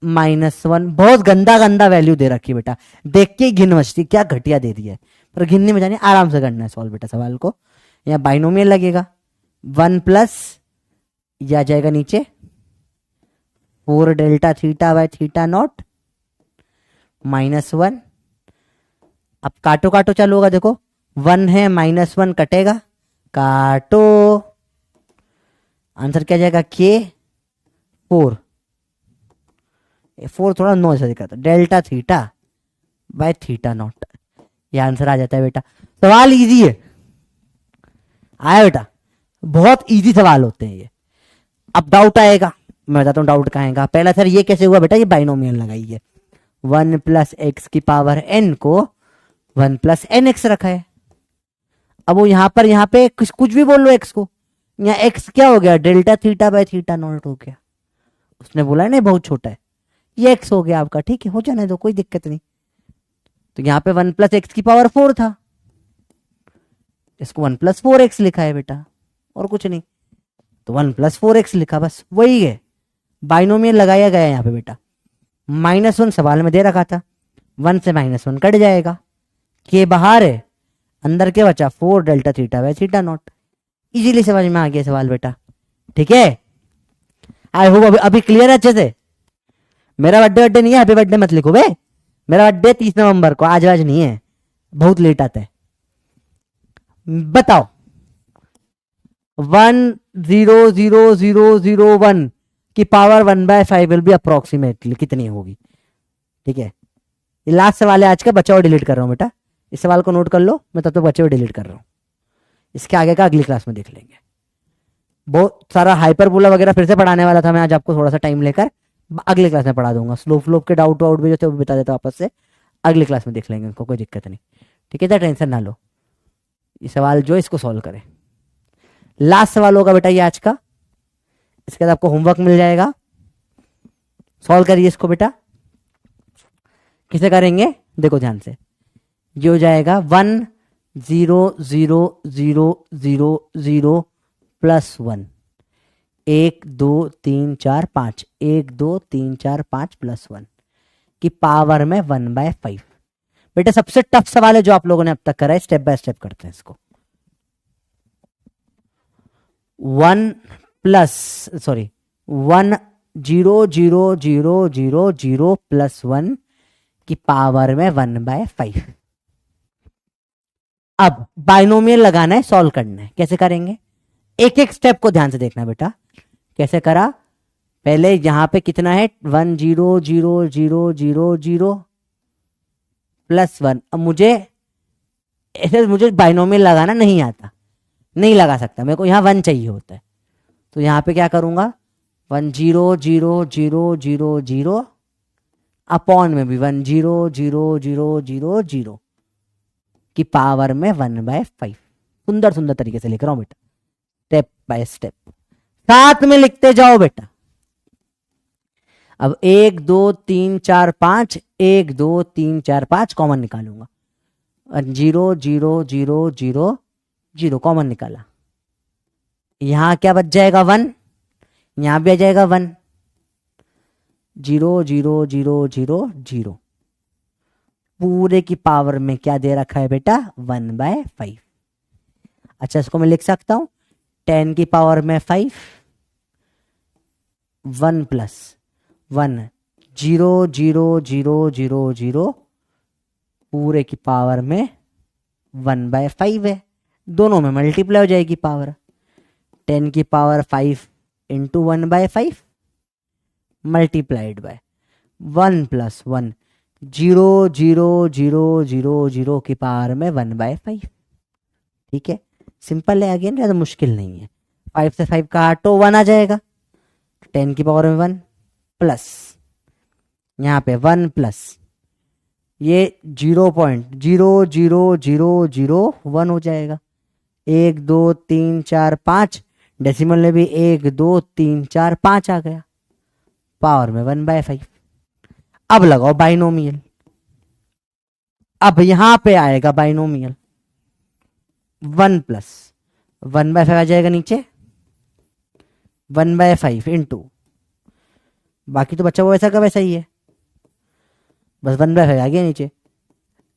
-1। बहुत गंदा गंदा वैल्यू दे रखी बेटा, देख के घिन मचती, क्या घटिया दे दिया है। पर घिनने में जाने, आराम से करना है सॉल्व बेटा सवाल को। यहाँ बाइनोमियल लगेगा, 1 प्लस या जाएगा नीचे 4 delta theta by theta naught -1। अब काटो काटो चालू होगा, देखो 1 है, -1 कटेगा, काटो, आंसर क्या जाएगा के 4 थोड़ा 9 से दिखा था, delta theta by theta naught, ये आंसर आ जाता है बेटा। सवाल इजी है, आया बेटा, बहुत इजी सवाल होते हैं ये। अब डाउट आएगा, मैं बताता हूँ डाउट कहाँ आएगा। पहला सर ये कैसे हुआ बेटा, ये बाइनोमियल लगाइए, 1 प्लस एक्स की पावर n को 1 प्लस एन एक्स रखा है। अब वो यहाँ पे कुछ भी बोल लो x को, यहाँ x क्या हो गया, delta theta by theta naught हो गया। उसने बोला नहीं बहुत छोटा है, ये x हो गया आपका, ठीक है हो जाने दो, कोई दिक्कत नहीं। तो यहाँ पे 1 प्लस एक्स की पावर 4 था, इसको 1 प्लस 4x लिखा है बेटा, और कुछ नहीं, तो 1 प्लस 4x लिखा, बस वही है। बाइनोमियल लगाया गया यहाँ पे बेटा। -1 सवाल में दे रखा था, 1 से -1 कट जाएगा, के बाहर है, अंदर क्या बचा 4 delta theta by theta naught. Easily समझ में आ गया सवाल बेटा, ठीक है। आई होप अभी क्लियर है अच्छे से। मेरा बर्थडे नहीं है, हैप्पी बर्थडे मत लिखो बे, मेरा बर्थडे 30 नवंबर को, आज नहीं है, बहुत लेट आता है। बताओ 1 0 0 0 0 1 की पावर 1/5 विल बी अप्रोक्सीमेटली कितनी होगी, ठीक है। ये लास्ट सवाल है आज का, बचा हुआ डिलीट कर रहा हूं बेटा, इस सवाल को नोट कर लो, मैं तब तो बचे हुए डिलीट कर रहा हूं। इसके आगे का अगली क्लास में देख लेंगे। बहुत सारा हाइपरबोला वगैरह फिर से पढ़ाने वाला था मैं आज, आपको थोड़ा सा टाइम लेकर अगली क्लास में पढ़ा दूंगा। स्लोप फ्लोप के डाउट वाउट भी जो थे वो बता देता हूं आपस से, अगली क्लास में देख लेंगे, उनको कोई दिक्कत नहीं, ठीक है। टेंशन ना लो, ये सवाल जो इसको सॉल्व करें। लास्ट सवाल होगा बेटा ये आज का, इसके बाद आपको होमवर्क मिल जाएगा, सॉल्व करिए इसको बेटा। किसे करेंगे देखो ध्यान से, ये हो जाएगा 1 0 0 0 0 0 प्लस 1, 1 2 3 4 5, 1 2 3 4 5 प्लस 1 की पावर में 1/5। बेटा सबसे टफ सवाल है जो आप लोगों ने अब तक करा है, स्टेप बाय स्टेप करते हैं इसको। 1 0 0 0 0 0 प्लस 1 की पावर में 1/5। अब बाइनोमियल लगाना है, सॉल्व करना है, कैसे करेंगे, एक एक स्टेप को ध्यान से देखना बेटा। कैसे करा, पहले यहां पे कितना है 1 0 0 0 0 0 प्लस 1। अब मुझे बाइनोमियल लगाना नहीं आता, नहीं लगा सकता, मेरे को यहाँ 1 चाहिए होता है, तो यहाँ पे क्या करूंगा 1 0 0 0 0 0 अपॉन में भी 1 0 0 0 0 0 की पावर में 1/5। सुंदर सुंदर तरीके से लिख रहा हूं बेटा, स्टेप बाय स्टेप, साथ में लिखते जाओ बेटा। अब 1 2 3 4 5, 1 2 3 4 5 कॉमन निकालूंगा, 0 0 0 0 0 कॉमन निकाला, यहां क्या बच जाएगा 1, यहां भी आ जाएगा 1, 0 0 0 0 0 पूरे की पावर में क्या दे रखा है बेटा 1/5। अच्छा इसको मैं लिख सकता हूं 10 की पावर में 5, 1 प्लस 1, 0 0 0 0 0 पूरे की पावर में 1/5 है, दोनों में मल्टीप्लाई हो जाएगी पावर, 10 की power 5 into 1/5 multiplied by 1 plus 1, 0 0 0 0 0 की पावर में 1/5, ठीक है। सिंपल है, अगेन ज़्यादा मुश्किल नहीं है। 5 से 5 का हटो 1 आ जाएगा, 10 की पावर में 1 प्लस यहां पे 1 प्लस ये 0.00001 हो जाएगा। 1 2 3 4 5, डेसिमल में भी 1 2 3 4 5 आ गया, पावर में 1/5। अब लगाओ बाइनोमियल, अब यहां पे आएगा बाइनोमियल 1 प्लस 1/5 आ जाएगा नीचे, 1/5 इंटू, बाकी तो बच्चा वो वैसा का वैसा ही है, बस 1/5 आ गया नीचे,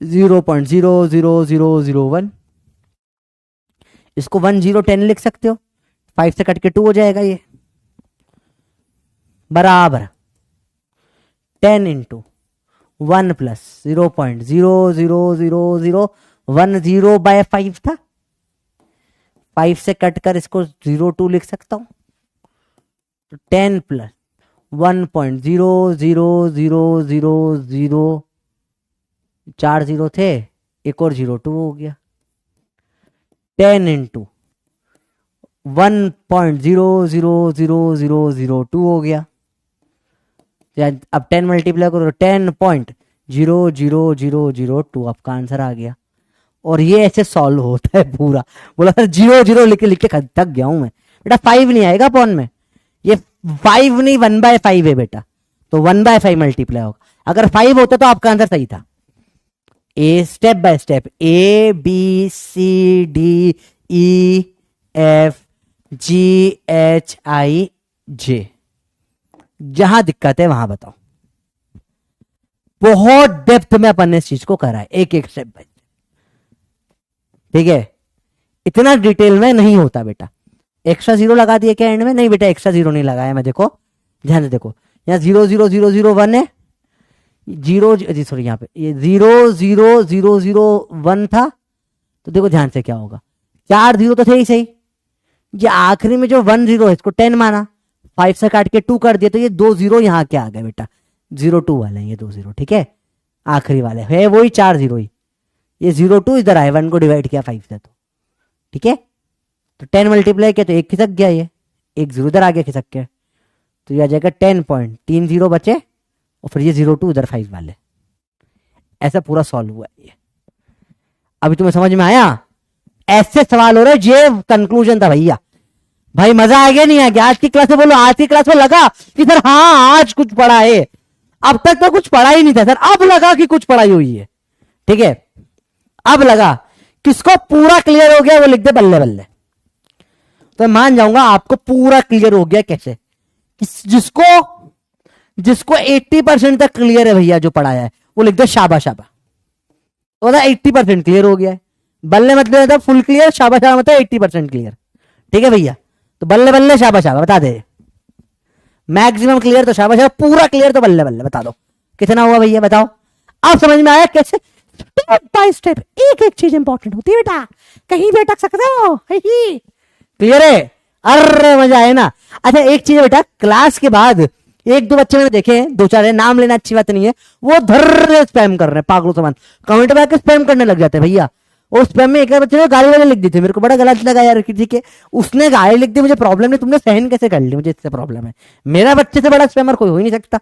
0.00001। इसको 1010 लिख सकते हो, 5 से कट के 2 हो जाएगा ये, बराबर 10 इंटू 1 प्लस 0.00010/5 था, 5 से कट कर इसको 02 लिख सकता हूं, तो 10 प्लस 1.00000, 4 0 थे, एक और 02 हो गया, 10 इंटू 1.0000002 हो गया। अब 10 मल्टीप्लाई करो, 10.00002 आपका आंसर आ गया। और ये ऐसे सॉल्व होता है पूरा। बोला सर 0 लिख के थक गया हूं मैं। बेटा 5 नहीं आएगा पॉन में, ये 5 नहीं 1/5 है बेटा, तो 1/5 मल्टीप्लाई होगा। अगर 5 होता तो आपका आंसर सही था। A step by step, A B C D E F G H I J, जहां दिक्कत है वहां बताओ। बहुत डेप्थ में अपन ने इस चीज को करा है, एक एक स्टेप बाय, ठीक है। इतना डिटेल में नहीं होता बेटा। एक्स्ट्रा 0 लगा दिए क्या एंड में? नहीं बेटा, एक्स्ट्रा 0 नहीं लगाया मैं, देखो ध्यान से देखो, यहाँ 00001 है, सॉरी यहाँ पे ये 00001 था, तो देखो ध्यान से क्या होगा, 4 0 तो थे ही सही, ये आखिरी में जो 1 0 है इसको 10 माना, 5 से काट के 2 कर दिया, तो ये 2 0 यहाँ के आ गए बेटा, 02 वाले हैं ये 2 0, ठीक है। आखिरी वाले है वही 4 0 ही, ये 02 इधर आए, 1 को डिवाइड किया 5 से, तो ठीक है। तो 10 मल्टीप्लाई किया तो 1 खिसक गया, ये 1 0 इधर आ गया खिसक के, तो ये आ जाएगा 10.30 बचे, और फिर ये 02 इधर 5 वाले। ऐसा पूरा सॉल्व हुआ ये। अभी तुम्हें समझ में आया? ऐसे सवाल हो रहे, ये कंक्लूजन था भैया। भाई मजा आ गया नहीं आ गया? आज की क्लास में बोलो, आज की क्लास में लगा कि सर हाँ आज कुछ पढ़ा है, अब तक तो कुछ पढ़ा ही नहीं था सर, अब लगा कि कुछ पढ़ाई हुई है, ठीक है। अब लगा, किसको पूरा क्लियर हो गया वो लिख दे बल्ले बल्ले, तो मान जाऊंगा आपको पूरा क्लियर हो गया। कैसे? जिसको 80% तक क्लियर है भैया जो पढ़ाया है, वो लिख दे शाबा शाबा, तो 80% क्लियर हो गया है। बल्ले मतलब फुल क्लियर, शाबा शाबा मतलब 80% क्लियर, ठीक है भैया। तो बल्ले बल्ले शाबा शाबा बता दे, मैक्सिमम क्लियर तो शाबा शाबा, पूरा क्लियर तो बल्ले बल्ले बता दो कितना हुआ भैया, बताओ। आप समझ में आया कैसे? स्टेप बाय स्टेप एक एक चीज इंपॉर्टेंट होती है बेटा, कहीं भी अटक सकते हो। क्लियर है? अरे मजा आए ना। अच्छा एक चीज बेटा, क्लास के बाद 1 2 बच्चे मैंने देखे हैं, 2 4 है, नाम लेना अच्छी बात नहीं है, वो धर्रे स्पैम कर रहे हैं पागलों समान, कमेंट में आके स्पैम करने लग जाते हैं भैया। और स्पैम में एक बच्चे ने गाली वाली लिख दी थी, मेरे को बड़ा गलत लगा यार, ठीक है उसने गाली लिख दी, मुझे प्रॉब्लम नहीं, तुमने सहन कैसे कर ली, मुझे इससे प्रॉब्लम है। मेरा बच्चे से बड़ा स्पैमर कोई हो ही नहीं सकता।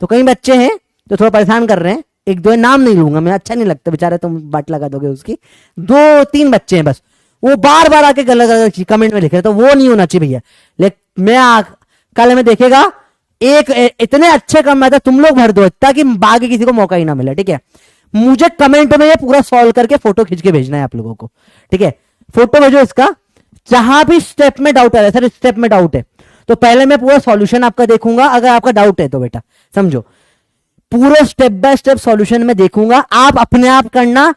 तो कई बच्चे हैं जो थोड़ा परेशान कर रहे हैं, 1 2 नाम नहीं लूंगा मैं, अच्छा नहीं लगता बेचारे, तुम बाट लगा दोगे उसकी। 2 3 बच्चे हैं बस, वो बार बार आके गलत कमेंट में लिख रहे, तो वो नहीं होना चाहिए भैया। लेकिन मैं कल में देखेगा एक इतने अच्छे कमेंट है, तुम लोग भर दो ताकि बाकी किसी को मौका ही ना मिले, ठीक है। मुझे कमेंट में ये पूरा सॉल्व करके फोटो खींच के भेजना है आप लोगों को, ठीक है। फोटो भेजो इसका, जहां भी स्टेप में डाउट है, सर स्टेप में डाउट है तो पहले मैं पूरा सॉल्यूशन आपका देखूंगा, अगर आपका डाउट है तो बेटा समझो पूरे स्टेप बाय स्टेप सॉल्यूशन में देखूंगा, आप अपने आप करना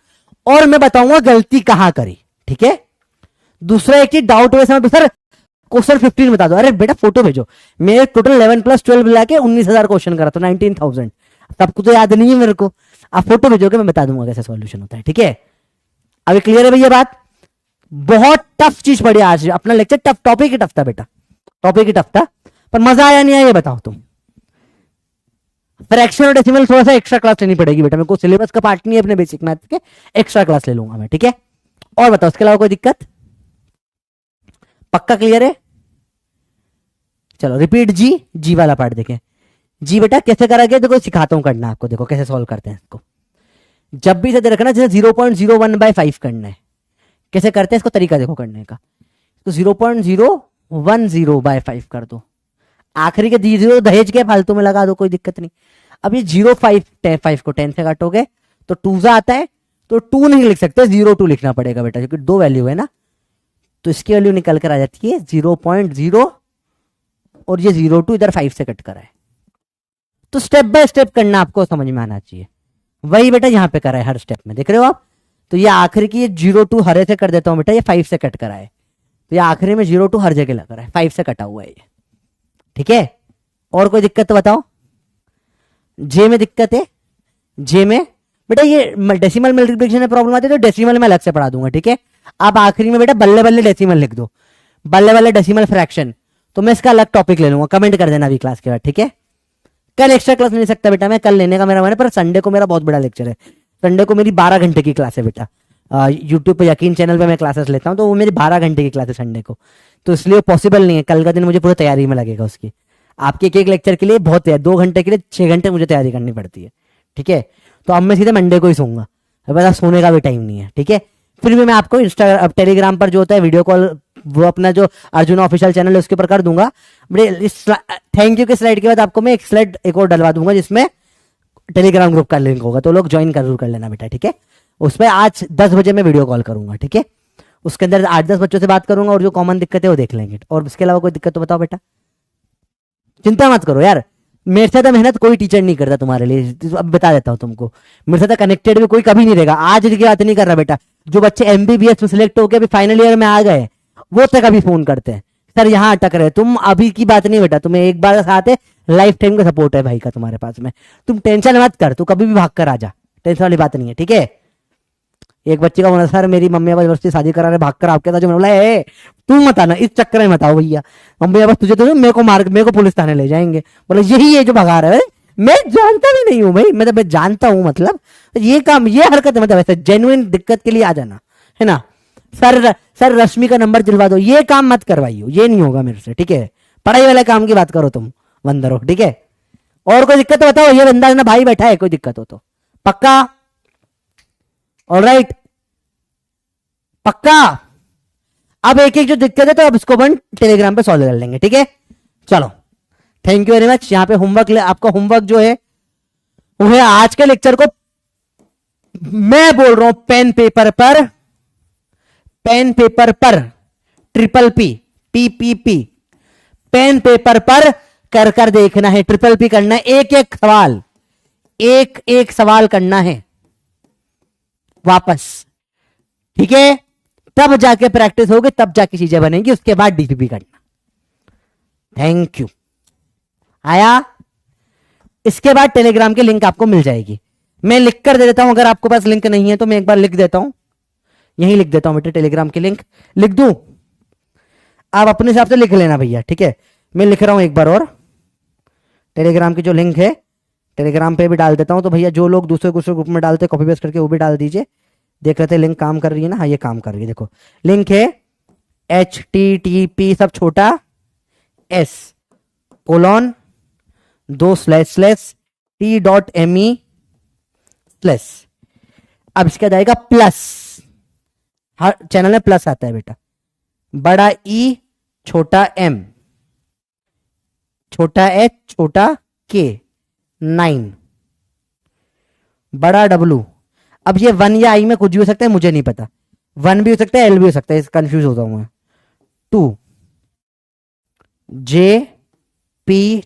और मैं बताऊंगा गलती कहां करी, ठीक है। दूसरा एक चीज डाउट हुए समय सर क्वेश्चन 15 बता दो, अरे बेटा फोटो भेजो। मेरे टोटल 11 + 12 मिला के 19,000 क्वेश्चन करा, तो 19,000 सबको तो याद नहीं है मेरे को, आप फोटो भेजोगे मैं बता दूंगा कैसे सॉल्यूशन होता है, ठीक है। अभी क्लियर है भैया बात? बहुत टफ चीज पड़ी आज, अपना लेक्चर टफ, टॉपिक ही टफ था बेटा, टॉपिक ही टफ था, पर मजा आया नहीं आया ये बताओ तुम। फ्रैक्शन और डेसिमल थोड़ा सा एक्स्ट्रा क्लास लेनी पड़ेगी बेटा, मेरे को सिलेबस का पार्ट नहीं है अपने बेसिक मैथ के, एक्स्ट्रा क्लास ले लूंगा मैं, ठीक है। और बताओ उसके अलावा कोई दिक्कत? पक्का क्लियर है? चलो रिपीट जी वाला पार्ट देखें। जी बेटा कैसे करोगे, देखो सिखाता हूं करना आपको, देखो कैसे सॉल्व करते हैं इसको। जब भी इसे रखना जैसे 0.01/5 करना है, कैसे करते हैं इसको, तरीका देखो करने का। तो 0.010/5 कर दो, आखिरी के 0 दहेज के फालतू में लगा दो, कोई दिक्कत नहीं। अब ये 0.5 को 10 से काटोगे तो 2 आता है, तो 2 नहीं लिख सकते, 0.2 लिखना पड़ेगा बेटा, क्योंकि 2 वैल्यू है ना, तो इसकी वैल्यू निकल कर आ जाती है 0.0, और ये 0.2 इधर 5 से कट करा है। तो स्टेप बाय स्टेप करना आपको समझ में आना चाहिए, वही बेटा यहाँ पे करा है हर स्टेप में, देख रहे हो आप। तो ये आखिरी की 0.2 हरे से कर देता हूं बेटा, ये 5 से कट करा है, तो ये आखिरी में 0.2 हर जगह लग रहा है, 5 से कटा हुआ है ये, ठीक है। और कोई दिक्कत तो बताओ। जे में दिक्कत है, जे में बेटा ये डेसिमल मल्टीप्लिकेशन में प्रॉब्लम आती है तो डेसिमल में अलग से पढ़ा दूंगा, ठीक है। आप आखिरी में बेटा बल्ले बल्ले डेसिमल लिख दो, बल्ले बल्ले डेसिमल फ्रैक्शन, तो मैं इसका अलग टॉपिक ले लूंगा, कमेंट कर देना अभी क्लास के बाद, ठीक है। कल एक्स्ट्रा क्लास नहीं सकता बेटा मैं, कल लेने का मेरा मन है, पर संडे को मेरा बहुत बड़ा लेक्चर है, संडे को मेरी 12 घंटे की क्लास है बेटा। यूट्यूब पे यकीन चैनल पे मैं क्लासेस लेता हूँ, तो वो मेरी 12 घंटे की क्लास है संडे को, तो इसलिए पॉसिबल नहीं है, कल का दिन मुझे पूरी तैयारी में लगेगा उसकी। आपके एक एक लेक्चर के लिए बहुत है, 2 घंटे के लिए 6 घंटे मुझे तैयारी करनी पड़ती है, ठीक है। तो अब मैं सीधे मंडे को ही सोऊंगा, अब सोने का भी टाइम नहीं है, ठीक है। फिर भी मैं आपको इंस्टाग्राम टेलीग्राम पर जो होता है वीडियो कॉल, वो अपना जो अर्जुन ऑफिशियल चैनल है उसके ऊपर कर दूंगा। थैंक यू के स्लाइड के बाद आपको मैं एक स्लाइड एक और डलवा दूंगा जिसमें टेलीग्राम ग्रुप का लिंक होगा, तो लोग ज्वाइन जरूर कर लेना बेटा, ठीक है। उस पर आज 10 बजे मैं वीडियो कॉल करूंगा, ठीक है। उसके अंदर 8-10 बच्चों से बात करूंगा और जो कॉमन दिक्कत है वो देख लेंगे, और इसके अलावा कोई दिक्कत तो बताओ बेटा। चिंता मत करो यार, मेरे से तो मेहनत कोई टीचर नहीं करता तुम्हारे लिए, अब बता देता हूँ तुमको, मेरे साथ कनेक्टेड भी कोई कभी नहीं रहेगा। आज की बात नहीं कर रहा बेटा, जो बच्चे एमबीबीएस में सिलेक्ट होकर अभी फाइनल ईयर में आ गए वो तक अभी फोन करते हैं सर यहाँ अटक रहे, तुम अभी की बात नहीं बेटा, तुम्हें एक बार साथ है, लाइफ टाइम का सपोर्ट है भाई का तुम्हारे पास में, तुम टेंशन मत कर, तू कभी भी भाग कर आ जा, टेंशन वाली बात नहीं है, ठीक है। एक बच्चे का बोला सर मेरी मम्मी पापा जबरदस्ती शादी करा रहे, भाग कर आपके साथ, जो मैंने बोला ए तू मत आना, इस चक्कर में मत आओ भैया, मम्मी पापा तुझे तो मेरे को पुलिस थाने ले जाएंगे। बोला यही है जो भगा रहा है, मैं जानता भी नहीं हूँ भाई, मैं जानता हूँ, मतलब ये काम ये हरकत है, मतलब ऐसे जेन्युइन दिक्कत के लिए आ जाना है ना, सर रश्मि का नंबर दिलवा दो, ये काम मत करवाइयो, ये नहीं होगा मेरे से, ठीक है। पढ़ाई वाले काम की बात करो तुम बंदरो, ठीक है। और कोई दिक्कत तो बताओ, ये बंदा ना भाई बैठा है, कोई दिक्कत हो तो पक्का, ऑलराइट पक्का। अब एक एक जो दिक्कत है तो अब इसको अपन टेलीग्राम पे सॉल्व कर लेंगे, ठीक है। चलो थैंक यू वेरी मच। यहाँ पे होमवर्क आपका होमवर्क जो है वो है आज के लेक्चर को मैं बोल रहा हूं पेन पेपर पर ट्रिपल पी पेन पेपर पर कर कर देखना है, ट्रिपल पी करना है, एक एक सवाल करना है वापस, ठीक है। तब जाके प्रैक्टिस होगी, तब जाके चीजें बनेंगी, उसके बाद डीपीपी करना। Thank you. आया, इसके बाद टेलीग्राम की लिंक आपको मिल जाएगी, मैं लिख कर दे देता हूं, अगर आपको पास लिंक नहीं है तो मैं एक बार लिख देता हूं, यही लिख देता हूं बेटे, टेलीग्राम की लिंक लिख दूं, आप अपने हिसाब से लिख लेना भैया, ठीक है। मैं लिख रहा हूं एक बार और, टेलीग्राम की जो लिंक है टेलीग्राम पे भी डाल देता हूं, तो भैया जो लोग दूसरे ग्रुप में डालते कॉपी पेस्ट करके वो भी डाल दीजिए। देख रहे थे लिंक काम कर रही है ना, हाँ ये काम कर रही है, देखो लिंक है http सब छोटा s://t.me/ अब इसके बाद आएगा प्लस, हर चैनल में प्लस आता है बेटा, बड़ा ई छोटा एम छोटा एच छोटा के 9 बड़ा डब्लू। अब ये 1 या आई में कुछ भी हो सकता है, मुझे नहीं पता, 1 भी हो सकता है, एल भी हो सकता है, कंफ्यूज होता हूं मैं। 2 जे पी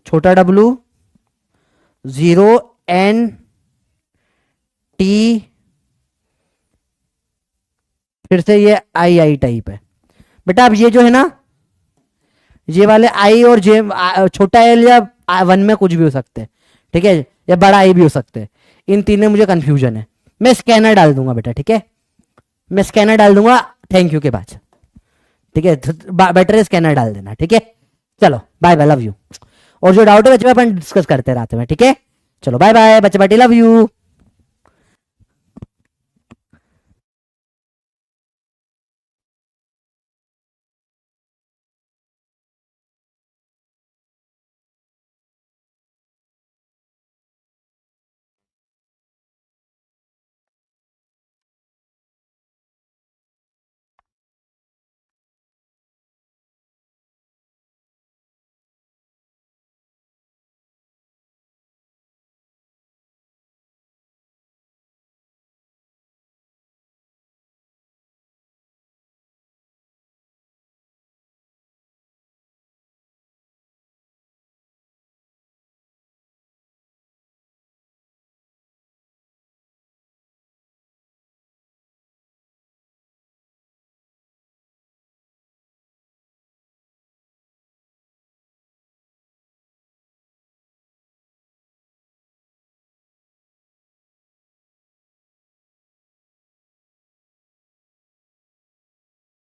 छोटा डब्लू 0 एन टी, फिर से ये आई टाइप है बेटा। अब ये जो है ना, ये वाले आई और जे छोटा एल या 1 में कुछ भी हो सकते हैं, ठीक है, या बड़ा आई भी हो सकते हैं, इन तीन में मुझे कंफ्यूजन है। मैं स्कैनर डाल दूंगा बेटा, ठीक है, मैं स्कैनर डाल दूंगा थैंक यू के बाद, ठीक है, बेटर है स्कैनर डाल देना, ठीक है। चलो बाय बाय, लव यू। और जो डाउट है बच्चे अपन डिस्कस करते रहते हैं, ठीक है। चलो बाय बाय बच्चे, लव यू।